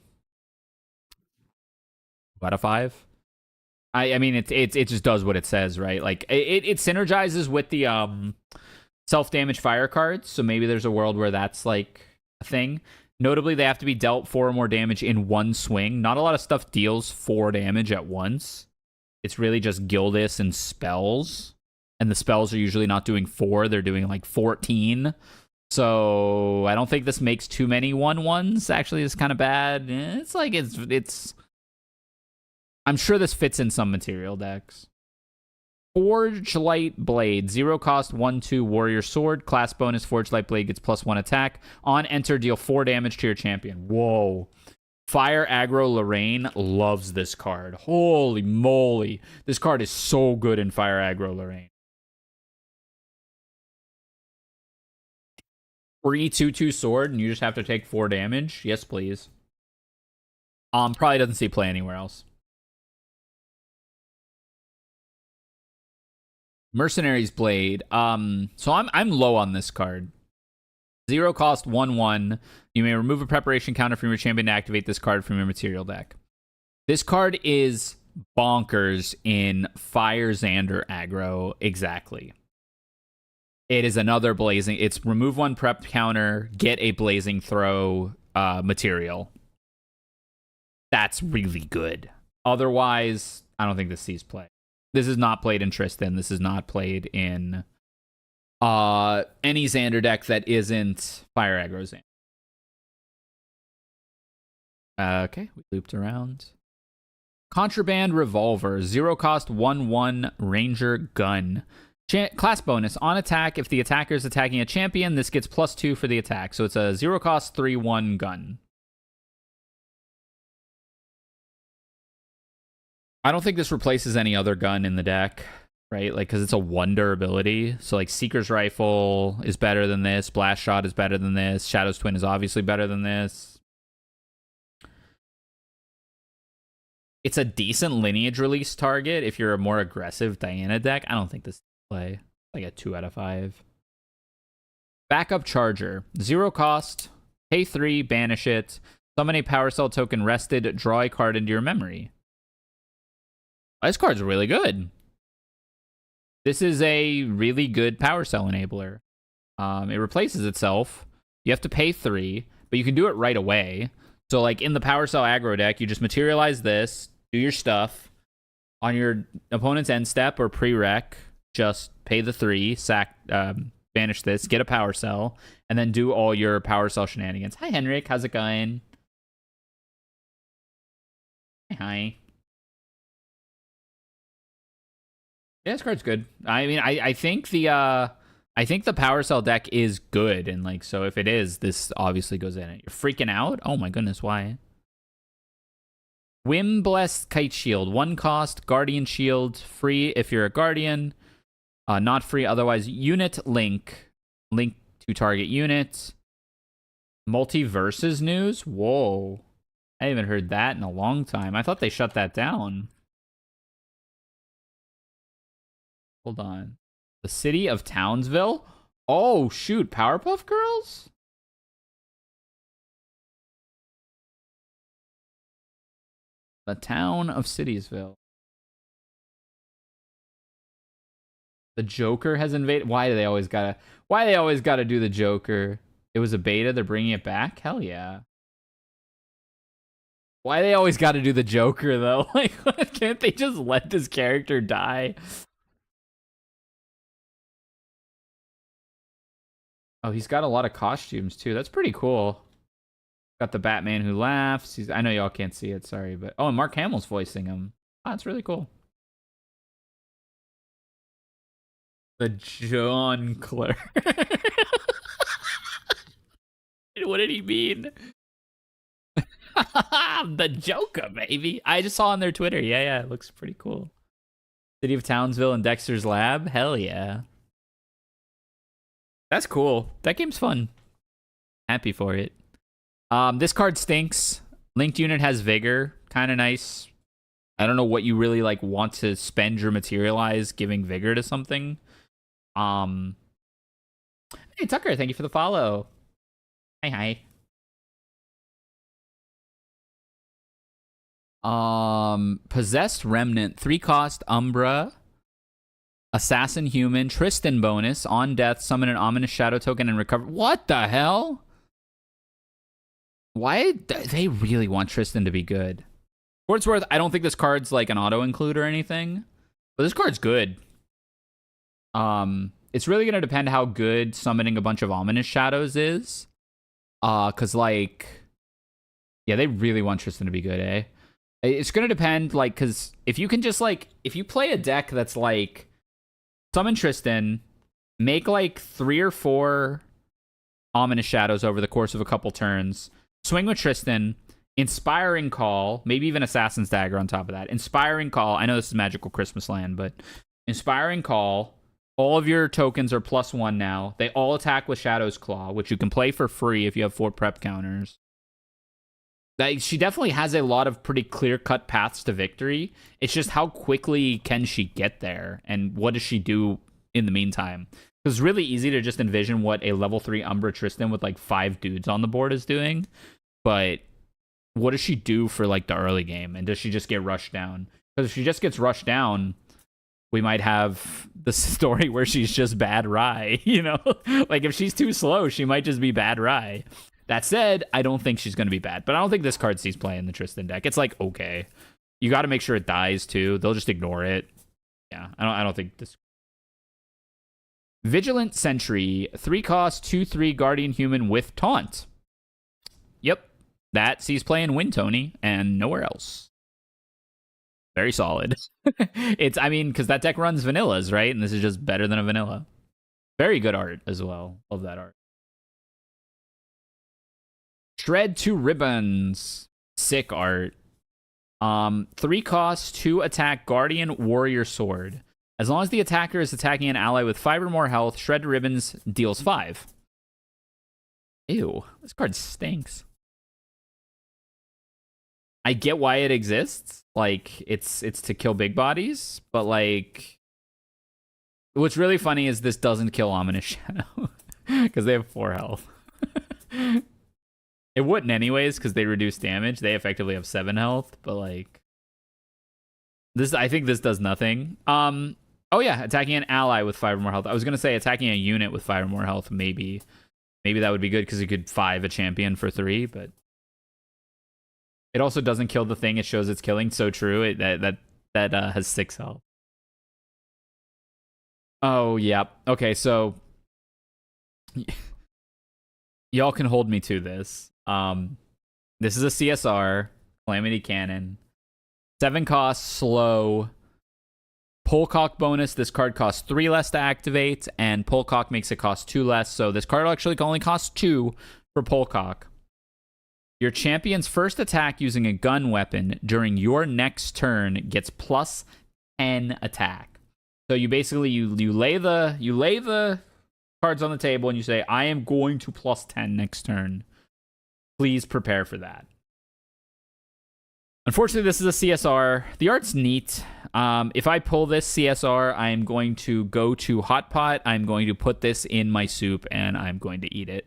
of 5. I mean, it just does what it says, right? Like, it synergizes with the self-damage fire cards, so maybe there's a world where that's, like, a thing. Notably, they have to be dealt 4 or more damage in 1 swing. Not a lot of stuff deals 4 damage at once. It's really just Gildas and spells. And the spells are usually not doing 4, they're doing, like, 14. So, I don't think this makes too many 1/1s. Actually, it's kind of bad. It's like, it's... I'm sure this fits in some material decks. Forge Light Blade. 0 cost, 1/2 warrior sword. Class bonus, Forge Light Blade gets +1 attack. On enter, deal 4 damage to your champion. Whoa. Fire Aggro Lorraine loves this card. Holy moly. This card is so good in Fire Aggro Lorraine. Free 2/2 sword, and you just have to take 4 damage. Yes, please. Probably doesn't see play anywhere else. Mercenary's Blade. So I'm low on this card. 0 cost, 1/1. You may remove a preparation counter from your champion to activate this card from your material deck. This card is bonkers in Fire Xander aggro. Exactly. It is another blazing. It's remove 1 prep counter, get a blazing throw material. That's really good. Otherwise, I don't think this sees play. This is not played in Tristan. This is not played in any Xander deck that isn't Fire Aggro Xander. Okay, we looped around. Contraband Revolver. 0 cost, 1/1 Ranger Gun. Class bonus. On attack, if the attacker is attacking a champion, this gets +2 for the attack. So it's a 0 cost, 3/1 gun. I don't think this replaces any other gun in the deck, right? Like, because it's a 1 durability. So, like, Seeker's Rifle is better than this. Blast Shot is better than this. Shadow's Twin is obviously better than this. It's a decent lineage release target if you're a more aggressive Diana deck. I don't think this play. Like a 2 out of 5. Backup Charger. 0 cost. Pay 3, banish it. Summon a Power Cell token rested. Draw a card into your memory. This card's really good. This is a really good Power Cell enabler. It replaces itself. You have to pay 3, but you can do it right away. So, like, in the Power Cell aggro deck, you just materialize this, do your stuff. On your opponent's end step or pre-rec, just pay the 3, sack, banish this, get a power cell, and then do all your power cell shenanigans. Hi, Henrik. How's it going? Hi. Yeah, this card's good. I mean, I think the power cell deck is good, and like, so if it is, this obviously goes in it. You're freaking out? Oh my goodness, why? Whim Blessed Kite Shield, 1 cost, Guardian Shield, free if you're a Guardian, not free otherwise. Unit link to target unit. Multiverses news? Whoa. I haven't heard that in a long time. I thought they shut that down. Hold on. The city of Townsville? Oh, shoot. Powerpuff Girls? The town of Citiesville. The Joker has invaded. Why do they always gotta do the Joker? It was a beta. They're bringing it back? Hell yeah. Why they always gotta do the Joker, though? Like, can't they just let this character die? Oh, he's got a lot of costumes, too. That's pretty cool. Got the Batman who laughs. I know y'all can't see it, sorry. But oh, and Mark Hamill's voicing him. Oh, that's really cool. The John Clare. What did he mean? The Joker, baby. I just saw on their Twitter. Yeah, it looks pretty cool. City of Townsville and Dexter's Lab. Hell yeah. That's cool. That game's fun. Happy for it. This card stinks. Linked unit has Vigor. Kind of nice. I don't know what you really like want to spend your materialize giving Vigor to something. Hey Tucker, thank you for the follow. Hi. Possessed Remnant, 3 cost, Umbra, Assassin Human, Tristan bonus, on death, summon an ominous shadow token and recover. What the hell? Why they really want Tristan to be good? For what it's worth, I don't think this card's like an auto include or anything, but this card's good. It's really gonna depend how good summoning a bunch of ominous shadows is. Cause like, yeah, they really want Tristan to be good, eh? It's gonna depend, like, cause if you can just like, if you play a deck that's like, summon Tristan, make like 3 or 4 ominous shadows over the course of a couple turns, swing with Tristan, Inspiring Call, maybe even Assassin's Dagger on top of that. Inspiring Call, I know this is Magical Christmas Land, but Inspiring Call, all of your tokens are +1 now. They all attack with Shadow's Claw, which you can play for free if you have 4 prep counters. She definitely has a lot of pretty clear-cut paths to victory. It's just how quickly can she get there, and what does she do in the meantime? Because it's really easy to just envision what a level 3 Umbra Tristan with like 5 dudes on the board is doing, but what does she do for like the early game, and does she just get rushed down? Because if she just gets rushed down, we might have the story where she's just bad Rye, you know? Like, if she's too slow, she might just be bad Rye. That said, I don't think she's going to be bad, but I don't think this card sees play in the Tristan deck. It's like, okay. You got to make sure it dies, too. They'll just ignore it. Yeah, I don't think this... Vigilant Sentry, 3 cost, 2/3 Guardian Human with Taunt. Yep, that sees play in Win Tony, and nowhere else. Very solid. I mean, because that deck runs vanillas, right? And this is just better than a vanilla. Very good art as well. Love that art. Shred 2 Ribbons. Sick art. 3 costs, 2 attack, Guardian Warrior Sword. As long as the attacker is attacking an ally with 5 or more health, Shred Ribbons deals 5. Ew, this card stinks. I get why it exists. Like, it's to kill big bodies, but like, what's really funny is this doesn't kill Ominous Shadow because they have 4 health. It wouldn't anyways because they reduce damage. They effectively have 7 health, but like, this, I think this does nothing. Oh yeah, attacking an ally with 5 or more health. I was gonna say attacking a unit with 5 or more health. Maybe that would be good because you could 5 a champion for 3, but it also doesn't kill the thing it shows it's killing. So true. That has 6 health. Oh yeah. Okay, so Y'all can hold me to this. This is a CSR, Calamity Cannon. 7 costs, slow. Polcock bonus, this card costs 3 less to activate, and Polcock makes it cost 2 less, so this card actually only costs 2 for Polcock. Your champion's first attack using a gun weapon during your next turn gets plus 10 attack. So you basically you lay the cards on the table and you say, I am going to plus 10 next turn. Please prepare for that. Unfortunately, this is a CSR. The art's neat. If I pull this CSR, I'm going to go to Hot Pot. I'm going to put this in my soup, and I'm going to eat it.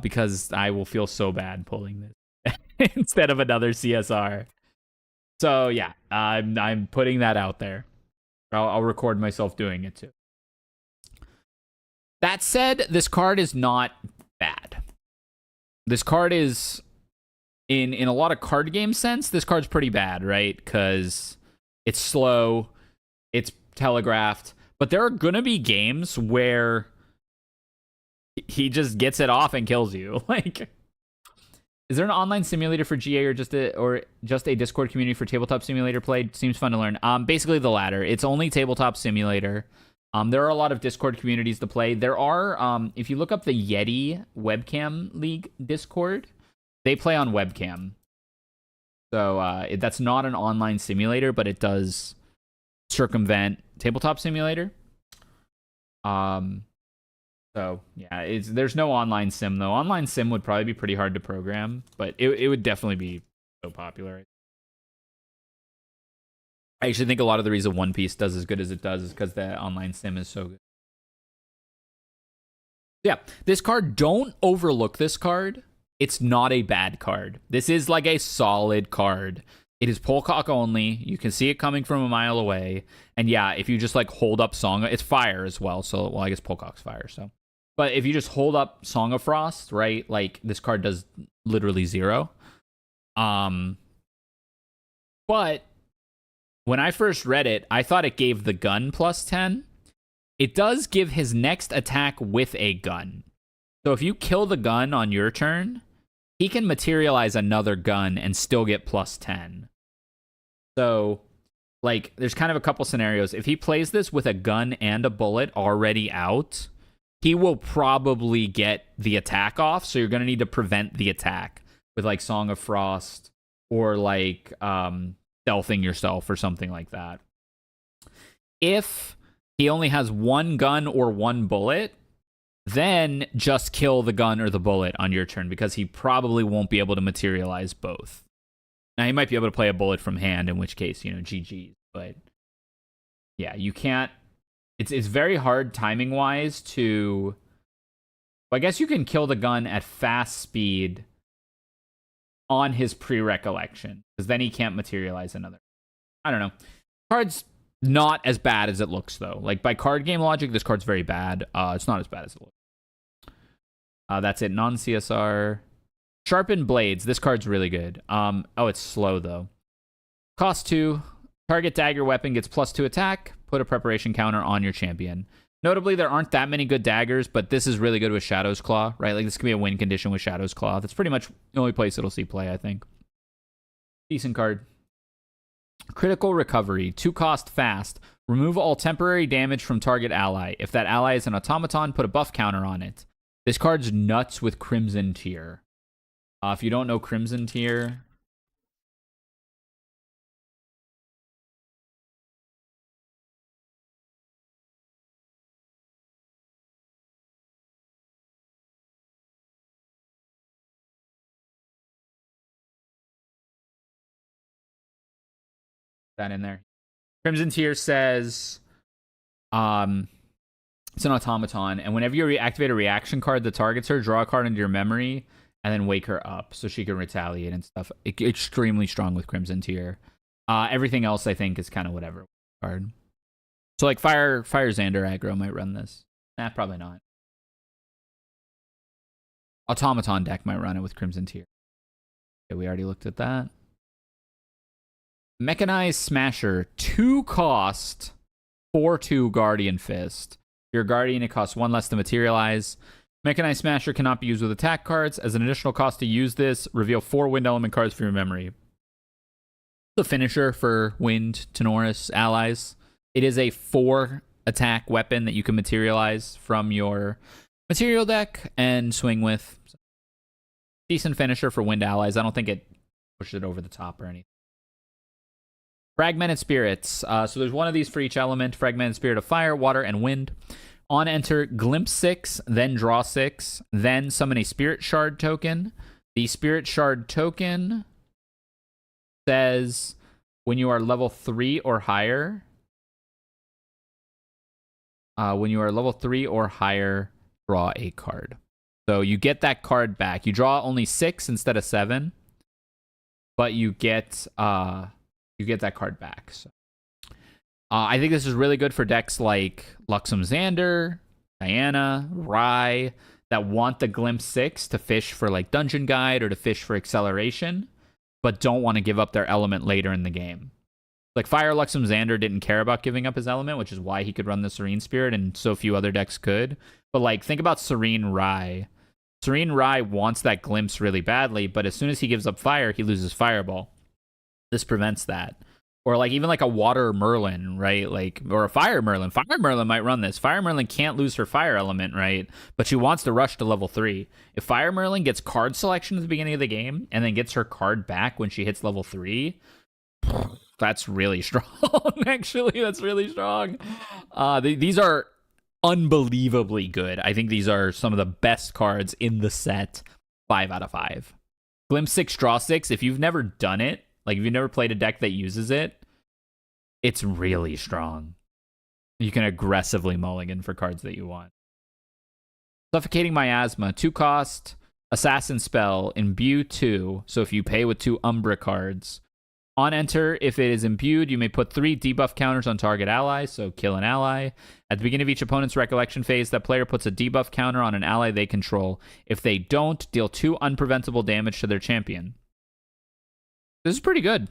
Because I will feel so bad pulling this instead of another CSR. So, yeah, I'm putting that out there. I'll record myself doing it, too. That said, this card is not bad. This card is... In a lot of card game sense, this card's pretty bad, right? Because it's slow, it's telegraphed, but there are gonna be games where he just gets it off and kills you. Like, is there an online simulator for GA or just a Discord community for tabletop simulator play? Seems fun to learn. Basically the latter. It's only tabletop simulator. There are a lot of Discord communities to play. There are, if you look up the Yeti Webcam League Discord, they play on webcam. So that's not an online simulator, but it does circumvent tabletop simulator. So yeah, there's no online sim though. Online sim would probably be pretty hard to program, but it would definitely be so popular. I actually think a lot of the reason One Piece does as good as it does is because the online sim is so good. Yeah, this card, don't overlook this card. It's not a bad card. This is like a solid card. It is Polcock only. You can see it coming from a mile away. And yeah, if you just like hold up it's fire as well. So, well, I guess Polcock's fire. So, but if you just hold up Song of Frost, right? Like this card does literally 0. But when I first read it, I thought it gave the gun plus 10. It does give his next attack with a gun. So if you kill the gun on your turn, he can materialize another gun and still get plus 10. So, like, there's kind of a couple scenarios. If he plays this with a gun and a bullet already out, he will probably get the attack off. So you're going to need to prevent the attack with, like, Song of Frost or, like, stealthing yourself or something like that. If he only has one gun or one bullet, then just kill the gun or the bullet on your turn because he probably won't be able to materialize both. Now, he might be able to play a bullet from hand, in which case, GG's. But yeah, you can't... It's very hard timing-wise to... I guess you can kill the gun at fast speed on his pre-recollection because then he can't materialize another. I don't know. Card's not as bad as it looks, though. Like, by card game logic, this card's very bad. It's not as bad as it looks. That's it. Non-CSR. Sharpened Blades. This card's really good. Oh, it's slow, though. Cost 2. Target dagger weapon gets plus 2 attack. Put a preparation counter on your champion. Notably, there aren't that many good daggers, but this is really good with Shadow's Claw, right? Like, this could be a win condition with Shadow's Claw. That's pretty much the only place it'll see play, I think. Decent card. Critical Recovery. 2 cost fast. Remove all temporary damage from target ally. If that ally is an automaton, put a buff counter on it. This card's nuts with Crimson Tier. If you don't know Crimson Tier... that in there. Crimson Tier says it's an automaton, and whenever you activate a reaction card that targets her, draw a card into your memory and then wake her up so she can retaliate and stuff. Extremely strong with Crimson Tier. Everything else I think is kind of whatever card. So like Fire Xander aggro might run this. Nah, probably not. Automaton deck might run it with Crimson Tier. Okay, we already looked at that. Mechanized Smasher, 2 cost, 4/2 Guardian Fist. Your Guardian, it costs 1 less to materialize. Mechanized Smasher cannot be used with attack cards. As an additional cost to use this, reveal 4 wind element cards from your memory. The finisher for Wind, Tenoris, allies. It is a 4 attack weapon that you can materialize from your material deck and swing with. Decent finisher for Wind allies. I don't think it pushed it over the top or anything. Fragmented Spirits. So there's one of these for each element. Fragmented Spirit of Fire, Water, and Wind. On enter, glimpse 6, then draw 6, then summon a Spirit Shard token. The Spirit Shard token says when you are level 3 or higher, draw a card. So you get that card back. You draw only 6 instead of 7, but you get that card back. So. I think this is really good for decks like Luxem Xander, Diana, Rye, that want the Glimpse 6 to fish for like Dungeon Guide or to fish for acceleration, but don't want to give up their element later in the game. Like Fire Luxem Xander didn't care about giving up his element, which is why he could run the Serene Spirit and so few other decks could. But like, think about Serene Rye. Serene Rye wants that Glimpse really badly, but as soon as he gives up fire, he loses Fireball. This prevents that. Or like even like a Water Merlin, right? Like, or a Fire Merlin. Fire Merlin might run this. Fire Merlin can't lose her fire element, right? But she wants to rush to level 3. If Fire Merlin gets card selection at the beginning of the game and then gets her card back when she hits level 3, that's really strong. Actually, that's really strong. These are unbelievably good. I think these are some of the best cards in the set. 5 out of 5. Glimpse 6, draw 6. If you've never done it, like if you've never played a deck that uses it, it's really strong. You can aggressively mulligan for cards that you want. Suffocating Miasma, 2 cost, Assassin Spell, Imbue 2. So if you pay with 2 Umbra cards, on enter, if it is imbued, you may put 3 debuff counters on target ally, so kill an ally. At the beginning of each opponent's recollection phase, that player puts a debuff counter on an ally they control. If they don't, deal 2 unpreventable damage to their champion. This is pretty good.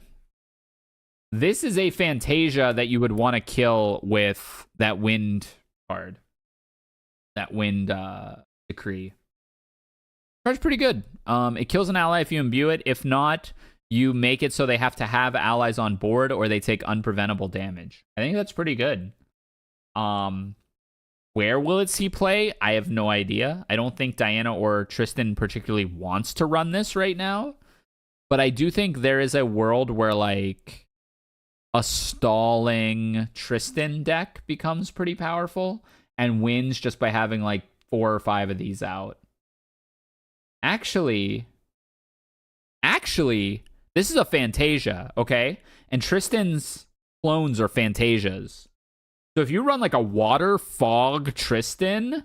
This is a Fantasia that you would want to kill with that Wind card. That Wind Decree. Card's pretty good. It kills an ally if you imbue it. If not, you make it so they have to have allies on board or they take unpreventable damage. I think that's pretty good. Where will it see play? I have no idea. I don't think Diana or Tristan particularly wants to run this right now. But I do think there is a world where, like, a stalling Tristan deck becomes pretty powerful and wins just by having, like, 4 or 5 of these out. Actually, this is a Fantasia, okay? And Tristan's clones are Fantasias. So if you run, like, a Water Fog Tristan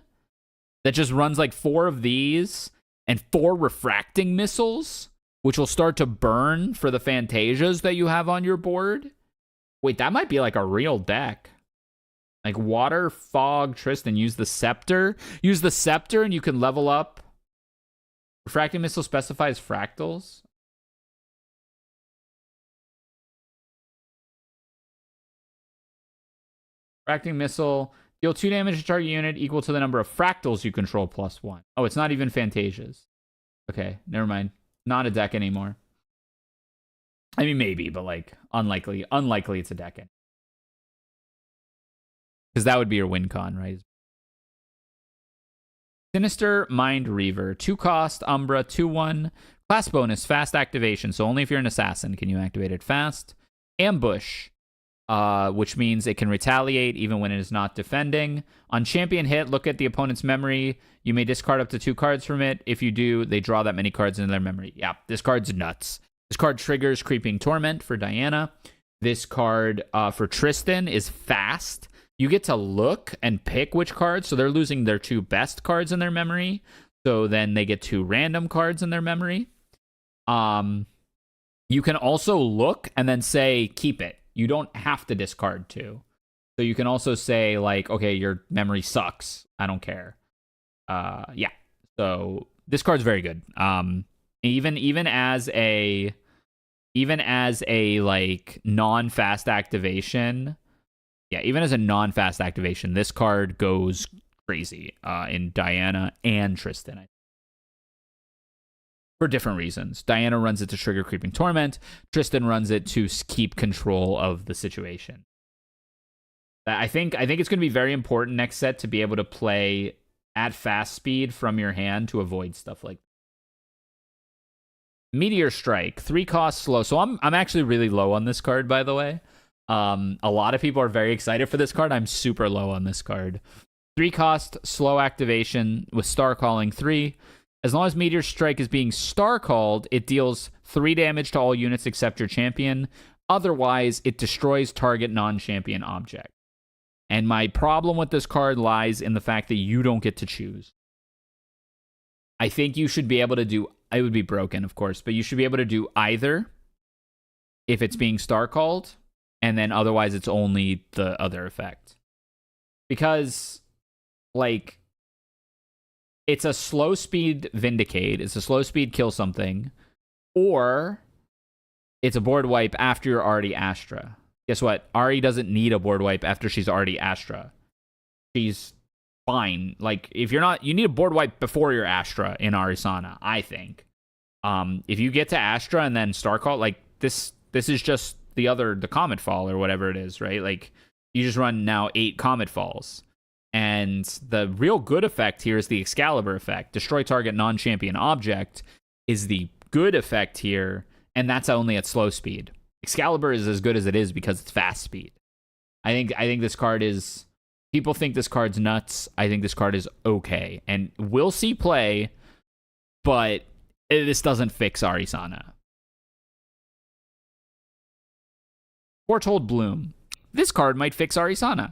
that just runs, like, 4 of these and 4 Refracting Missiles, which will start to burn for the Fantasias that you have on your board. Wait, that might be like a real deck. Like Water Fog Tristan. Use the Scepter. Use the Scepter and you can level up. Refracting Missile specifies fractals. Refracting Missile. Deal 2 damage to target unit equal to the number of fractals you control +1. Oh, it's not even Fantasias. Okay, never mind. Not a deck anymore. I mean, maybe, but like unlikely. Unlikely it's a deck. Because that would be your win con, right? Sinister Mind Reaver. 2 cost, Umbra, 2/1. Class bonus, fast activation. So only if you're an assassin can you activate it fast. Ambush, which means it can retaliate even when it is not defending. On champion hit, look at the opponent's memory. You may discard up to 2 cards from it. If you do, they draw that many cards in their memory. Yeah, this card's nuts. This card triggers Creeping Torment for Diana. This card for Tristan is fast. You get to look and pick which cards. So they're losing their 2 best cards in their memory. So then they get 2 random cards in their memory. You can also look and then say, keep it. You don't have to discard 2. So you can also say, like, okay, your memory sucks. I don't care. Yeah. So this card's very good. Even as a like non-fast activation, Yeah, even as a non-fast activation, this card goes crazy in Diana and Tristan. For different reasons. Diana runs it to trigger Creeping Torment. Tristan runs it to keep control of the situation. I think it's going to be very important next set to be able to play at fast speed from your hand to avoid stuff like that. Meteor Strike, 3 cost slow. So I'm actually really low on this card, by the way. A lot of people are very excited for this card. I'm super low on this card. 3 cost slow activation with Star Calling 3. As long as Meteor Strike is being Star Called, it deals 3 damage to all units except your champion. Otherwise, it destroys target non-champion object. And my problem with this card lies in the fact that you don't get to choose. I think you should be able to do... It would be broken, of course, but you should be able to do either if it's being Star Called, and then otherwise it's only the other effect. Because, like, it's a slow speed Vindicate, it's a slow speed kill something, or it's a board wipe after you're already Astra. Guess what? Ari doesn't need a board wipe after she's already Astra. She's fine. Like, if you're not, you need a board wipe before you're Astra in Arisana, I think. If you get to Astra and then Star Call, like, this is just the Comet Fall or whatever it is, right? Like, you just run now 8 Comet Falls. And the real good effect here is the Excalibur effect. Destroy target non-champion object is the good effect here, and that's only at slow speed. Excalibur is as good as it is because it's fast speed. I think this card is... People think this card's nuts. I think this card is okay. And we'll see play, but this doesn't fix Arisana. Foretold Bloom. This card might fix Arisana.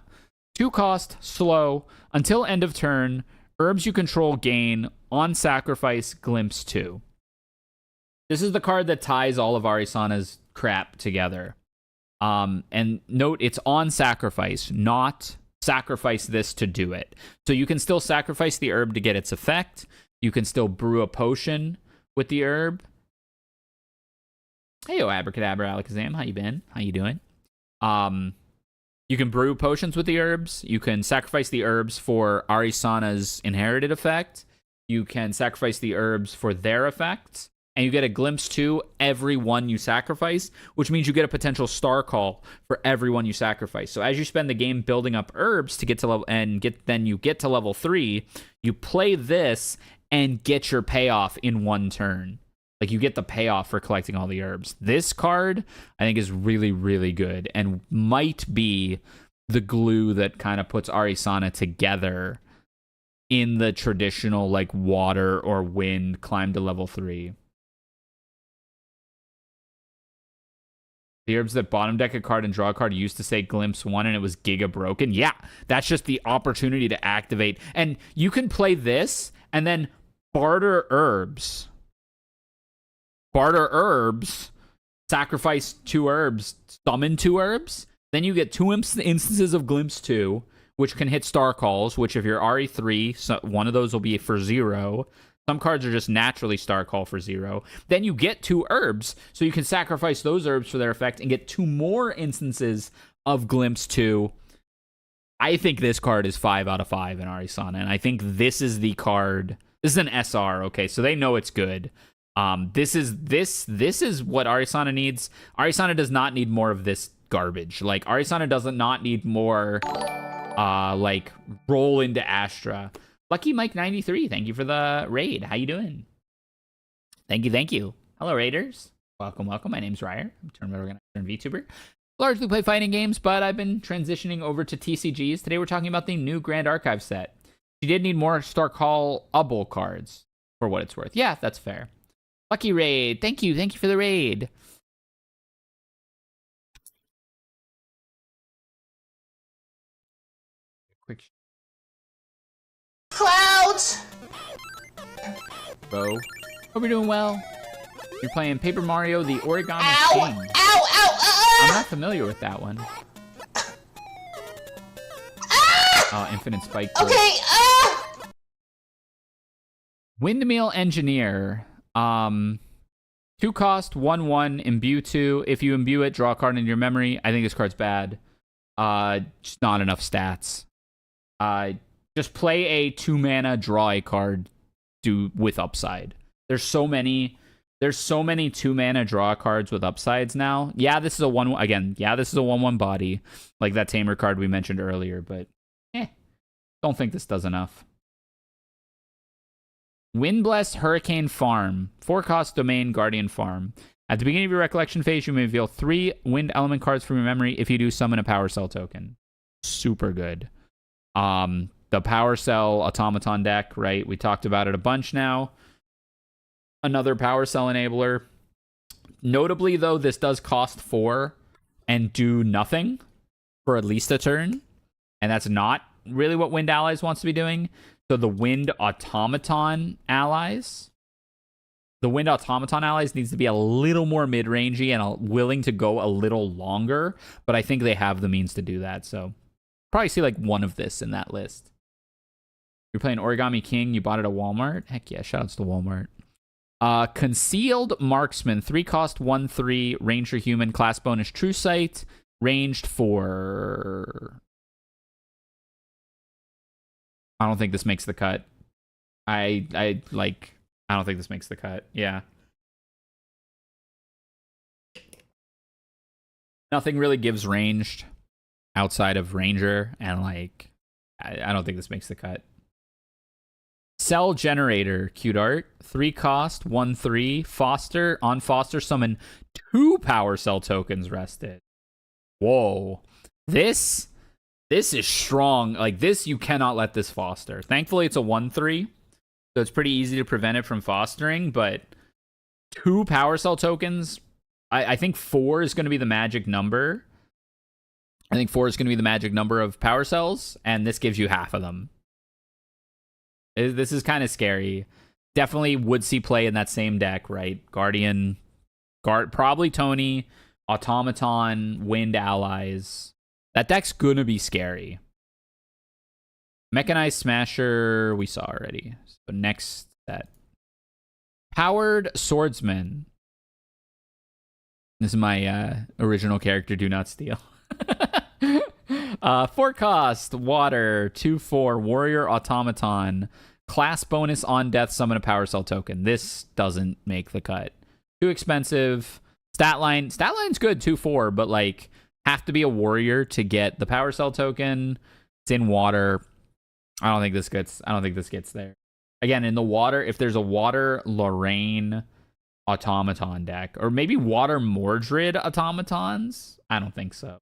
2 cost, slow, until end of turn, herbs you control gain, on sacrifice, glimpse 2. This is the card that ties all of Arisana's crap together. And note, it's on sacrifice, not sacrifice this to do it. So you can still sacrifice the herb to get its effect. You can still brew a potion with the herb. Hey, Abracadabra, Alakazam, how you been? How you doing? You can brew potions with the herbs. You can sacrifice the herbs for Arisana's inherited effect. You can sacrifice the herbs for their effects. And you get a glimpse 2 every one you sacrifice, which means you get a potential Star Call for every one you sacrifice. So as you spend the game building up herbs to get to level, then you get to level 3, you play this and get your payoff in one turn. Like, you get the payoff for collecting all the herbs. This card, I think, is really, really good and might be the glue that kind of puts Arisana together in the traditional, like, water or wind climb to level 3. The herbs that bottom deck a card and draw a card used to say Glimpse 1 and it was Giga Broken. Yeah, that's just the opportunity to activate. And you can play this and then barter herbs. Barter herbs, sacrifice 2 herbs, summon 2 herbs. Then you get 2 instances of Glimpse 2, which can hit Star Calls, which if you're RE3, so one of those will be for 0. Some cards are just naturally Star Call for 0. Then you get 2 herbs, so you can sacrifice those herbs for their effect and get 2 more instances of Glimpse 2. I think this card is 5 out of 5 in Arisana, and I think this is the card. This is an SR, okay, so they know it's good. This is what Arisana needs. Arisana does not need more of this garbage. Like, Arisana does not need more, like, roll into Astra. Lucky Mike 93, thank you for the raid. How you doing? Thank you. Hello, Raiders. Welcome. My name's Rysair. I'm a tournament organizer and VTuber. Largely play fighting games, but I've been transitioning over to TCGs. Today we're talking about the new Grand Archive set. She did need more Star Call-able cards, for what it's worth. Yeah, that's fair. Lucky Raid, thank you for the raid. Quick. Clouds! Bro, hope you're doing well. You're playing Paper Mario: The Origami King. Ow! I'm not familiar with that one. Infinite Spike. Okay, Windmill Engineer. 2 cost, 1/1, imbue 2. If you imbue it, draw a card into your memory. I think this card's bad. Just not enough stats. Just play a 2-mana, draw a card, with upside. There's so many 2-mana draw cards with upsides now. Yeah, this is a 1/1 body, like that Tamer card we mentioned earlier, but don't think this does enough. Windblessed Hurricane Farm. 4-cost domain Guardian Farm. At the beginning of your recollection phase, you may reveal 3 wind element cards from your memory. If you do, summon a power cell token. Super good. The power cell automaton deck, right? We talked about it a bunch now. Another power cell enabler. Notably, though, this does cost 4 and do nothing for at least a turn. And that's not really what Wind Allies wants to be doing. So the Wind Automaton Allies needs to be a little more mid-rangey and willing to go a little longer. But I think they have the means to do that. So probably see like one of this in that list. You're playing Origami King. You bought it at Walmart. Heck yeah, shoutouts to Walmart. Concealed Marksman. 3-cost, 1/3, Ranger Human, class bonus True Sight. Ranged for... I don't think this makes the cut. I don't think this makes the cut. Yeah. Nothing really gives ranged outside of Ranger, and like, I don't think this makes the cut. Cell Generator, cute art. 3-cost, 1/3, Foster. On Foster, summon 2 power cell tokens rested. Whoa. This is strong. Like, this, you cannot let this foster. Thankfully, it's a 1/3, so it's pretty easy to prevent it from fostering, but 2 power cell tokens, I think 4 is going to be the magic number. I think 4 is going to be the magic number of power cells, and this gives you half of them. This is kind of scary. Definitely would see play in that same deck, right? Probably Tony, Automaton, Wind Allies. That deck's gonna be scary. Mechanized Smasher, we saw already. So next set. Powered Swordsman. This is my original character, Do Not Steal. 4-cost, water, 2/4, Warrior Automaton. Class bonus on death, summon a power cell token. This doesn't make the cut. Too expensive. Statline's good, 2/4, but like have to be a warrior to get the power cell token. It's in water. I don't think this gets there. Again, in the water, if there's a water Lorraine automaton deck, or maybe water Mordred automatons, I don't think so.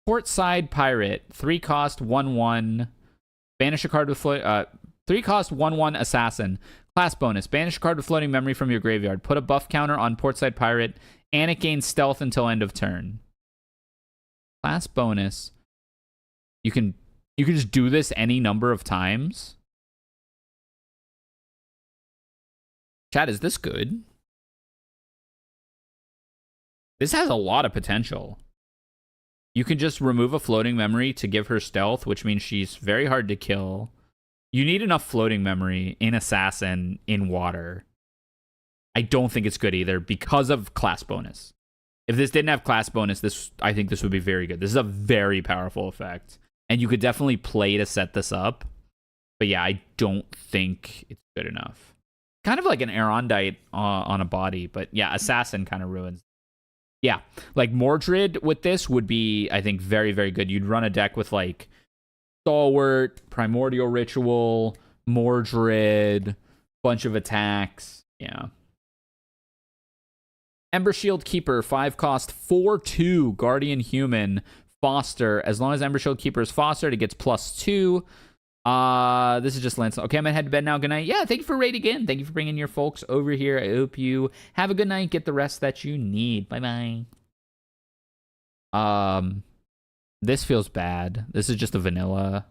Portside Pirate, 3-cost, 1/1. Banish a card with 3-cost, 1/1 Assassin. Class bonus. Banish a card with floating memory from your graveyard. Put a buff counter on Portside Pirate, and it gains stealth until end of turn. Class bonus. You can just do this any number of times. Chat, is this good? This has a lot of potential. You can just remove a floating memory to give her stealth, which means she's very hard to kill. You need enough floating memory in Assassin in water. I don't think it's good either because of class bonus. If this didn't have class bonus, I think this would be very good. This is a very powerful effect. And you could definitely play to set this up. But yeah, I don't think it's good enough. Kind of like an Arondite on a body. But yeah, Assassin kind of ruins. Yeah, like Mordred with this would be, I think, very, very good. You'd run a deck with like Stalwart, Primordial Ritual, Mordred, bunch of attacks. Yeah. Ember Shield Keeper, 5-cost, 4/2, Guardian Human, Foster. As long as Ember Shield Keeper is fostered, it gets +2. This is just Lance. Okay, I'm gonna head to bed now. Good night. Yeah, thank you for raiding again. Thank you for bringing your folks over here. I hope you have a good night. Get the rest that you need. Bye bye. This feels bad. This is just a vanilla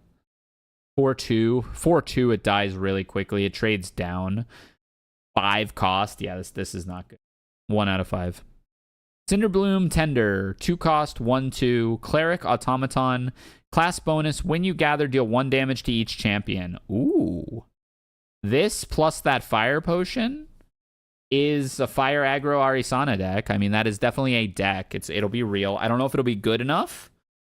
4/2. 4/2. It dies really quickly. It trades down. 5-cost. Yeah, this is not good. 1 out of 5. Cinderbloom Tender, 2-cost, 1/2, Cleric Automaton. Class bonus, when you gather, deal 1 damage to each champion. Ooh. This plus that fire potion is a fire aggro Arisana deck. I mean, that is definitely a deck. It'll be real. I don't know if it'll be good enough,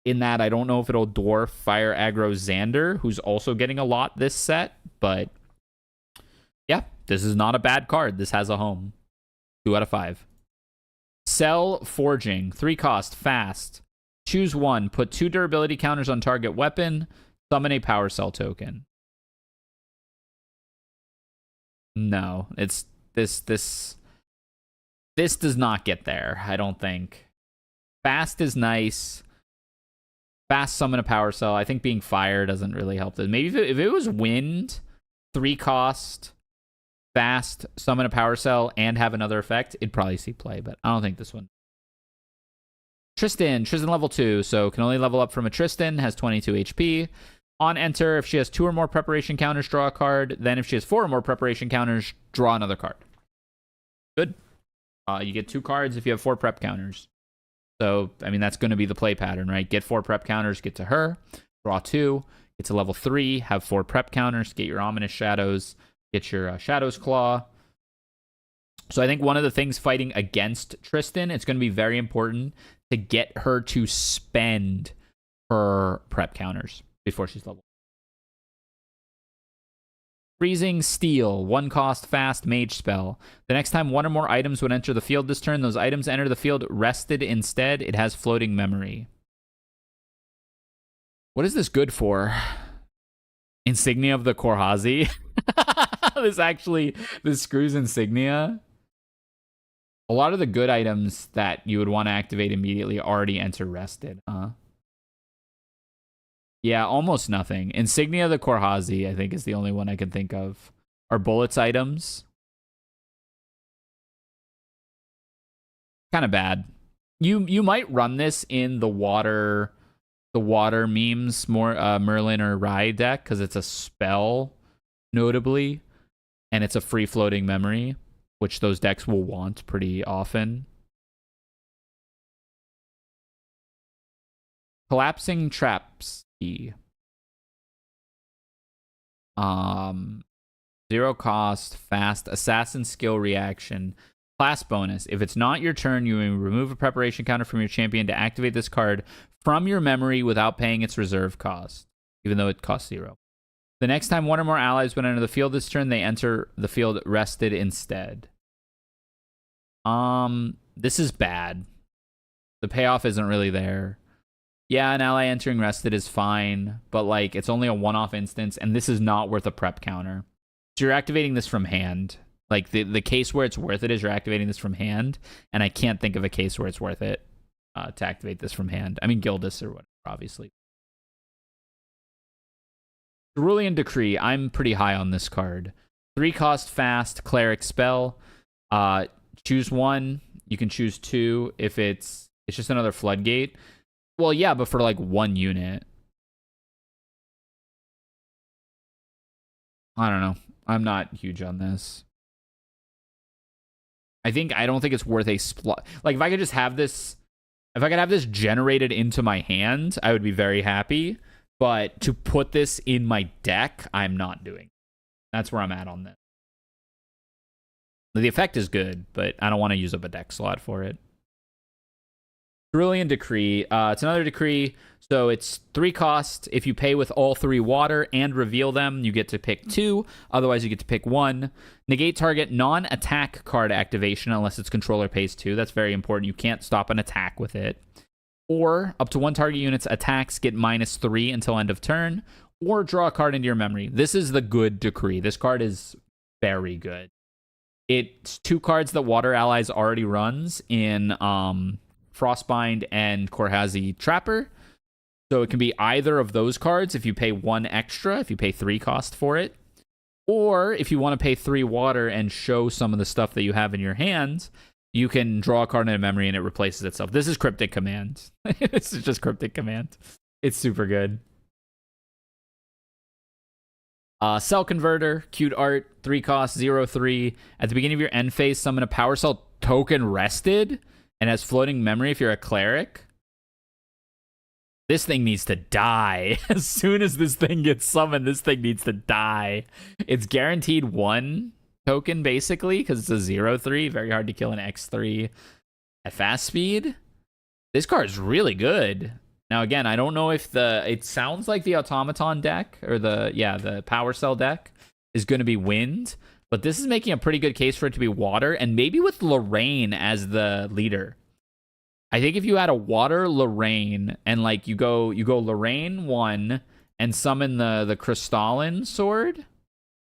in that I don't know if it'll dwarf Fire Aggro Xander, who's also getting a lot this set, but yeah, this is not a bad card. This has a home. 2 out of 5. Cell Forging, 3 cost, fast. Choose 1, put 2 durability counters on target weapon, summon a Power Cell token. No, it's this does not get there, I don't think. Fast is nice. Fast summon a Power Cell. I think being fire doesn't really help this. Maybe if it was wind, 3 cost, fast, summon a Power Cell, and have another effect, it'd probably see play, but I don't think this one. Tristan level 2, so can only level up from a Tristan, has 22 HP. On enter, if she has 2 or more preparation counters, draw a card. Then if she has 4 or more preparation counters, draw another card. Good. You get 2 cards if you have 4 prep counters. So, I mean, that's going to be the play pattern, right? Get 4 prep counters, get to her, draw 2, get to level 3, have 4 prep counters, get your Ominous Shadows, get your Shadow's Claw. So I think one of the things fighting against Tristan, it's going to be very important to get her to spend her prep counters before she's level. Freezing Steel, 1 cost, fast, mage spell. The next time 1 or more items would enter the field this turn, those items enter the field rested instead. It has floating memory. What is this good for? Insignia of the Korhazi? This screws Insignia. A lot of the good items that you would want to activate immediately already enter rested, huh? Yeah, almost nothing. Insignia of the Korhazi, I think, is the only one I can think of. Are bullets items? Kind of bad. You might run this in the water memes more, Merlin or Rai deck, because it's a spell, notably, and it's a free floating memory, which those decks will want pretty often. Collapsing Traps. 0 cost, fast, assassin skill reaction, class bonus. If it's not your turn, you may remove a preparation counter from your champion to activate this card from your memory without paying its reserve cost, even though it costs 0. The next time 1 or more allies would enter the field this turn, they enter the field rested instead. This is bad. The payoff isn't really there. Yeah, an ally entering rested is fine, but like it's only a one-off instance, and this is not worth a prep counter. So you're activating this from hand. Like the case where it's worth it is you're activating this from hand, and I can't think of a case where it's worth it to activate this from hand. I mean, Gildas or whatever, obviously. Cerulean Decree, I'm pretty high on this card. 3 cost, fast, cleric spell. Choose 1. You can choose 2 if it's just another floodgate. Well, yeah, but for like 1 unit. I don't know. I'm not huge on this. I don't think it's worth a like if I could just have this, if I could have this generated into my hand, I would be very happy. But to put this in my deck, I'm not doing. That's where I'm at on this. The effect is good, but I don't want to use up a deck slot for it. Cerulean Decree. It's another decree, so it's 3 cost. If you pay with all 3 water and reveal them, you get to pick 2. Otherwise, you get to pick 1. Negate target non-attack card activation unless its controller pays 2. That's very important. You can't stop an attack with it. Or up to 1 target unit's attacks get -3 until end of turn. Or draw a card into your memory. This is the good decree. This card is very good. It's 2 cards that Water Allies already runs in Frostbind and Korhazi Trapper. So it can be either of those cards if you pay 1 extra, if you pay 3 cost for it. Or if you want to pay 3 water and show some of the stuff that you have in your hand, you can draw a card in a memory and it replaces itself. This is Cryptic Command. This is just Cryptic Command. It's super good. Cell Converter, cute art, 3 cost, 0/3. At the beginning of your end phase, summon a Power Cell token rested and has floating memory if you're a cleric. This thing needs to die. As soon as this thing gets summoned, this thing needs to die. It's guaranteed 1 token, basically, because it's a 0/3. Very hard to kill an X3 at fast speed. This card is really good. Now again, I don't know if it sounds like the automaton deck or the power cell deck is going to be wind, but this is making a pretty good case for it to be water, and maybe with Lorraine as the leader. I think if you had a water Lorraine and like you go Lorraine 1 and summon the crystalline sword.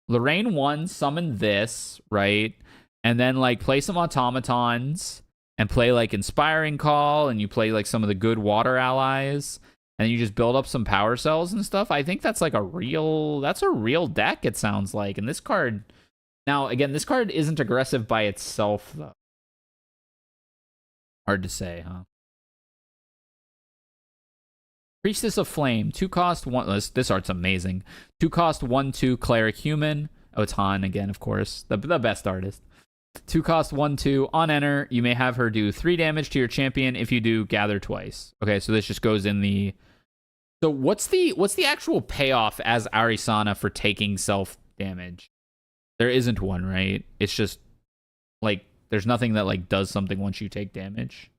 Lorraine 1, summon this, right? And then like play some automatons and play like Inspiring Call, and you play like some of the good water allies, and then you just build up some power cells and stuff. I think that's like a real deck, it sounds like. And this card, now again, this card isn't aggressive by itself though. Hard to say, huh? Priestess of Flame, 2 cost 1. This art's amazing. 2 cost 1/2 cleric human. Oh, it's Han again, of course, the best artist. 2 cost 1/2 on enter. You may have her do 3 damage to your champion. If you do, gather twice. Okay, so this just goes in the. So what's the actual payoff as Arisana for taking self damage? There isn't one, right? It's just like there's nothing that like does something once you take damage.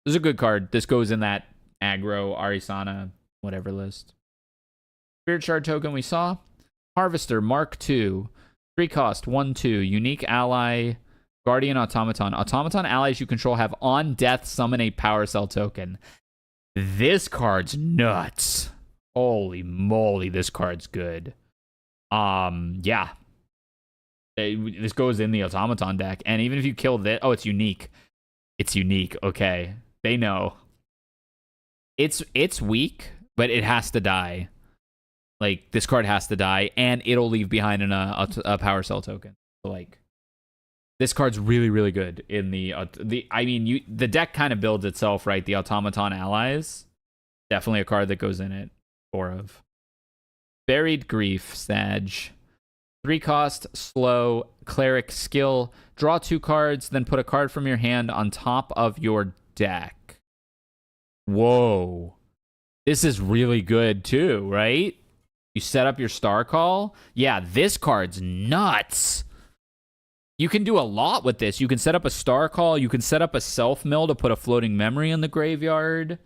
This is a good card. This goes in that aggro Arisana whatever list. Spirit Shard token we saw. Harvester Mark II. 3 cost 1/2 unique ally. Guardian Automaton. Automaton allies you control have on death summon a power cell token. This card's nuts. Holy moly, this card's good. Yeah. This goes in the Automaton deck. And even if you kill this... Oh, it's unique. It's unique. Okay. They know. It's weak, but it has to die. Like, this card has to die, and it'll leave behind a power cell token. So, like... This card's really, really good in the deck kind of builds itself, right? The Automaton allies, definitely a card that goes in it. 4 of. Buried Grief, Sag. 3 cost, slow, cleric skill. Draw 2 cards, then put a card from your hand on top of your deck. Whoa. This is really good too, right? You set up your Star Call. Yeah, this card's nuts. You can do a lot with this. You can set up a Star Call. You can set up a Self Mill to put a floating memory in the graveyard.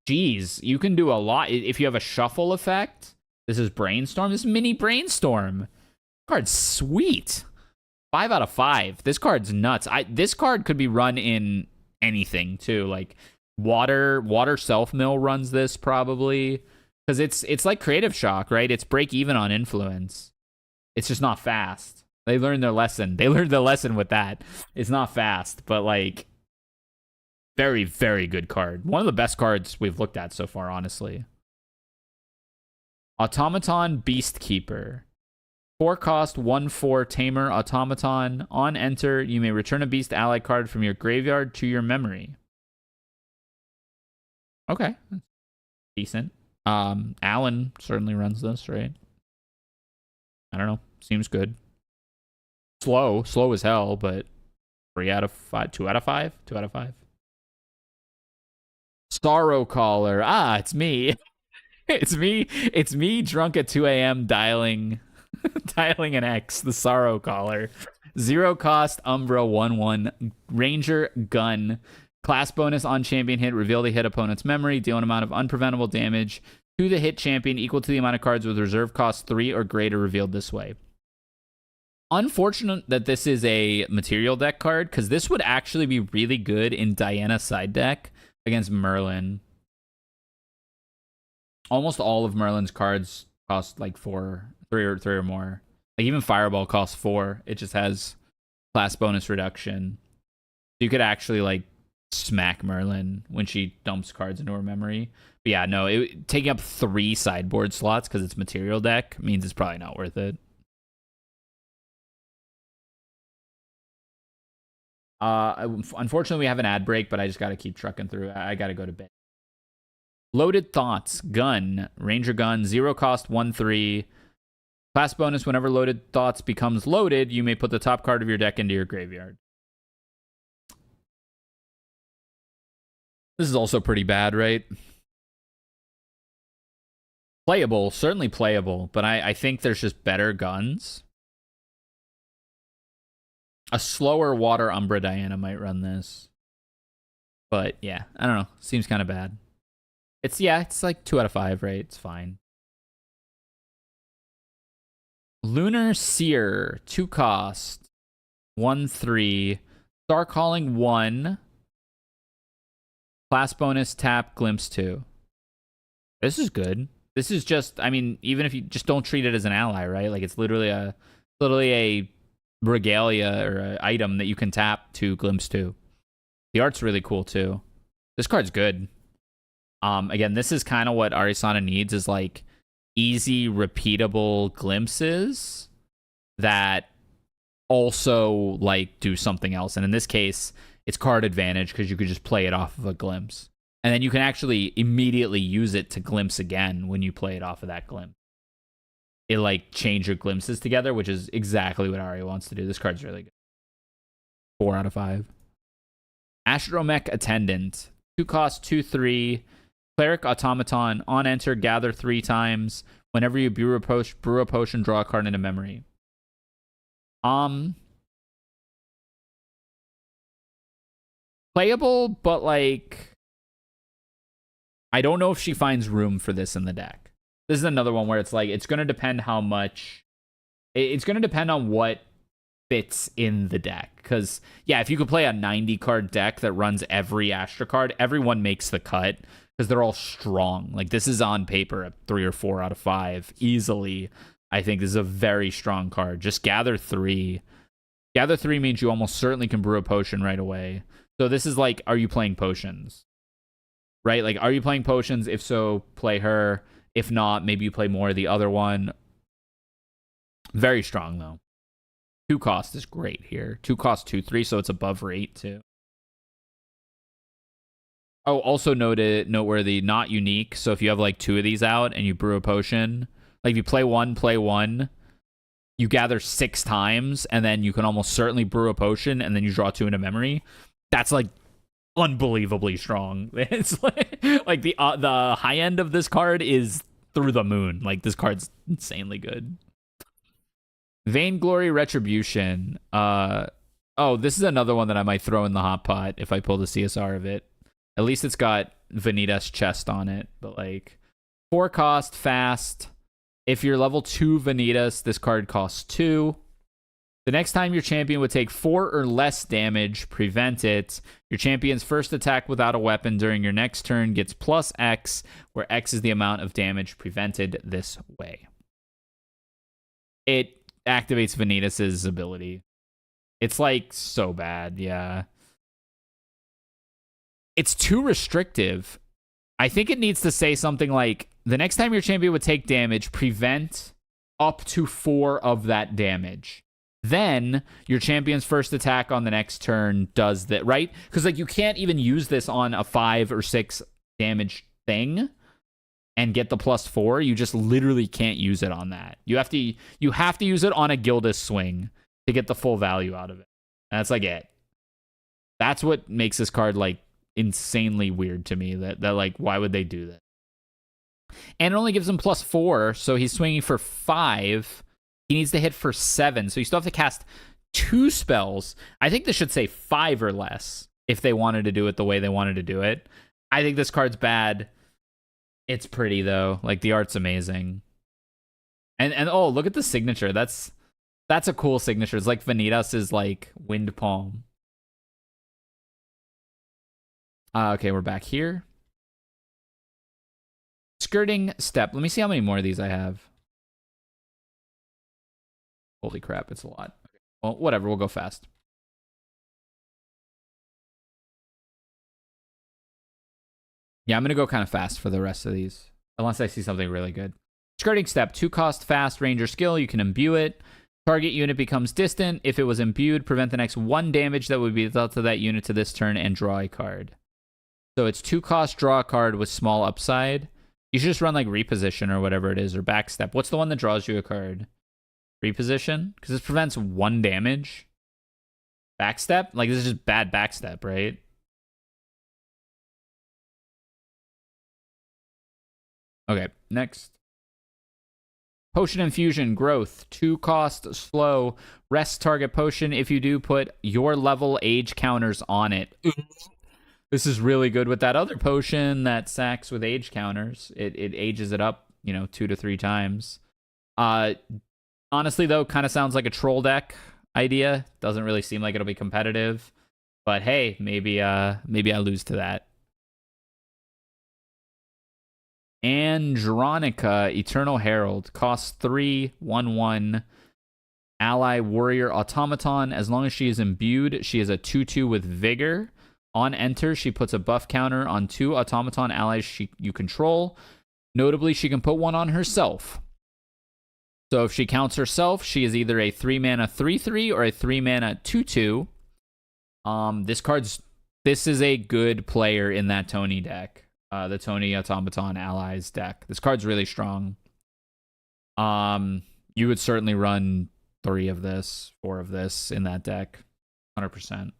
Geez, you can do a lot. If you have a shuffle effect, this is Brainstorm. This is mini Brainstorm. This card's sweet. 5 out of 5. This card's nuts. This card could be run in anything too. Like water Self Mill runs this probably. Because it's like Creative Shock, right? It's break even on influence. It's just not fast. They learned their lesson. They learned their lesson with that. It's not fast, but like very, very good card. One of the best cards we've looked at so far, honestly. Automaton Beastkeeper. 4 cost, 1/4 Tamer Automaton. On enter, you may return a beast ally card from your graveyard to your memory. Okay. Decent. Alan certainly runs this, right? I don't know. Seems good. Slow as hell, but 3 out of 5, 2 out of 5, 2 out of 5. Sorrow Caller. It's me. It's me drunk at 2 a.m. dialing an X, the Sorrow Caller. 0 cost, Umbra 1/1, Ranger Gun. Class bonus on champion hit, reveal the hit opponent's memory, deal an amount of unpreventable damage to the hit champion equal to the amount of cards with reserve cost 3 or greater revealed this way. Unfortunate that this is a material deck card, because this would actually be really good in Diana side deck against Merlin. Almost all of Merlin's cards cost like 3 or more. Like even Fireball costs 4. It just has class bonus reduction. You could actually like smack Merlin when she dumps cards into her memory. But yeah, no, taking up 3 sideboard slots because it's material deck means it's probably not worth it. Unfortunately, we have an ad break, but I just got to keep trucking through. I got to go to bed. Loaded Thoughts. Gun. Ranger Gun. 0 cost, 1/3. Class bonus, whenever Loaded Thoughts becomes loaded, you may put the top card of your deck into your graveyard. This is also pretty bad, right? Playable. Certainly playable, but I think there's just better guns. A slower Water Umbra Diana might run this. But yeah, I don't know. Seems kind of bad. It's it's like 2 out of 5, right? It's fine. Lunar Seer, 2 cost, 1/3. Star Calling 1. Class bonus tap glimpse 2. This is good. This is just, I mean, even if you just don't treat it as an ally, right? Like it's literally a regalia or an item that you can tap to glimpse 2. The art's really cool too. This card's good. Again, this is kind of what Arisana needs, is like easy, repeatable glimpses that also like do something else. And in this case, it's card advantage because you could just play it off of a glimpse. And then you can actually immediately use it to glimpse again when you play it off of that glimpse. It like change your glimpses together, which is exactly what Ari wants to do. This card's really good. 4 out of 5. Astromech Attendant. 2 cost, 2/3. Cleric Automaton. On enter, gather 3 times. Whenever you brew a potion, draw a card into memory. Playable, but like I don't know if she finds room for this in the deck. This is another one where it's like it's going to depend how much. It's going to depend on what fits in the deck. Because, yeah, if you could play a 90 card deck that runs every Astra card, everyone makes the cut because they're all strong. Like, this is on paper a 3 or 4 out of 5 easily. I think this is a very strong card. Just gather 3. Gather 3 means you almost certainly can brew a potion right away. So this is like, are you playing potions? Right? Like, are you playing potions? If so, play her. If not, maybe you play more of the other one. Very strong, though. 2 cost is great here. 2 cost, 2/3, so it's above rate, too. Oh, also noteworthy, not unique. So if you have, like, 2 of these out and you brew a potion, like, if you play one, you gather 6 times, and then you can almost certainly brew a potion, and then you draw 2 into memory. That's, like, unbelievably strong. It's like the high end of this card is through the moon. Like, this card's insanely good. Vainglory Retribution. Oh, this is another one that I might throw in the hot pot if I pull the CSR of it. At least it's got Vanitas chest on it. But like 4 cost, fast. If you're level 2 Vanitas, this card costs 2. The next time your champion would take 4 or less damage, prevent it. Your champion's first attack without a weapon during your next turn gets plus X, where X is the amount of damage prevented this way. It activates Vanitas' ability. It's like so bad, yeah. It's too restrictive. I think it needs to say something like, the next time your champion would take damage, prevent up to 4 of that damage. Then your champion's first attack on the next turn does that, right? Because like you can't even use this on a 5 or 6 damage thing and get the +4. You just literally can't use it on that. You have to use it on a Gildas swing to get the full value out of it. And that's like it. That's what makes this card like insanely weird to me. That like, why would they do that? And it only gives him +4, so he's swinging for 5. He needs to hit for 7, so you still have to cast 2 spells. I think this should say 5 or less if they wanted to do it the way they wanted to do it. I think this card's bad. It's pretty, though. Like, the art's amazing. And oh, look at the signature. That's a cool signature. It's like Vanitas' like Wind Palm. Okay, we're back here. Skirting Step. Let me see how many more of these I have. Holy crap, it's a lot. Well, whatever, we'll go fast. Yeah, I'm going to go kind of fast for the rest of these, unless I see something really good. Skirting Step, 2 cost, fast, ranger skill. You can imbue it. Target unit becomes distant. If it was imbued, prevent the next 1 damage that would be dealt to that unit to this turn and draw a card. So it's 2 cost, draw a card with small upside. You should just run like Reposition or whatever it is, or Backstep. What's the one that draws you a card? Reposition? Because this prevents 1 damage. Backstep? Like, this is just bad backstep, right? Okay, next. Potion Infusion, Growth. 2 cost, slow. Rest target potion. If you do, put your level age counters on it. This is really good with that other potion that sacks with age counters. It ages it up, 2 to 3 times. Honestly, though, kind of sounds like a troll deck idea. Doesn't really seem like it'll be competitive. But hey, maybe I lose to that. Andronica, Eternal Herald. Costs 3, 1/1. Ally Warrior Automaton. As long as she is imbued, she is a 2/2 with Vigor. On enter, she puts a buff counter on 2 Automaton allies you control. Notably, she can put one on herself. So if she counts herself, she is either a 3-mana 3/3 or a 3-mana 2/2. This is a good player in that Tony deck. The Tony Automaton Allies deck. This card's really strong. You would certainly run 3 of this, 4 of this in that deck. 100%.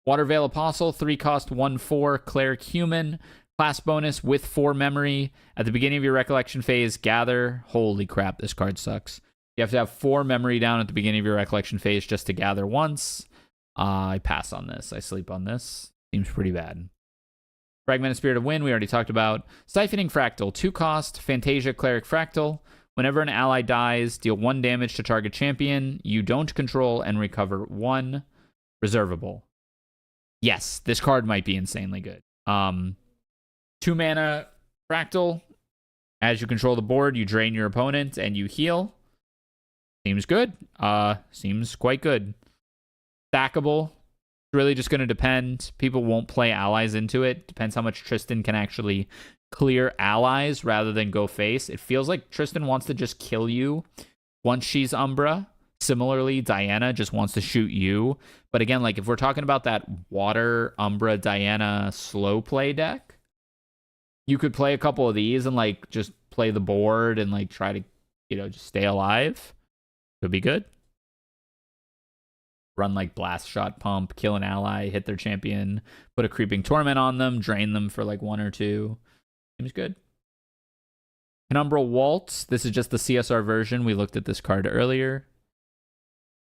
Waterveil Apostle, 3 cost, 1/4, Cleric Human. Class bonus with 4 memory. At the beginning of your recollection phase, gather. Holy crap, this card sucks. You have to have 4 memory down at the beginning of your recollection phase just to gather once. I pass on this. I sleep on this. Seems pretty bad. Fragmented Spirit of Wind, we already talked about. Siphoning Fractal, 2 cost, Fantasia Cleric Fractal. Whenever an ally dies, deal 1 damage to target champion you don't control and recover 1. Reservable. Yes, this card might be insanely good. 2 mana Fractal. As you control the board, you drain your opponent and you heal. Seems good. Seems quite good. Stackable. It's really just going to depend. People won't play allies into it. Depends how much Tristan can actually clear allies rather than go face. It feels like Tristan wants to just kill you once she's Umbra. Similarly, Diana just wants to shoot you. But again, like if we're talking about that Water Umbra Diana slow play deck, you could play a couple of these and like just play the board and like try to, just stay alive. Could be good. Run like Blast Shot Pump, kill an ally, hit their champion, put a Creeping Torment on them, drain them for like 1 or 2. Seems good. Penumbral Waltz. This is just the CSR version. We looked at this card earlier.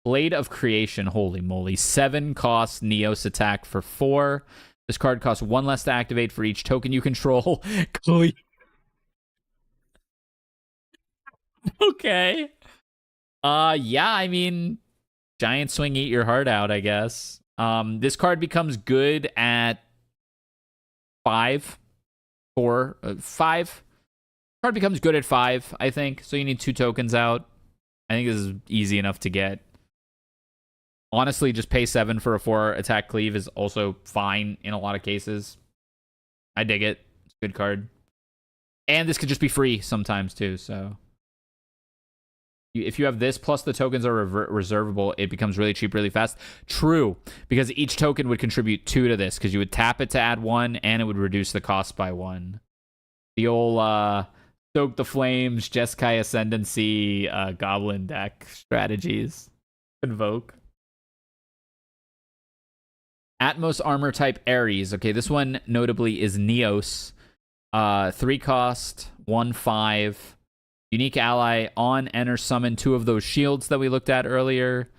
Blade of Creation. Holy moly. 7 cost Neos attack for 4. This card costs 1 less to activate for each token you control. Okay. Yeah, I mean, Giant Swing, eat your heart out, I guess. This card becomes good at 5. Card becomes good at 5, I think. So you need 2 tokens out. I think this is easy enough to get. Honestly, just pay 7 for a 4 attack cleave is also fine in a lot of cases. I dig it. It's a good card. And this could just be free sometimes too, so. If you have this plus the tokens are reservable, it becomes really cheap really fast. True, because each token would contribute 2 to this, because you would tap it to add 1, and it would reduce the cost by 1. The old Stoke the Flames, Jeskai Ascendancy, Goblin deck strategies. Invoke. Atmos Armor type Ares. Okay, this one notably is Neos. 3 cost, 1/5. Unique ally on enter summon 2 of those shields that we looked at earlier.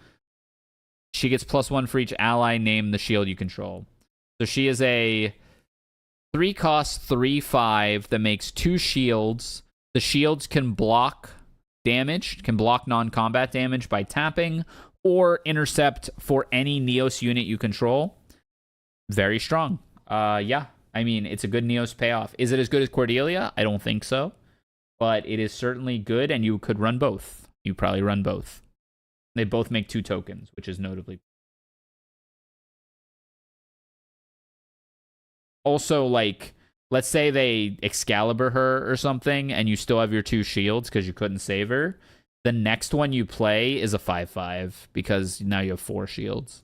She gets +1 for each ally named the shield you control. So she is a 3 cost 3/5 that makes 2 shields. The shields can block damage, can block non-combat damage by tapping, or intercept for any Neos unit you control. Very strong. Yeah, I mean, it's a good Neos payoff. Is it as good as Cordelia? I don't think so. But it is certainly good, and you could run both. You probably run both. They both make 2 tokens, which is notably. Also, like, let's say they Excalibur her or something, and you still have your 2 shields because you couldn't save her. The next one you play is a 5/5 because now you have 4 shields.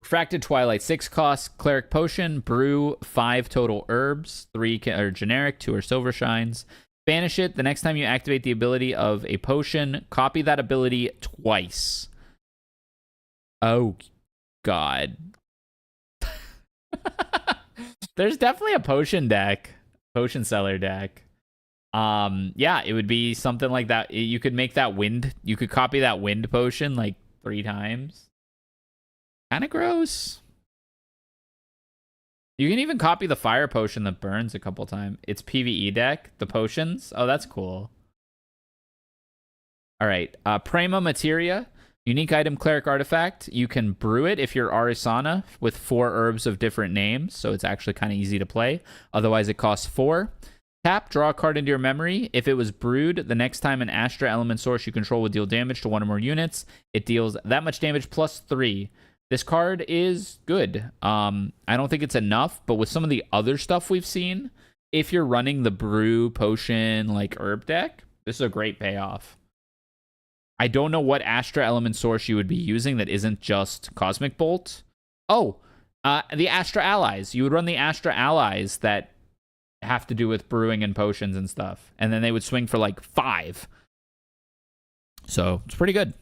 Refracted Twilight, 6 costs, Cleric Potion, brew 5 total herbs, 3 are generic, 2 are silver shines. Banish it. The next time you activate the ability of a potion, copy that ability twice. Oh, God. There's definitely a potion deck, potion seller deck. Yeah, it would be something like that. You could make that wind. You could copy that wind potion like 3 times. Kind of gross. You can even copy the fire potion that burns a couple times. It's PvE deck, the potions. Oh, that's cool. All right. Prima Materia. Unique item, cleric artifact. You can brew it if you're Arisana with 4 herbs of different names, so it's actually kind of easy to play. Otherwise, it costs 4. Tap, draw a card into your memory. If it was brewed, the next time an Astra element source you control would deal damage to 1 or more units. It deals that much damage plus 3. This card is good. I don't think it's enough, but with some of the other stuff we've seen, if you're running the brew, potion, like herb deck, this is a great payoff. I don't know what Astra element source you would be using that isn't just Cosmic Bolt. Oh, the Astra allies. You would run the Astra allies that have to do with brewing and potions and stuff. And then they would swing for like 5. So it's pretty good.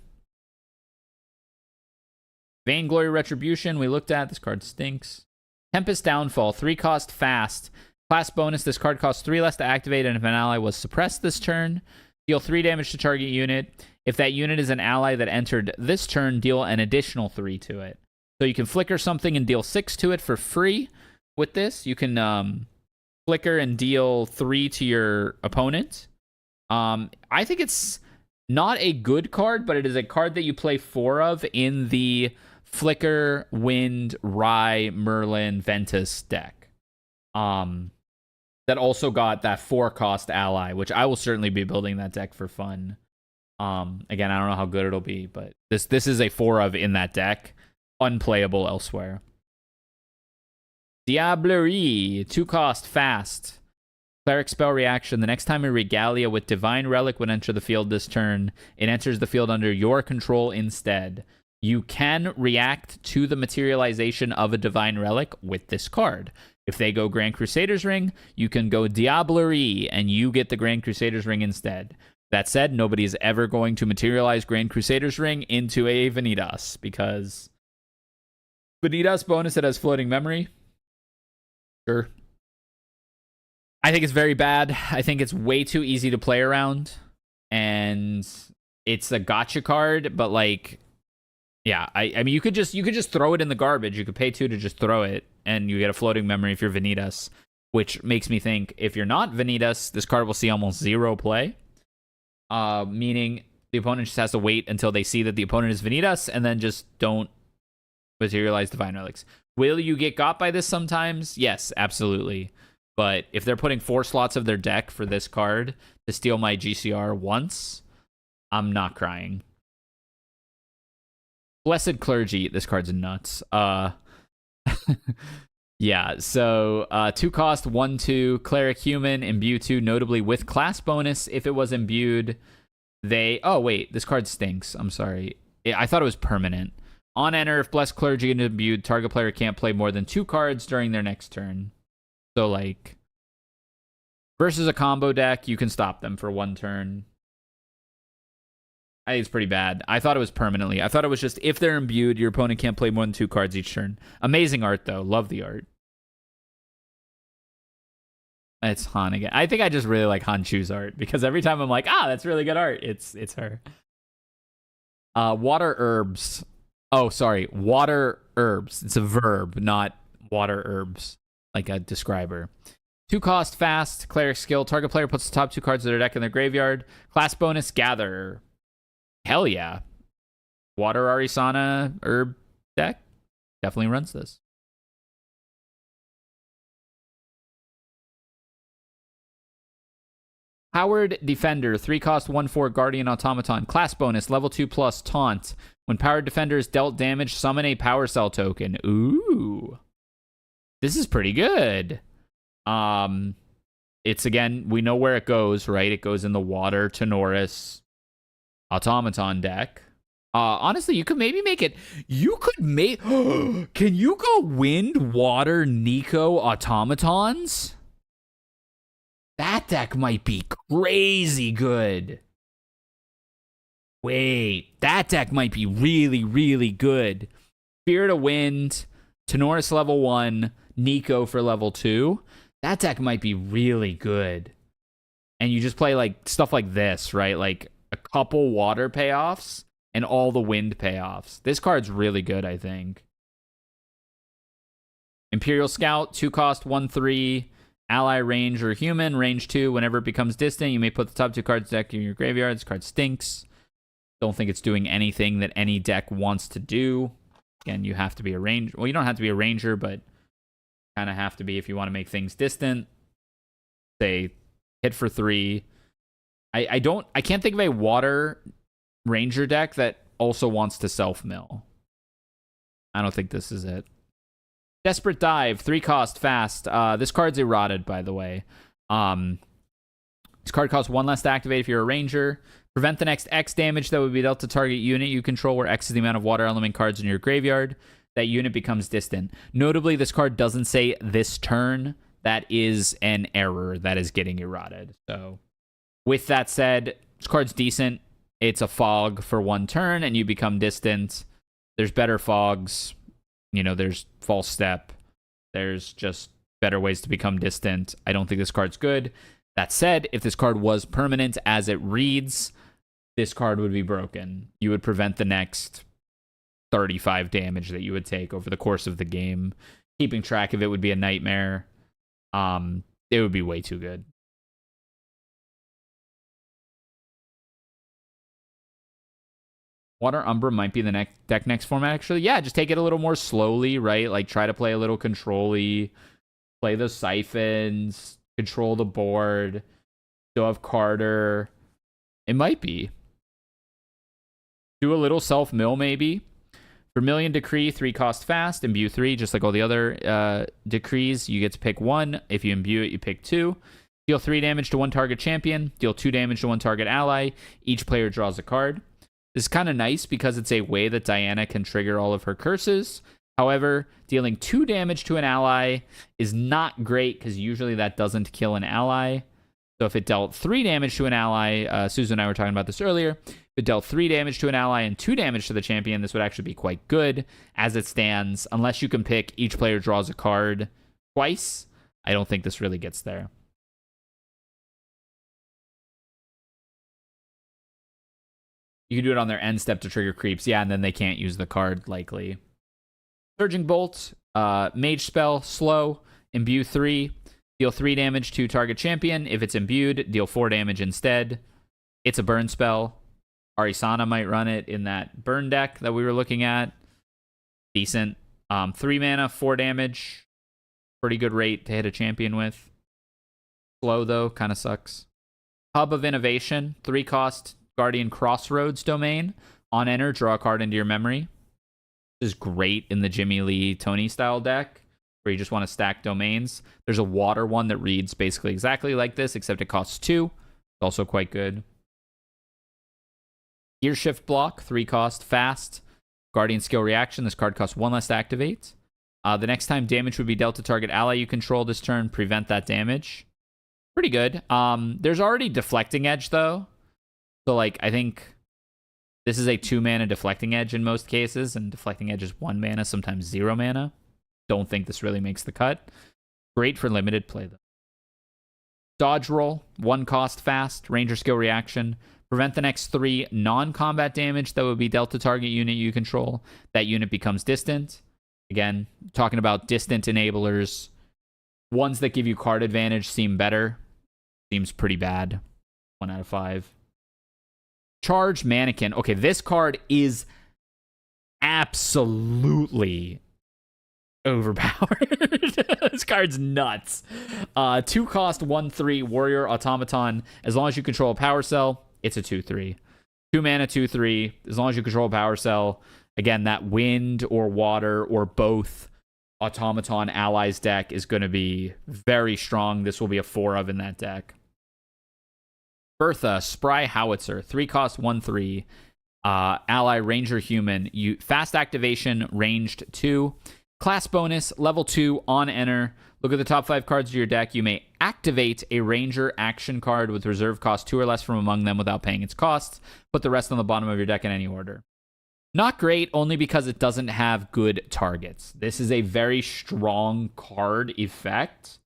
Vainglory Retribution, we looked at. This card stinks. Tempest Downfall, 3 cost fast. Class bonus, this card costs 3 less to activate, and if an ally was suppressed this turn, deal 3 damage to target unit. If that unit is an ally that entered this turn, deal an additional 3 to it. So you can flicker something and deal 6 to it for free with this. You can flicker and deal 3 to your opponent. I think it's not a good card, but it is a card that you play 4 of in the Flicker, Wind, Rye, Merlin, Ventus deck. That also got that 4 cost ally, which I will certainly be building that deck for fun. Again, I don't know how good it'll be, but this is a 4 of in that deck. Unplayable elsewhere. Diablerie, 2 cost fast. Cleric spell reaction. The next time a Regalia with Divine Relic would enter the field this turn, it enters the field under your control instead. You can react to the materialization of a Divine Relic with this card. If they go Grand Crusader's Ring, you can go Diablerie, and you get the Grand Crusader's Ring instead. That said, nobody is ever going to materialize Grand Crusader's Ring into a Vanitas, because Vanitas bonus that has floating memory. Sure. I think it's very bad. I think it's way too easy to play around, and it's a gotcha card, but like, yeah, I mean, you could just throw it in the garbage. You could pay 2 to just throw it, and you get a floating memory if you're Vanitas, which makes me think if you're not Vanitas, this card will see almost 0 play. Meaning the opponent just has to wait until they see that the opponent is Vanitas, and then just don't materialize Divine Relics. Will you get got by this sometimes? Yes, absolutely. But if they're putting 4 slots of their deck for this card to steal my GCR once, I'm not crying. Blessed Clergy. This card's nuts. Yeah, so 2 cost, 1/2, Cleric Human, imbue 2, notably with class bonus. If it was imbued, they... Oh, wait, this card stinks. I'm sorry. I thought it was permanent. On enter, if Blessed Clergy is imbued, target player can't play more than 2 cards during their next turn. So, like, versus a combo deck, you can stop them for 1 turn. I think it's pretty bad. I thought it was permanently. I thought it was just if they're imbued, your opponent can't play more than 2 cards each turn. Amazing art, though. Love the art. It's Han again. I think I just really like Han Chu's art, because every time I'm like, that's really good art, it's her. Water herbs. Oh, sorry. Water herbs. It's a verb, not water herbs, like a describer. 2 cost, fast, cleric skill. Target player puts the top 2 cards of their deck in their graveyard. Class bonus, gather. Hell yeah. Water Arisana herb deck definitely runs this. Powered Defender, 3 cost, 1/4 Guardian Automaton. Class bonus, level 2+, taunt. When Powered Defender is dealt damage, summon a Power Cell token. Ooh. This is pretty good. It's, again, we know where it goes, right? It goes in the Water Tenoris Automaton deck. Honestly, you could maybe make it... You could make... Can you go Wind, Water, Nico Automatons? That deck might be crazy good. Wait, that deck might be really, really good. Spirit of Wind, Tenoris level 1, Nico for level 2. That deck might be really good. And you just play like stuff like this, right? Like a couple water payoffs and all the wind payoffs. This card's really good, I think. Imperial Scout, 2 cost, 1/3. Ally, range, or human. Range 2. Whenever it becomes distant, you may put the top 2 cards deck in your graveyard. This card stinks. Don't think it's doing anything that any deck wants to do. Again, you have to be a ranger. Well, you don't have to be a ranger, but kind of have to be if you want to make things distant. Say, hit for 3. I can't think of a water ranger deck that also wants to self-mill. I don't think this is it. Desperate Dive, 3 cost, fast. This card's eroded, by the way. This card costs 1 less to activate if you're a ranger. Prevent the next X damage that would be dealt to target unit you control, where X is the amount of water element cards in your graveyard. That unit becomes distant. Notably, this card doesn't say this turn. That is an error that is getting eroded. So, with that said, this card's decent. It's a fog for 1 turn, and you become distant. There's better fogs. You know, there's False Step. There's just better ways to become distant. I don't think this card's good. That said, if this card was permanent as it reads, this card would be broken. You would prevent the next 35 damage that you would take over the course of the game. Keeping track of it would be a nightmare. It would be way too good. Water Umbra might be the next format, actually. Yeah, just take it a little more slowly, right? Like, try to play a little control-y. Play the siphons. Control the board. Still have Carter. It might be. Do a little self-mill, maybe. Vermilion Decree, 3 cost, fast. Imbue 3, just like all the other decrees. You get to pick 1. If you imbue it, you pick 2. Deal 3 damage to 1 target champion. Deal 2 damage to 1 target ally. Each player draws a card. This is kind of nice because it's a way that Diana can trigger all of her curses. However, dealing 2 damage to an ally is not great because usually that doesn't kill an ally. So if it dealt 3 damage to an ally, Susan and I were talking about this earlier, if it dealt 3 damage to an ally and 2 damage to the champion, this would actually be quite good as it stands. Unless you can pick each player draws a card twice, I don't think this really gets there. You can do it on their end step to trigger creeps. Yeah, and then they can't use the card, likely. Surging Bolt, Mage Spell, slow, imbue 3, deal 3 damage to target champion. If it's imbued, deal 4 damage instead. It's a burn spell. Arisana might run it in that burn deck that we were looking at. Decent. 3 mana, 4 damage. Pretty good rate to hit a champion with. Slow, though, kind of sucks. Hub of Innovation, 3 cost, Guardian Crossroads domain. On enter, draw a card into your memory. This is great in the Jimmy Lee Tony style deck where you just want to stack domains. There's a water one that reads basically exactly like this, except it costs 2. It's also quite good. Gear Shift Block, 3 cost, fast. Guardian Skill Reaction. This card costs 1 less to activate. The next time damage would be dealt to target ally you control this turn, prevent that damage. Pretty good. There's already Deflecting Edge, though. So, like, I think this is a 2-mana Deflecting Edge in most cases, and Deflecting Edge is 1 mana, sometimes 0 mana. Don't think this really makes the cut. Great for limited play, though. Dodge Roll, 1 cost, fast, Ranger Skill Reaction. Prevent the next 3 non-combat damage that would be dealt to target unit you control. That unit becomes distant. Again, talking about distant enablers. Ones that give you card advantage seem better. Seems pretty bad. 1 out of 5. Charge Mannequin. Okay, this card is absolutely overpowered. This card's nuts. 2 cost, 1/3 Warrior Automaton. As long as you control a power cell, it's a 2/3. 2 mana, 2/3. As long as you control a power cell. Again, that wind or water or both Automaton allies deck is going to be very strong. This will be a 4 of in that deck. Bertha, Spry Howitzer, 3 cost, 1/3. Ally, Ranger Human. Fast activation, ranged 2. Class bonus, level 2, on enter. Look at the top 5 cards of your deck. You may activate a Ranger action card with reserve cost 2 or less from among them without paying its costs. Put the rest on the bottom of your deck in any order. Not great, only because it doesn't have good targets. This is a very strong card effect,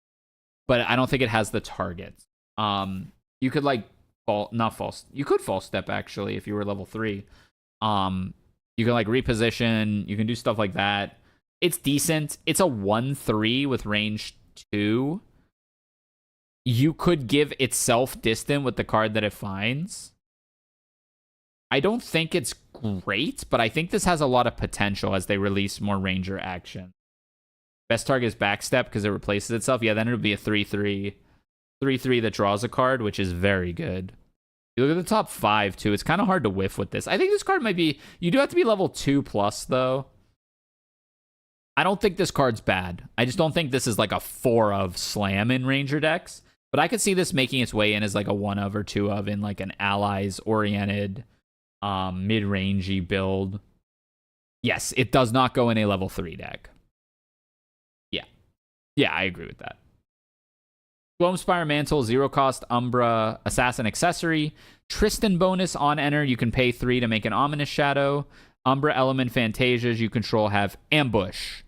but I don't think it has the targets. You could, like, you could false step, actually, if you were level 3. You can, like, reposition. You can do stuff like that. It's decent. It's a 1/3 with range 2. You could give itself distant with the card that it finds. I don't think it's great, but I think this has a lot of potential as they release more Ranger action. Best target is Backstep because it replaces itself. Yeah, then it'll be a 3/3. 3/3 that draws a card, which is very good. You look at the top 5, too. It's kind of hard to whiff with this. I think this card might be... You do have to be level 2+, though. I don't think this card's bad. I just don't think this is like a 4 of slam in Ranger decks. But I could see this making its way in as like a 1 of or 2 of in like an allies-oriented, mid-rangey build. Yes, it does not go in a level 3 deck. Yeah. Yeah, I agree with that. Gloamspire Mantle, 0 cost, Umbra, Assassin Accessory. Tristan bonus on enter. You can pay 3 to make an Ominous Shadow. Umbra Element Fantasias you control have Ambush.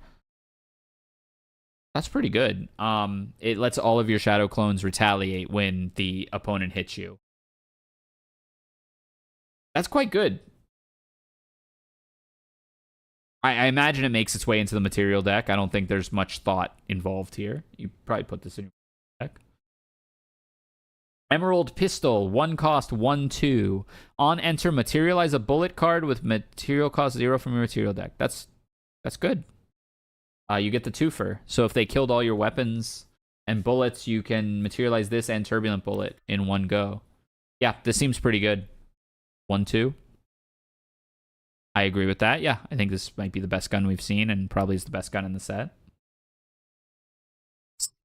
That's pretty good. It lets all of your Shadow clones retaliate when the opponent hits you. That's quite good. I imagine it makes its way into the material deck. I don't think there's much thought involved here. You probably put this in your deck. Emerald Pistol, 1 cost, 1/2. On enter, materialize a bullet card with material cost 0 from your material deck. That's good. You get the twofer. So if they killed all your weapons and bullets, you can materialize this and Turbulent Bullet in one go. Yeah, this seems pretty good. 1/2. I agree with that. Yeah, I think this might be the best gun we've seen and probably is the best gun in the set.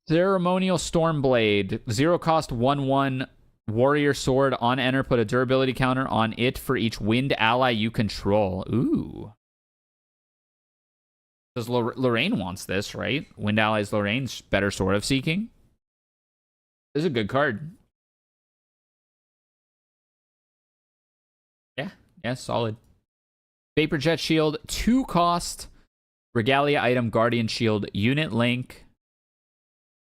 Ceremonial Stormblade, 0 cost, 1/1. Warrior Sword. On enter, put a durability counter on it for each wind ally you control. Ooh. Because Lorraine wants this, right? Wind allies Lorraine's better Sword of Seeking. This is a good card. Yeah, solid. Vapor Jet Shield, 2 cost. Regalia item, Guardian Shield, unit link.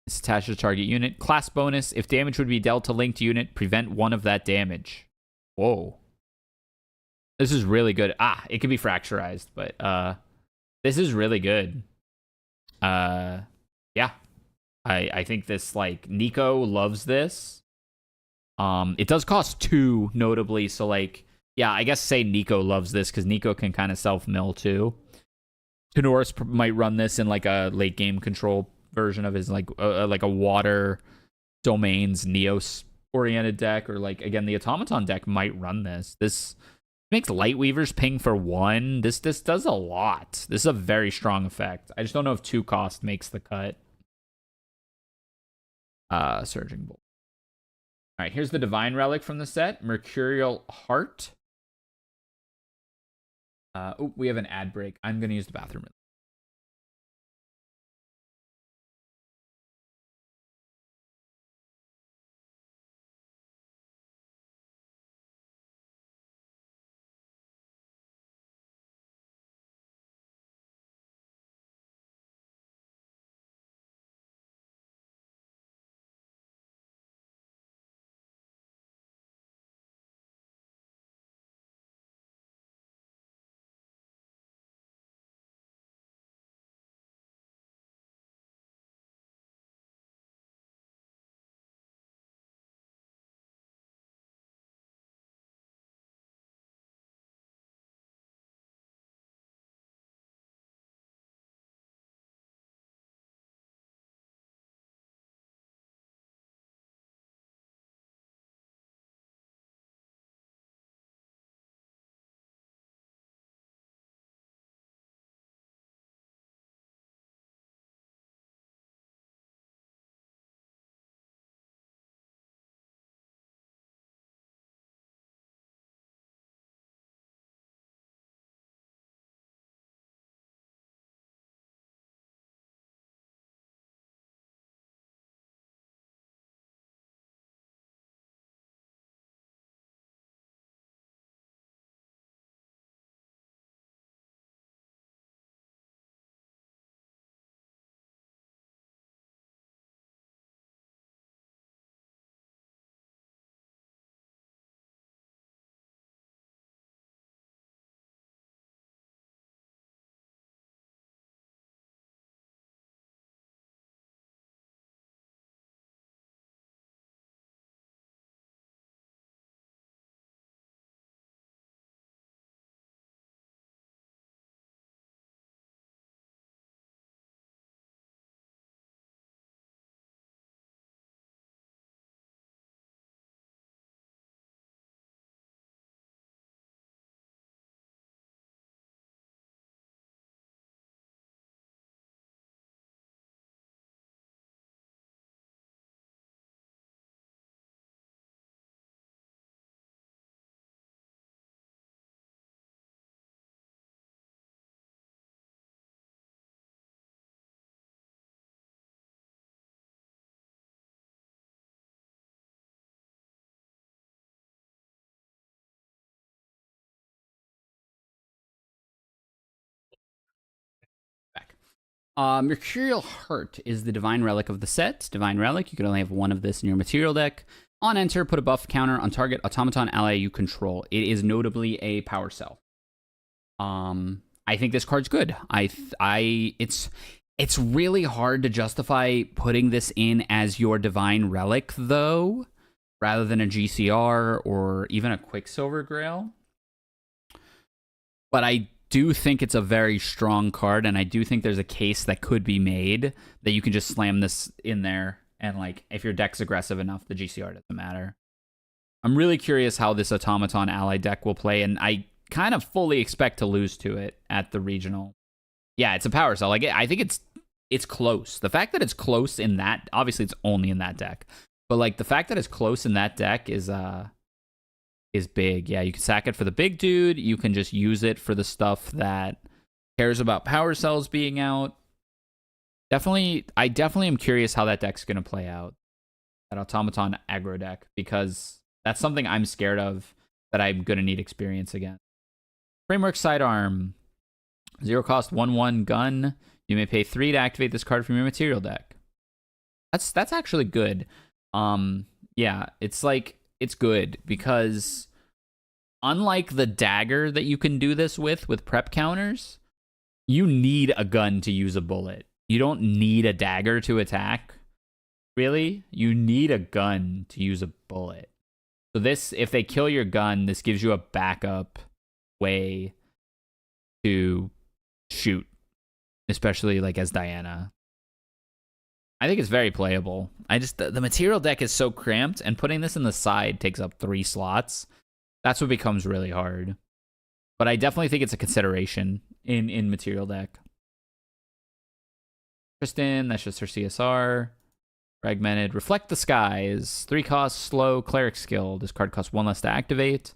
It's attached to target unit. Class bonus, if damage would be dealt to linked unit, prevent 1 of that damage. Whoa. This is really good. It could be fracturized, but this is really good. Yeah. I think this, like, Nico loves this. It does cost 2, notably, so, like, yeah, I guess say Nico loves this, because Nico can kind of self-mill, too. Tenoris might run this in, like, a late-game control version of his, like a water domains Neos-oriented deck, or, like, again, the Automaton deck might run this. This makes Lightweavers ping for 1. This does a lot. This is a very strong effect. I just don't know if 2 cost makes the cut. Surging Bolt. All right, here's the Divine Relic from the set. Mercurial Heart. We have an ad break. I'm going to use the bathroom. Mercurial Heart is the Divine Relic of the set. Divine Relic, you can only have one of this in your material deck. On enter, put a buff counter on target automaton ally you control. It is notably a power cell. I think this card's good. It's really hard to justify putting this in as your Divine Relic, though, rather than a GCR or even a Quicksilver Grail. But I do think it's a very strong card, and I do think there's a case that could be made that you can just slam this in there, and like if your deck's aggressive enough, the GCR doesn't matter. I'm really curious how this Automaton Ally deck will play, and I kind of fully expect to lose to it at the regional. Yeah, it's a power cell. Like, I think it's close. The fact that it's close in that, obviously it's only in that deck, but like the fact that it's close in that deck is big. Yeah, you can sack it for the big dude. You can just use it for the stuff that cares about power cells being out. I definitely am curious how that deck's going to play out. That Automaton aggro deck, because that's something I'm scared of that I'm going to need experience again. Framework Sidearm. 0 cost 1/1 gun. You may pay 3 to activate this card from your material deck. That's actually good. Yeah, it's good because unlike the dagger that you can do this with prep counters, you need a gun to use a bullet. You don't need a dagger to attack. Really? You need a gun to use a bullet. So this, if they kill your gun, this gives you a backup way to shoot, especially like as Diana. I think it's very playable. The material deck is so cramped, and putting this in the side takes up 3 slots. That's what becomes really hard. But I definitely think it's a consideration in material deck. Tristan, that's just her CSR. Fragmented. Reflect the Skies. 3 cost, slow, cleric skill. This card costs 1 less to activate.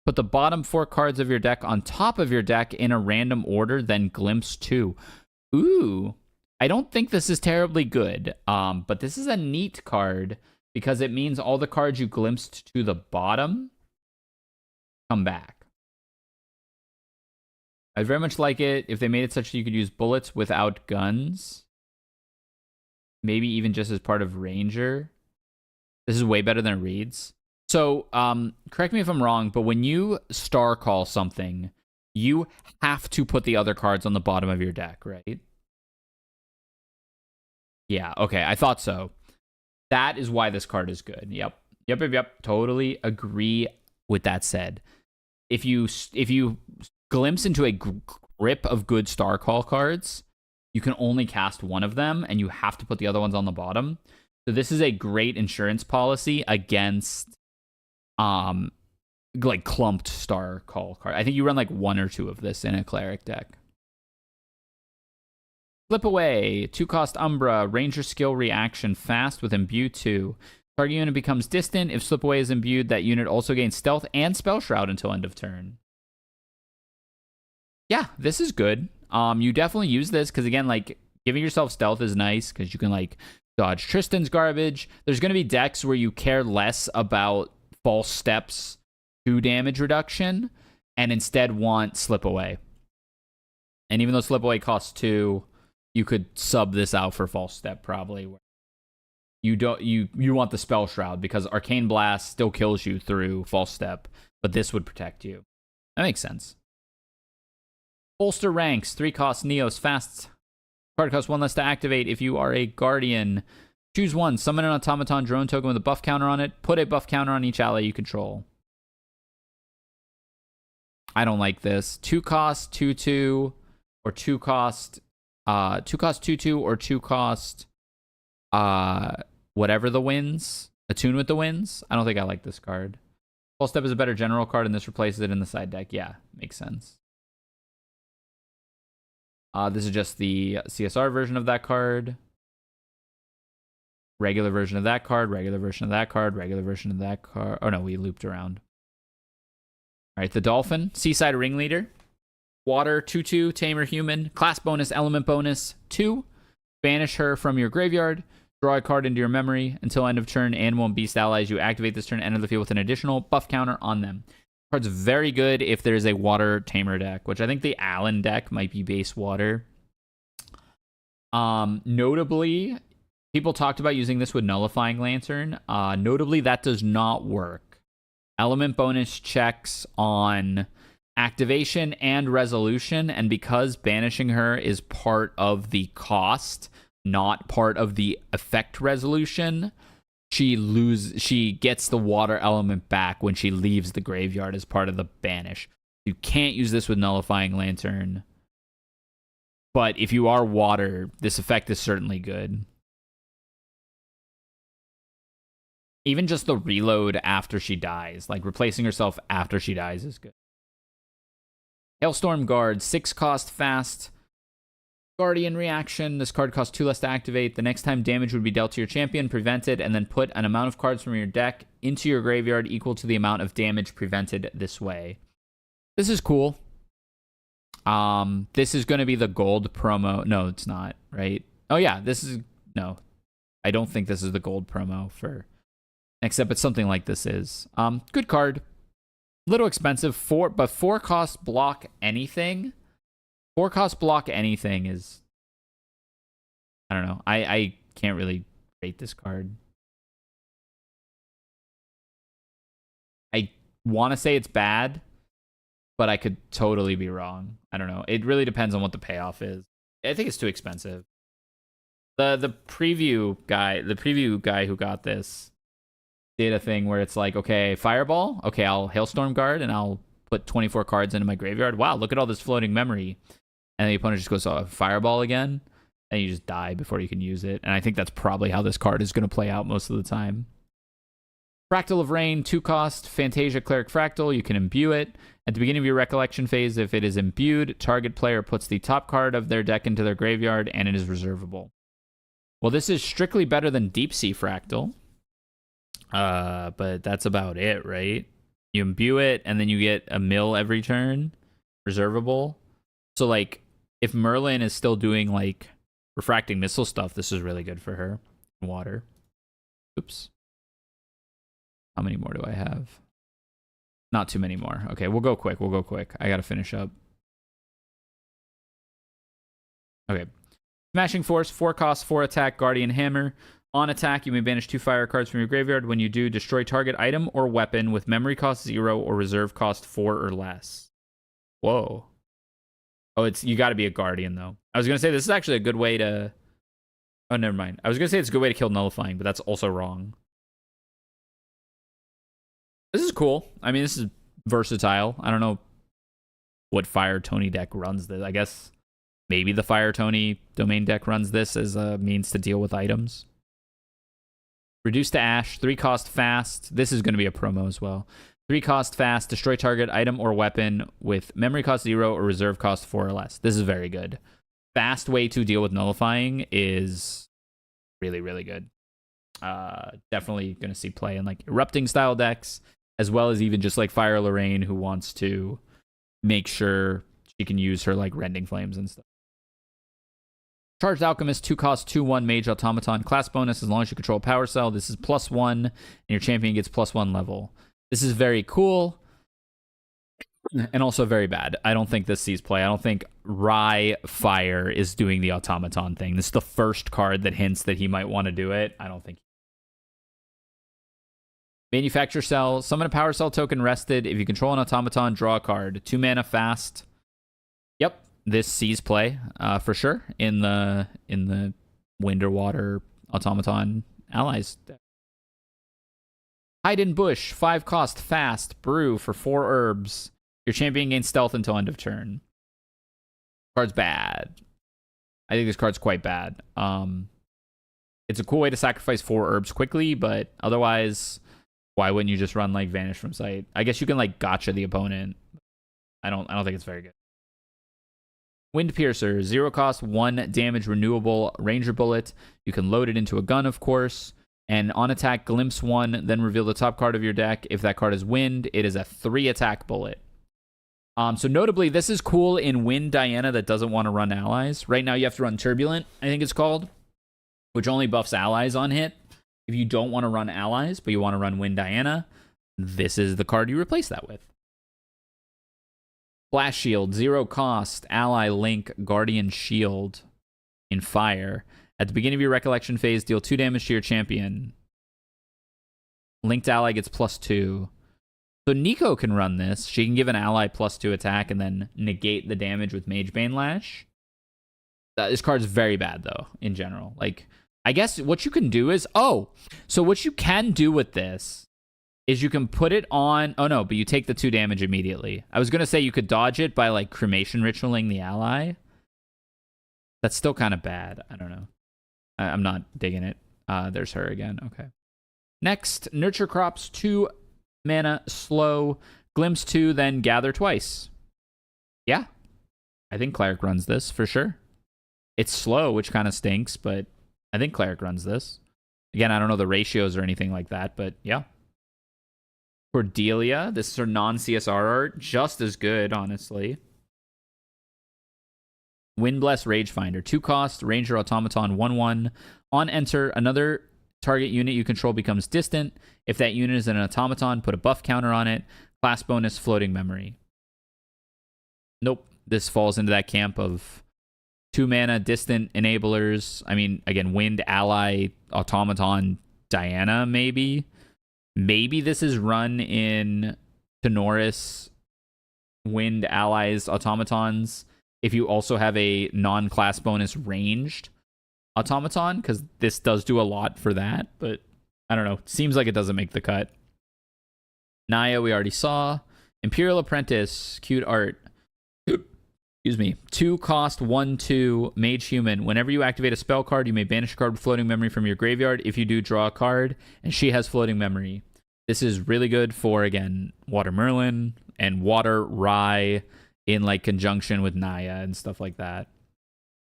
Put the bottom 4 cards of your deck on top of your deck in a random order, then glimpse 2. Ooh. I don't think this is terribly good, but this is a neat card because it means all the cards you glimpsed to the bottom come back. I'd very much like it if they made it such that you could use bullets without guns. Maybe even just as part of Ranger. This is way better than it reads. So, correct me if I'm wrong, but when you star call something, you have to put the other cards on the bottom of your deck, right? Yeah, okay, I thought so. That is why this card is good. Yep. Totally agree with that said. If you glimpse into a grip of good star call cards, you can only cast one of them, and you have to put the other ones on the bottom. So this is a great insurance policy against like clumped star call card. I think you run like 1 or 2 of this in a cleric deck. Flip Away, 2 cost Umbra, Ranger skill reaction, fast with Imbue 2. Target unit becomes distant. If Slip Away is imbued, that unit also gains stealth and spell shroud until end of turn. Yeah, this is good. You definitely use this because, again, like giving yourself stealth is nice because you can like dodge Tristan's garbage. There's going to be decks where you care less about false steps to damage reduction and instead want Slip Away. And even though Slip Away costs 2, you could sub this out for false step probably. You want the spell shroud because Arcane Blast still kills you through false step, but this would protect you. That makes sense. Bolster ranks, 3 cost Neos, fast. Card costs 1 less to activate if you are a Guardian. Choose 1, summon an Automaton drone token with a buff counter on it. Put a buff counter on each ally you control. I don't like this. 2 cost 2/2 or 2 cost 2 cost 2/2 or 2 cost whatever the winds. Attune with the winds. I don't think I like this card. False Step is a better general card, and this replaces it in the side deck. Yeah, makes sense. This is just the CSR version of that card. Regular version of that card. Regular version of that card. Regular version of that card. Oh no, we looped around. All right, the Dolphin. Seaside Ringleader. Water, 2/2, Tamer Human. Class bonus, element bonus, 2. Banish her from your graveyard. Draw a card into your memory. Until end of turn, animal and beast allies you activate this turn, enter the field with an additional buff counter on them. Card's very good if there's a water tamer deck, which I think the Allen deck might be base water. Notably, people talked about using this with Nullifying Lantern. Notably, that does not work. Element bonus checks on activation and resolution, and because banishing her is part of the cost, not part of the effect resolution, she gets the water element back when she leaves the graveyard as part of the banish. You can't use this with Nullifying Lantern. But if you are water, this effect is certainly good. Even just the reload after she dies, like replacing herself after she dies, is good. Hailstorm Guard, 6 cost fast. Guardian reaction. This card costs 2 less to activate. The next time damage would be dealt to your champion, prevent it, and then put an amount of cards from your deck into your graveyard equal to the amount of damage prevented this way. This is cool. This is going to be the gold promo. No, it's not, right? Oh, yeah, this is... No. I don't think this is the gold promo for... Except it's something like this is. Good card. Little expensive, but 4 cost block anything. 4 cost block anything is... I don't know. I can't really rate this card. I want to say it's bad, but I could totally be wrong. I don't know. It really depends on what the payoff is. I think it's too expensive. The preview guy who got this did a thing where it's like, okay, Fireball. Okay, I'll Hailstorm Guard and I'll put 24 cards into my graveyard. Wow, look at all this floating memory. And the opponent just goes, oh, Fireball again. And you just die before you can use it. And I think that's probably how this card is going to play out most of the time. Fractal of Rain, 2 cost, Fantasia Cleric Fractal. You can imbue it. At the beginning of your recollection phase, if it is imbued, target player puts the top card of their deck into their graveyard and it is reservable. Well, this is strictly better than Deep Sea Fractal. But that's about it, right? You imbue it, and then you get a mill every turn, reservable. So, like, if Merlin is still doing, like, refracting missile stuff, this is really good for her. Water. Oops. How many more do I have? Not too many more. Okay, we'll go quick. I gotta finish up. Okay. Smashing Force, 4 cost, 4 attack, Guardian Hammer. On attack, you may banish 2 fire cards from your graveyard. When you do, destroy target item or weapon with memory cost 0 or reserve cost 4 or less. Whoa. Oh, you got to be a Guardian, though. I was going to say, this is actually a good way to... Oh, never mind. I was going to say it's a good way to kill Nullifying, but that's also wrong. This is cool. I mean, this is versatile. I don't know what Fire Tony deck runs this. I guess maybe the Fire Tony domain deck runs this as a means to deal with items. Reduce to Ash, 3 cost fast. This is going to be a promo as well. 3 cost fast, destroy target item or weapon with memory cost 0 or reserve cost 4 or less. This is very good. Fast way to deal with Nullifying is really, really good. Definitely going to see play in like erupting style decks, as well as even just like Fire Lorraine, who wants to make sure she can use her like Rending Flames and stuff. Charged Alchemist, 2 cost, 2/1 Mage Automaton. Class bonus as long as you control Power Cell. This is +1, and your champion gets +1 level. This is very cool, and also very bad. I don't think this sees play. I don't think Rysair is doing the Automaton thing. This is the first card that hints that he might want to do it. I don't think. Manufacture Cell. Summon a Power Cell token rested. If you control an Automaton, draw a card. 2 mana fast. Yep. This sees play for sure in the Wind or Water Automaton allies. Hide in Bush, 5 cost, fast, brew for 4 herbs. Your champion gains stealth until end of turn. Card's bad. I think this card's quite bad. It's a cool way to sacrifice 4 herbs quickly, but otherwise, why wouldn't you just run like Vanish from Sight? I guess you can like gotcha the opponent. I don't think it's very good. Wind Piercer, 0 cost, 1 damage renewable Ranger Bullet. You can load it into a gun, of course. And on attack, glimpse 1, then reveal the top card of your deck. If that card is Wind, it is a 3 attack bullet. So notably, this is cool in Wind Diana that doesn't want to run allies. Right now, you have to run Turbulent, I think it's called, which only buffs allies on hit. If you don't want to run allies, but you want to run Wind Diana, this is the card you replace that with. Blast Shield, 0 cost, ally link, Guardian Shield in fire. At the beginning of your recollection phase, deal 2 damage to your champion. Linked ally gets +2. So Nico can run this. She can give an ally +2 attack and then negate the damage with Magebane Lash. This card's very bad, though, in general. Like, I guess what you can do is... Oh, so what you can do with this is you can put it on... Oh, no, but you take the 2 damage immediately. I was going to say you could dodge it by, like, cremation ritualing the ally. That's still kind of bad. I don't know. I'm not digging it. There's her again. Okay. Next, Nurture Crops, 2 mana, slow, Glimpse 2, then Gather twice. Yeah. I think Cleric runs this for sure. It's slow, which kind of stinks, but I think Cleric runs this. Again, I don't know the ratios or anything like that, but yeah. Cordelia, this is her non-CSR art. Just as good, honestly. Windbless Ragefinder. 2 cost, Ranger Automaton 1/1. On enter, another target unit you control becomes distant. If that unit is an automaton, put a buff counter on it. Class bonus, Floating Memory. Nope. This falls into that camp of 2 mana, distant enablers. I mean, again, Wind, Ally, Automaton, Diana, maybe. Maybe this is run in Tenoris, Wind, Allies, Automatons. If you also have a non-class bonus ranged automaton, because this does do a lot for that, but I don't know. Seems like it doesn't make the cut. Naya, we already saw. Imperial Apprentice, cute art. Excuse me. 2 cost, 1/2, Mage Human. Whenever you activate a spell card, you may banish a card with Floating Memory from your graveyard. If you do, draw a card, and she has Floating Memory. This is really good for, again, Water Merlin and Water Rye in, like, conjunction with Naya and stuff like that.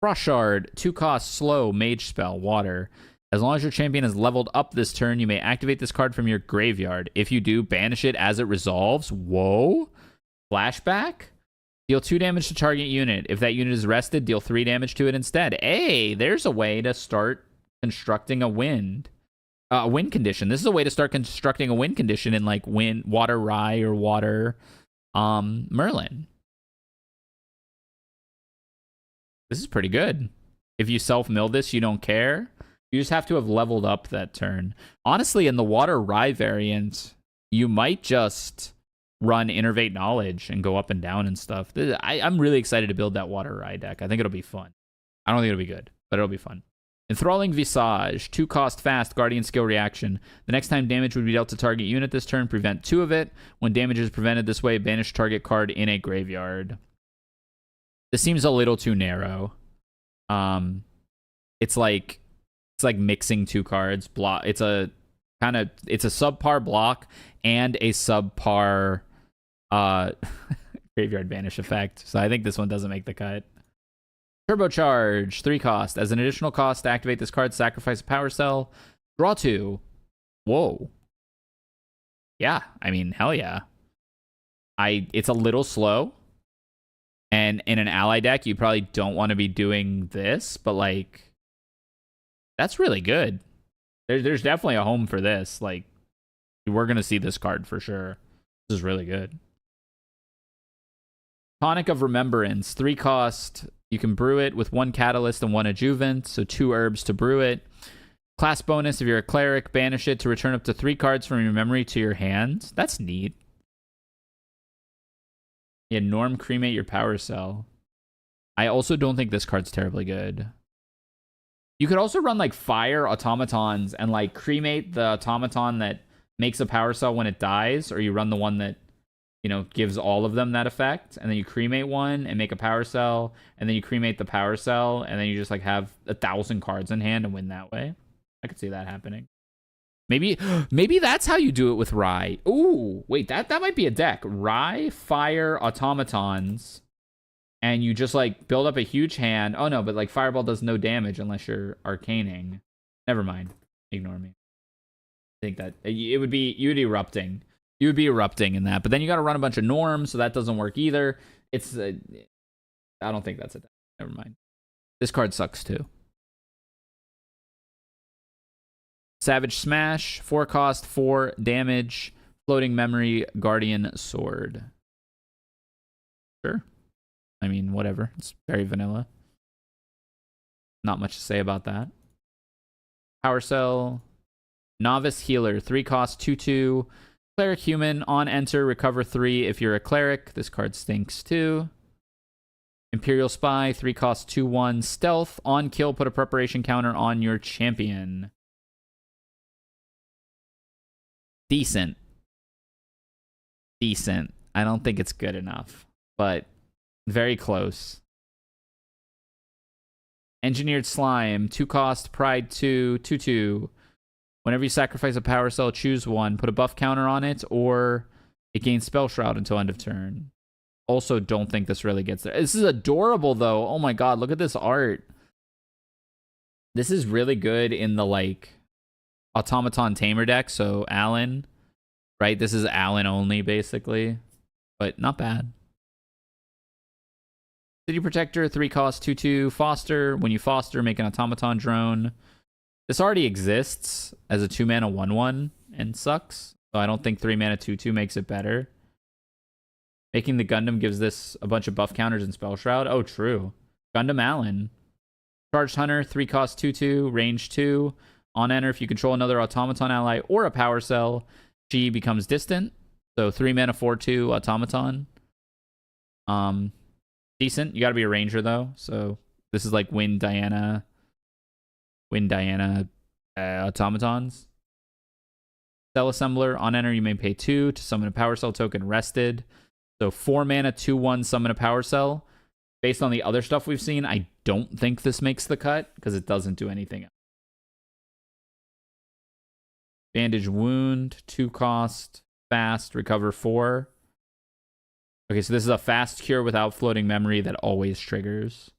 Frost Shard, 2 cost, slow, mage spell, water. As long as your champion has leveled up this turn, you may activate this card from your graveyard. If you do, banish it as it resolves. Whoa. Flashback? Deal 2 damage to target unit. If that unit is rested, deal 3 damage to it instead. Hey, there's a way to start constructing a wind condition. This is a way to start constructing a wind condition in, like, Water Rye or Water Merlin. This is pretty good. If you self-mill this, you don't care. You just have to have leveled up that turn. Honestly, in the Water Rye variant, you might just run Innervate Knowledge and go up and down and stuff. I'm really excited to build that Water Rye deck. I think it'll be fun. I don't think it'll be good, but it'll be fun. Enthralling Visage, 2 cost, fast, Guardian skill reaction. The next time damage would be dealt to target unit this turn, prevent 2 of it. When damage is prevented this way, banish target card in a graveyard. This seems a little too narrow. It's like mixing 2 cards. It's a subpar block and a subpar graveyard banish effect. So I think this one doesn't make the cut. Turbocharge, 3 cost. As an additional cost to activate this card, sacrifice a power cell. Draw 2. Whoa. Yeah, I mean, hell yeah. It's a little slow. And in an ally deck, you probably don't want to be doing this, but, like, that's really good. There's definitely a home for this. Like, we're going to see this card for sure. This is really good. Tonic of Remembrance, 3 cost. You can brew it with 1 catalyst and 1 adjuvant, so 2 herbs to brew it. Class bonus, if you're a cleric, banish it to return up to 3 cards from your memory to your hand. That's neat. Yeah, Norm cremate your power cell. I also don't think this card's terribly good. You could also run, like, fire automatons and, like, cremate the automaton that makes a power cell when it dies, or you run the one that, you know, gives all of them that effect, and then you cremate one and make a power cell, and then you cremate the power cell, and then you just, like, have 1,000 cards in hand and win that way. I could see that happening. Maybe that's how you do it with Rye. Ooh, wait, that might be a deck. Rye, fire, automatons, and you just, like, build up a huge hand. Oh no, but, like, Fireball does no damage unless you're arcaning. Never mind. Ignore me. I think that you would be erupting. You would be erupting in that, but then you got to run a bunch of norms, so that doesn't work either. I don't think that's a deck. Never mind. This card sucks too. Savage Smash, 4 cost, 4 damage, Floating Memory, Guardian Sword. Sure. I mean, whatever. It's very vanilla. Not much to say about that. Power Cell. Novice Healer. 3 cost, 2/2. Cleric Human. On enter, recover 3 if you're a cleric. This card stinks too. Imperial Spy. 3 cost, 2/1. Stealth. On kill, put a preparation counter on your champion. Decent. Decent. I don't think it's good enough, but very close. Engineered Slime, 2 cost, Pride 2, 2/2. Whenever you sacrifice a power cell, choose 1. Put a buff counter on it, or it gains Spell Shroud until end of turn. Also, don't think this really gets there. This is adorable, though. Oh my god, look at this art. This is really good in the, like, Automaton Tamer deck, so Alan, right? This is Alan only, basically, but not bad. City Protector, 3 cost, 2/2. Foster. When you foster, make an Automaton drone. This already exists as a 2-mana 1/1 and sucks, so I don't think 3-mana 2/2 makes it better. Making the Gundam gives this a bunch of buff counters and Spell Shroud. Oh, true. Gundam Allen. Charged Hunter, 3 cost, 2/2. Range 2. On enter, if you control another Automaton ally or a power cell, she becomes distant. So 3-mana 4/2 Automaton. Decent. You got to be a ranger though. So this is like Wind Diana automatons. Cell Assembler. On enter, you may pay 2 to summon a power cell token rested. So 4 mana 2/1 summon a power cell. Based on the other stuff we've seen, I don't think this makes the cut because it doesn't do anything else. Bandage Wound, 2 cost, fast, recover 4. Okay, so this is a fast cure without floating memory that always triggers.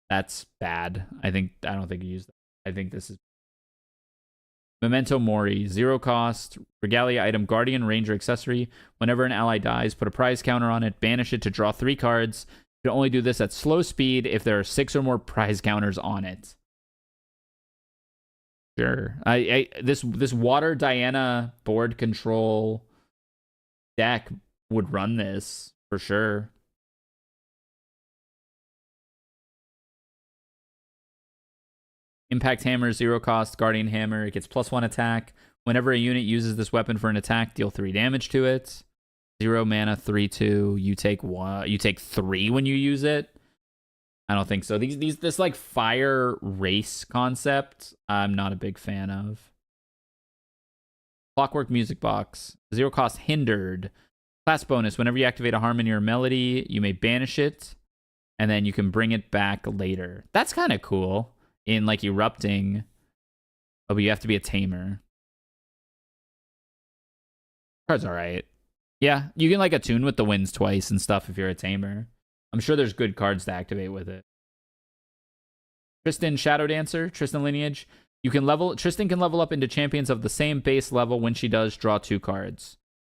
That's bad. I don't think you use that. I think this is Memento Mori, 0 cost, Regalia item, Guardian, Ranger, Accessory. Whenever an ally dies, put a prize counter on it, banish it to draw 3 cards. You can only do this at slow speed if there are 6 or more prize counters on it. Sure. This Water Diana board control deck would run this for sure. Impact Hammer, 0 cost, Guardian Hammer. It gets +1 attack. Whenever a unit uses this weapon for an attack, deal 3 damage to it. 0 mana, 3/2. You take 1. You take 3 when you use it. I don't think so. This like fire race concept, I'm not a big fan of. Clockwork Music Box, 0 cost, Hindered. Class bonus, whenever you activate a harmony or melody, you may banish it, and then you can bring it back later. That's kind of cool in like Erupting. Oh, but you have to be a tamer. Card's alright. Yeah, you can like attune with the winds twice and stuff if you're a tamer. I'm sure there's good cards to activate with it. Tristan Shadow Dancer, Tristan Lineage. Tristan can level up into champions of the same base level. When she does, draw 2 cards.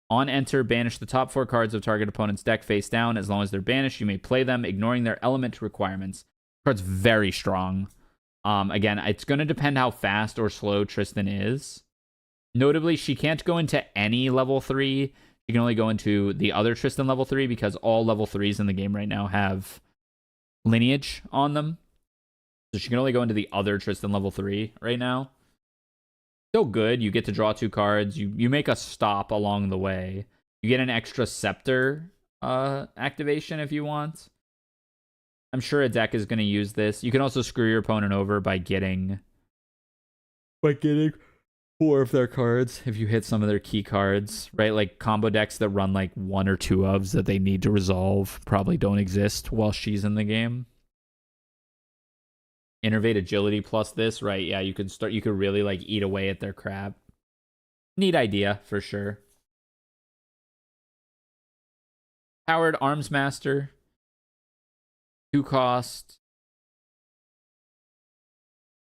On enter, banish the top 4 cards of target opponent's deck face down. As long as they're banished, you may play them, ignoring their element requirements. Card's very strong. Again, it's going to depend how fast or slow Tristan is. Notably, she can't go into any level 3. She can only go into the other Tristan level 3 because all level 3s in the game right now have lineage on them. So she can only go into the other Tristan level 3 right now. Still good. You get to draw 2 cards. You make a stop along the way. You get an extra Scepter activation if you want. I'm sure a deck is going to use this. You can also screw your opponent over by getting 4 of their cards if you hit some of their key cards, right? Like combo decks that run like 1 or 2 ofs that they need to resolve probably don't exist while she's in the game. Innervate Agility plus this, right? Yeah, you could really like eat away at their crap. Neat idea for sure. Powered Arms Master, 2 cost.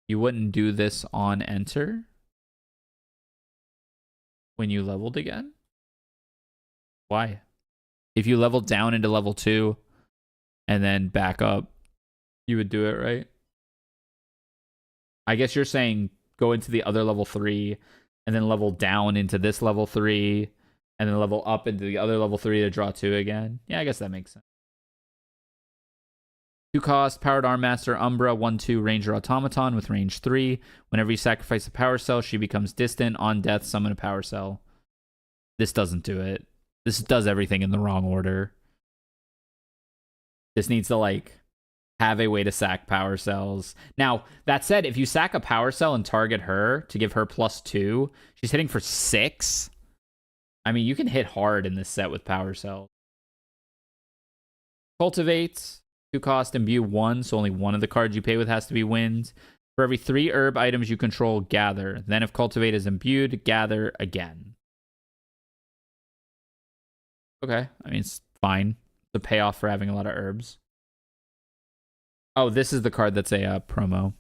You wouldn't do this on enter when you leveled again? Why? If you leveled down into level 2 and then back up, you would do it, right? I guess you're saying go into the other level 3 and then level down into this level 3 and then level up into the other level 3 to draw 2 again. Yeah, I guess that makes sense. 2 cost, Powered Arm Master Umbra 1/2 Ranger Automaton with range 3. Whenever you sacrifice a power cell, she becomes distant. On death, summon a power cell. This doesn't do it. This does everything in the wrong order. This needs to, like, have a way to sack power cells. Now, that said, if you sack a power cell and target her to give her +2, she's hitting for 6. I mean, you can hit hard in this set with power cells. Cultivate, 2 cost, imbue 1, so only one of the cards you pay with has to be wind. For every 3 herb items you control, gather. Then if Cultivate is imbued, gather again. Okay, I mean, it's fine. The payoff for having a lot of herbs. Oh, this is the card that's a promo.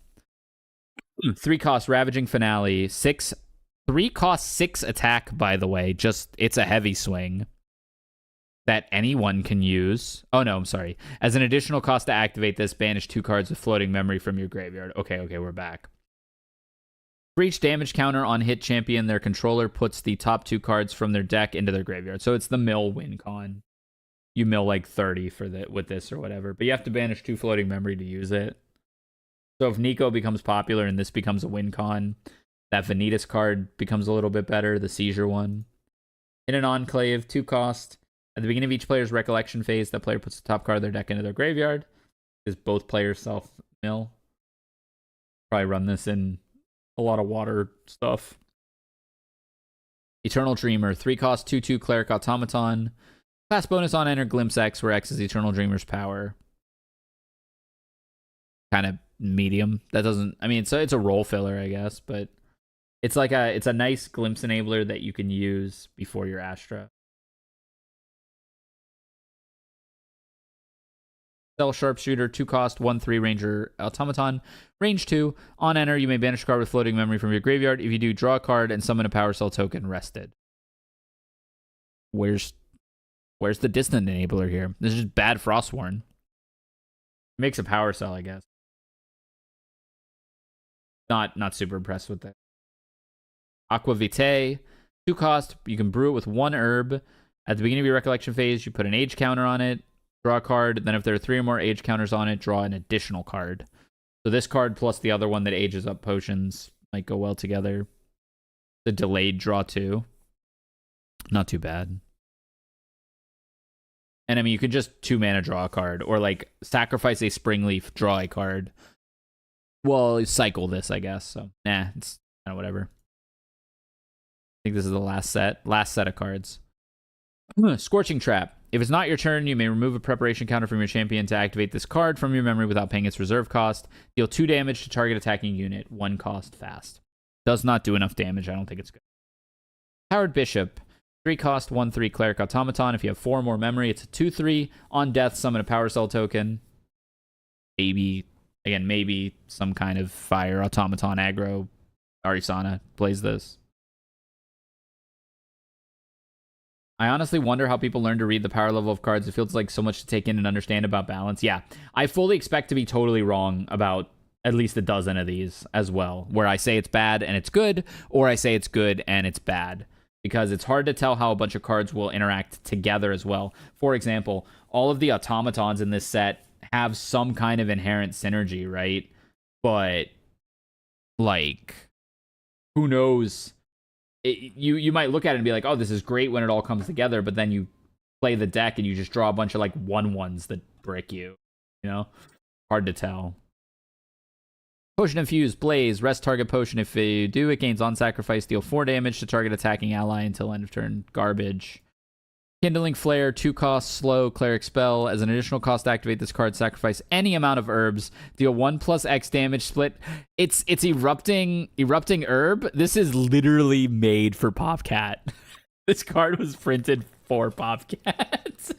3 cost, Ravaging Finale. 3 cost 6 attack, by the way. Just, it's a heavy swing that anyone can use. Oh, no, I'm sorry. As an additional cost to activate this, banish 2 cards with floating memory from your graveyard. Okay, we're back. For each damage counter on hit champion, their controller puts the top 2 cards from their deck into their graveyard. So it's the mill win con. You mill like 30 for with this or whatever. But you have to banish 2 floating memory to use it. So if Nico becomes popular and this becomes a win con, that Vanitas card becomes a little bit better, the seizure one. In an Enclave, 2 cost. At the beginning of each player's recollection phase, that player puts the top card of their deck into their graveyard. Because both players self-mill. Probably run this in a lot of water stuff. Eternal Dreamer, 3 cost, 2/2 Cleric Automaton. Class bonus on enter Glimpse X, where X is Eternal Dreamer's power. Kind of medium. That doesn't, I mean, it's a role filler, I guess, but it's like it's a nice glimpse enabler that you can use before your Astra. Cell Sharpshooter, 2 cost, 1/3 Ranger Automaton. Range 2. On enter, you may banish a card with floating memory from your graveyard. If you do, draw a card and summon a power cell token rested. Where's the distant enabler here? This is just bad Frostworn. Makes a power cell, I guess. Not super impressed with that. Aqua Vitae, 2 cost. You can brew it with 1 herb. At the beginning of your recollection phase, you put an age counter on it, draw a card. Then if there are 3 or more age counters on it, draw an additional card. So this card plus the other one that ages up potions might go well together. The delayed draw 2. Not too bad. And I mean, you could just 2 mana draw a card, or like sacrifice a Spring Leaf, draw a card. Well, cycle this, I guess. So, nah, it's kind of whatever. I think this is the last set of cards. Scorching Trap. If it's not your turn, you may remove a preparation counter from your champion to activate this card from your memory without paying its reserve cost. Deal 2 damage to target attacking unit, 1 cost fast. Does not do enough damage. I don't think it's good. Powered Bishop. 3 cost, 1/3 Cleric Automaton. If you have 4 more memory, it's a 2/3. On death, summon a power cell token. Maybe some kind of fire automaton aggro. Arisana plays this. I honestly wonder how people learn to read the power level of cards. It feels like so much to take in and understand about balance. Yeah, I fully expect to be totally wrong about at least a dozen of these as well, where I say it's bad and it's good, or I say it's good and it's bad. Because it's hard to tell how a bunch of cards will interact together as well. For example, all of the automatons in this set have some kind of inherent synergy, right? But, like, who knows? You might look at it and be like, oh, this is great when it all comes together, but then you play the deck and you just draw a bunch of, like, 1/1s that brick you. You know? Hard to tell. Potion Infused, Blaze, rest target potion. If you do, it gains on sacrifice, deal 4 damage to target attacking ally until end of turn. Garbage. Kindling Flare, 2 cost, slow, cleric spell. As an additional cost to activate this card, sacrifice any amount of herbs. Deal 1+X damage split. It's erupting herb. This is literally made for Popcat. This card was printed for Popcat.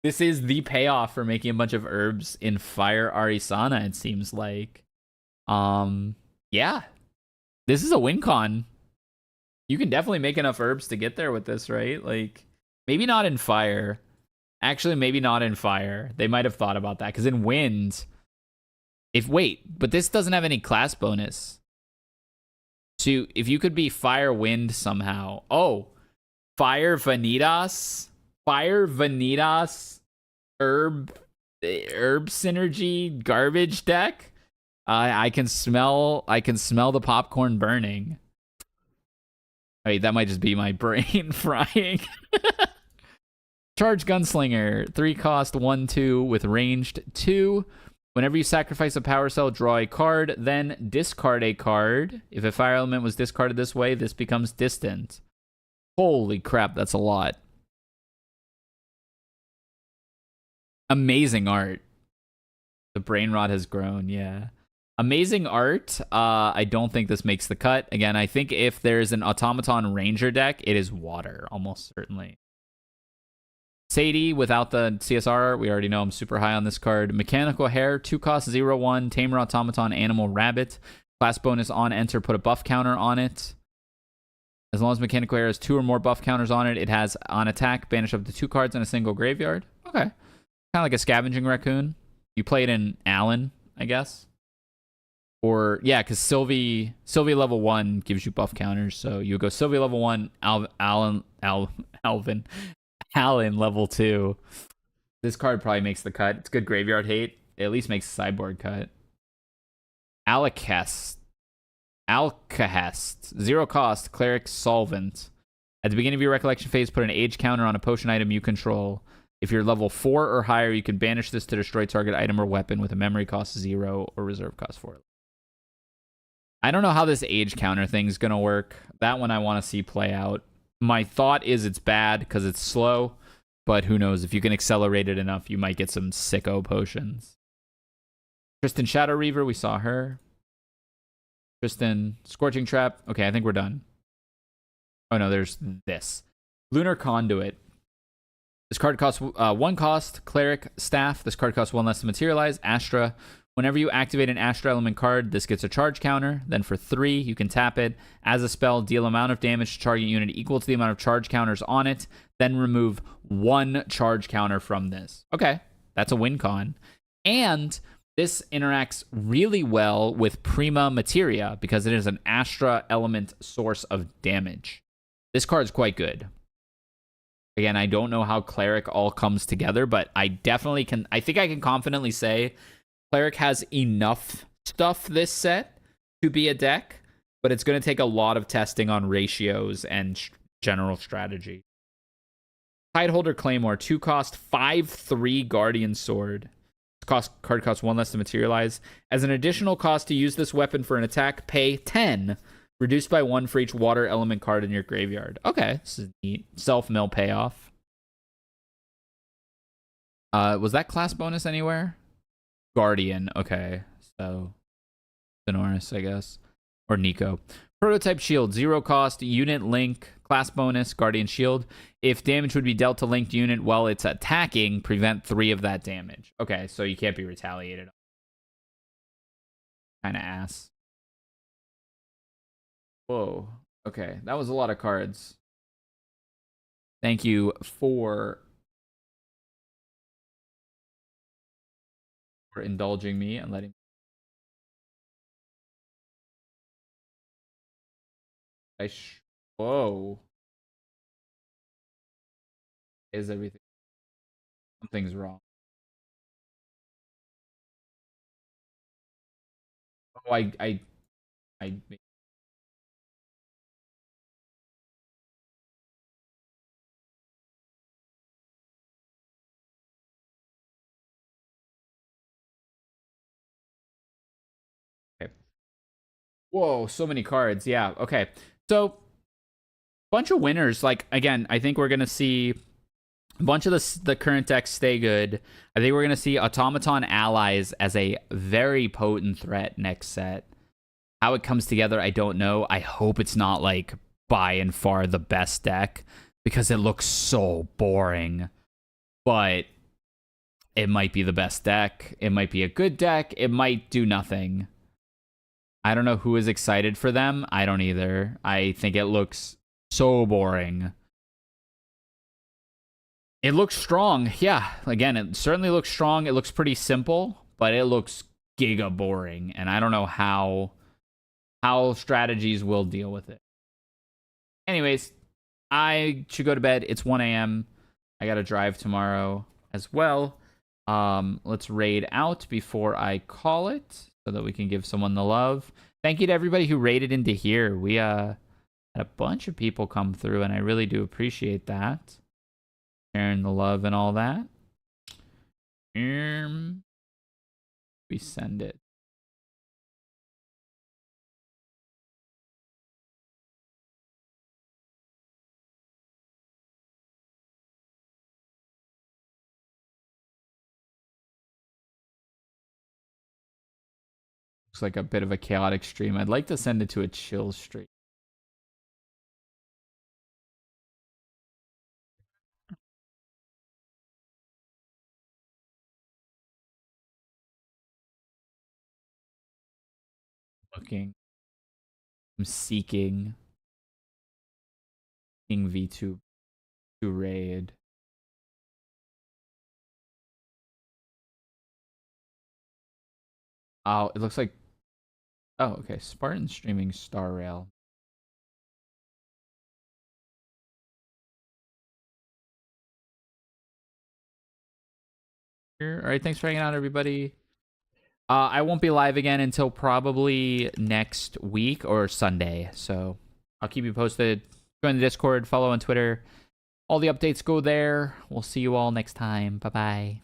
This is the payoff for making a bunch of herbs in Fire Arisana, it seems like. Yeah. This is a win con. You can definitely make enough herbs to get there with this, right? Like, maybe not in Fire. Actually, maybe not in Fire. They might have thought about that, because in Wind... but this doesn't have any class bonus. So, if you could be Fire Wind somehow... Oh! Fire Vanitas... herb herb synergy garbage deck. I can smell the popcorn burning. Wait, that might just be my brain frying. Charge Gunslinger, 3 cost, 1/2 with ranged 2. Whenever you sacrifice a power cell, draw a card, then discard a card. If a fire element was discarded this way, this becomes distant. Holy crap, that's a lot. Amazing art. The brain rot has grown, yeah. Amazing art. I don't think this makes the cut. Again, I think if there's an Automaton Ranger deck, it is water, almost certainly. Sadie, without the CSR art, we already know I'm super high on this card. Mechanical Hair, 2 cost, 0/1. Tamer Automaton Animal Rabbit. Class bonus on enter, put a buff counter on it. As long as Mechanical Hair has 2 or more buff counters on it, it has on attack, banish up to 2 cards in a single graveyard. Okay. Kind of like a Scavenging Raccoon. You play it in Allen, I guess. Or, yeah, because Sylvie level 1 gives you buff counters. So you go Sylvie level 1, Allen level 2. This card probably makes the cut. It's good graveyard hate. It at least makes the sideboard cut. Alcahest. 0 cost, Cleric Solvent. At the beginning of your recollection phase, put an age counter on a potion item you control. If you're level 4 or higher, you can banish this to destroy target item or weapon with a memory cost 0 or reserve cost 4. I don't know how this age counter thing's gonna work. That one I want to see play out. My thought is it's bad because it's slow, but who knows? If you can accelerate it enough, you might get some sicko potions. Tristan Shadow Reaver, we saw her. Tristan Scorching Trap. Okay, I think we're done. Oh no, there's this. Lunar Conduit. This card costs 1 cost, Cleric Staff. This card costs 1 less to materialize. Astra. Whenever you activate an Astra element card, this gets a charge counter. Then for 3, you can tap it. As a spell, deal amount of damage to target unit equal to the amount of charge counters on it. Then remove 1 charge counter from this. Okay, that's a win con. And this interacts really well with Prima Materia because it is an Astra element source of damage. This card's quite good. Again, I don't know how Cleric all comes together, but I definitely can. I think I can confidently say Cleric has enough stuff this set to be a deck, but it's going to take a lot of testing on ratios and general strategy. Tideholder Claymore, 2 cost, 5/3 Guardian Sword. Card costs 1 less to materialize. As an additional cost to use this weapon for an attack, pay 10. Reduced by 1 for each water element card in your graveyard. Okay, this is neat. Self-mill payoff. Was that class bonus anywhere? Guardian. Okay, so Sonoris, I guess. Or Nico. Prototype Shield. 0 cost. Unit Link. Class bonus. Guardian Shield. If damage would be dealt to linked unit while it's attacking, prevent 3 of that damage. Okay, so you can't be retaliated. Kind of ass. Whoa. Okay, that was a lot of cards. Thank you for indulging me and letting whoa. Is everything? Something's wrong. Oh, I okay. Whoa, so many cards. Yeah, okay. So bunch of winners. Like, again, I think we're gonna see a bunch of the current decks stay good. I think we're gonna see Automaton Allies as a very potent threat next set. How it comes together, I don't know. I hope it's not like by and far the best deck because it looks so boring. But it might be the best deck. It might be a good deck. It might do nothing. I don't know who is excited for them. I don't either. I think it looks so boring. It looks strong. Yeah, again, it certainly looks strong. It looks pretty simple, but it looks giga boring. And I don't know how strategies will deal with it. Anyways, I should go to bed. It's 1 a.m. I got to drive tomorrow as well. Let's raid out before I call it so that we can give someone the love. Thank you to everybody who raided into here. We had a bunch of people come through, and I really do appreciate that. Sharing the love and all that. We send it. Looks like a bit of a chaotic stream. I'd like to send it to a chill stream. I'm seeking King V2 to raid. Oh, it looks like... Oh, okay. Spartan streaming Star Rail. All right, thanks for hanging out, everybody. I won't be live again until probably next week or Sunday, so I'll keep you posted. Join the Discord, follow on Twitter. All the updates go there. We'll see you all next time. Bye-bye.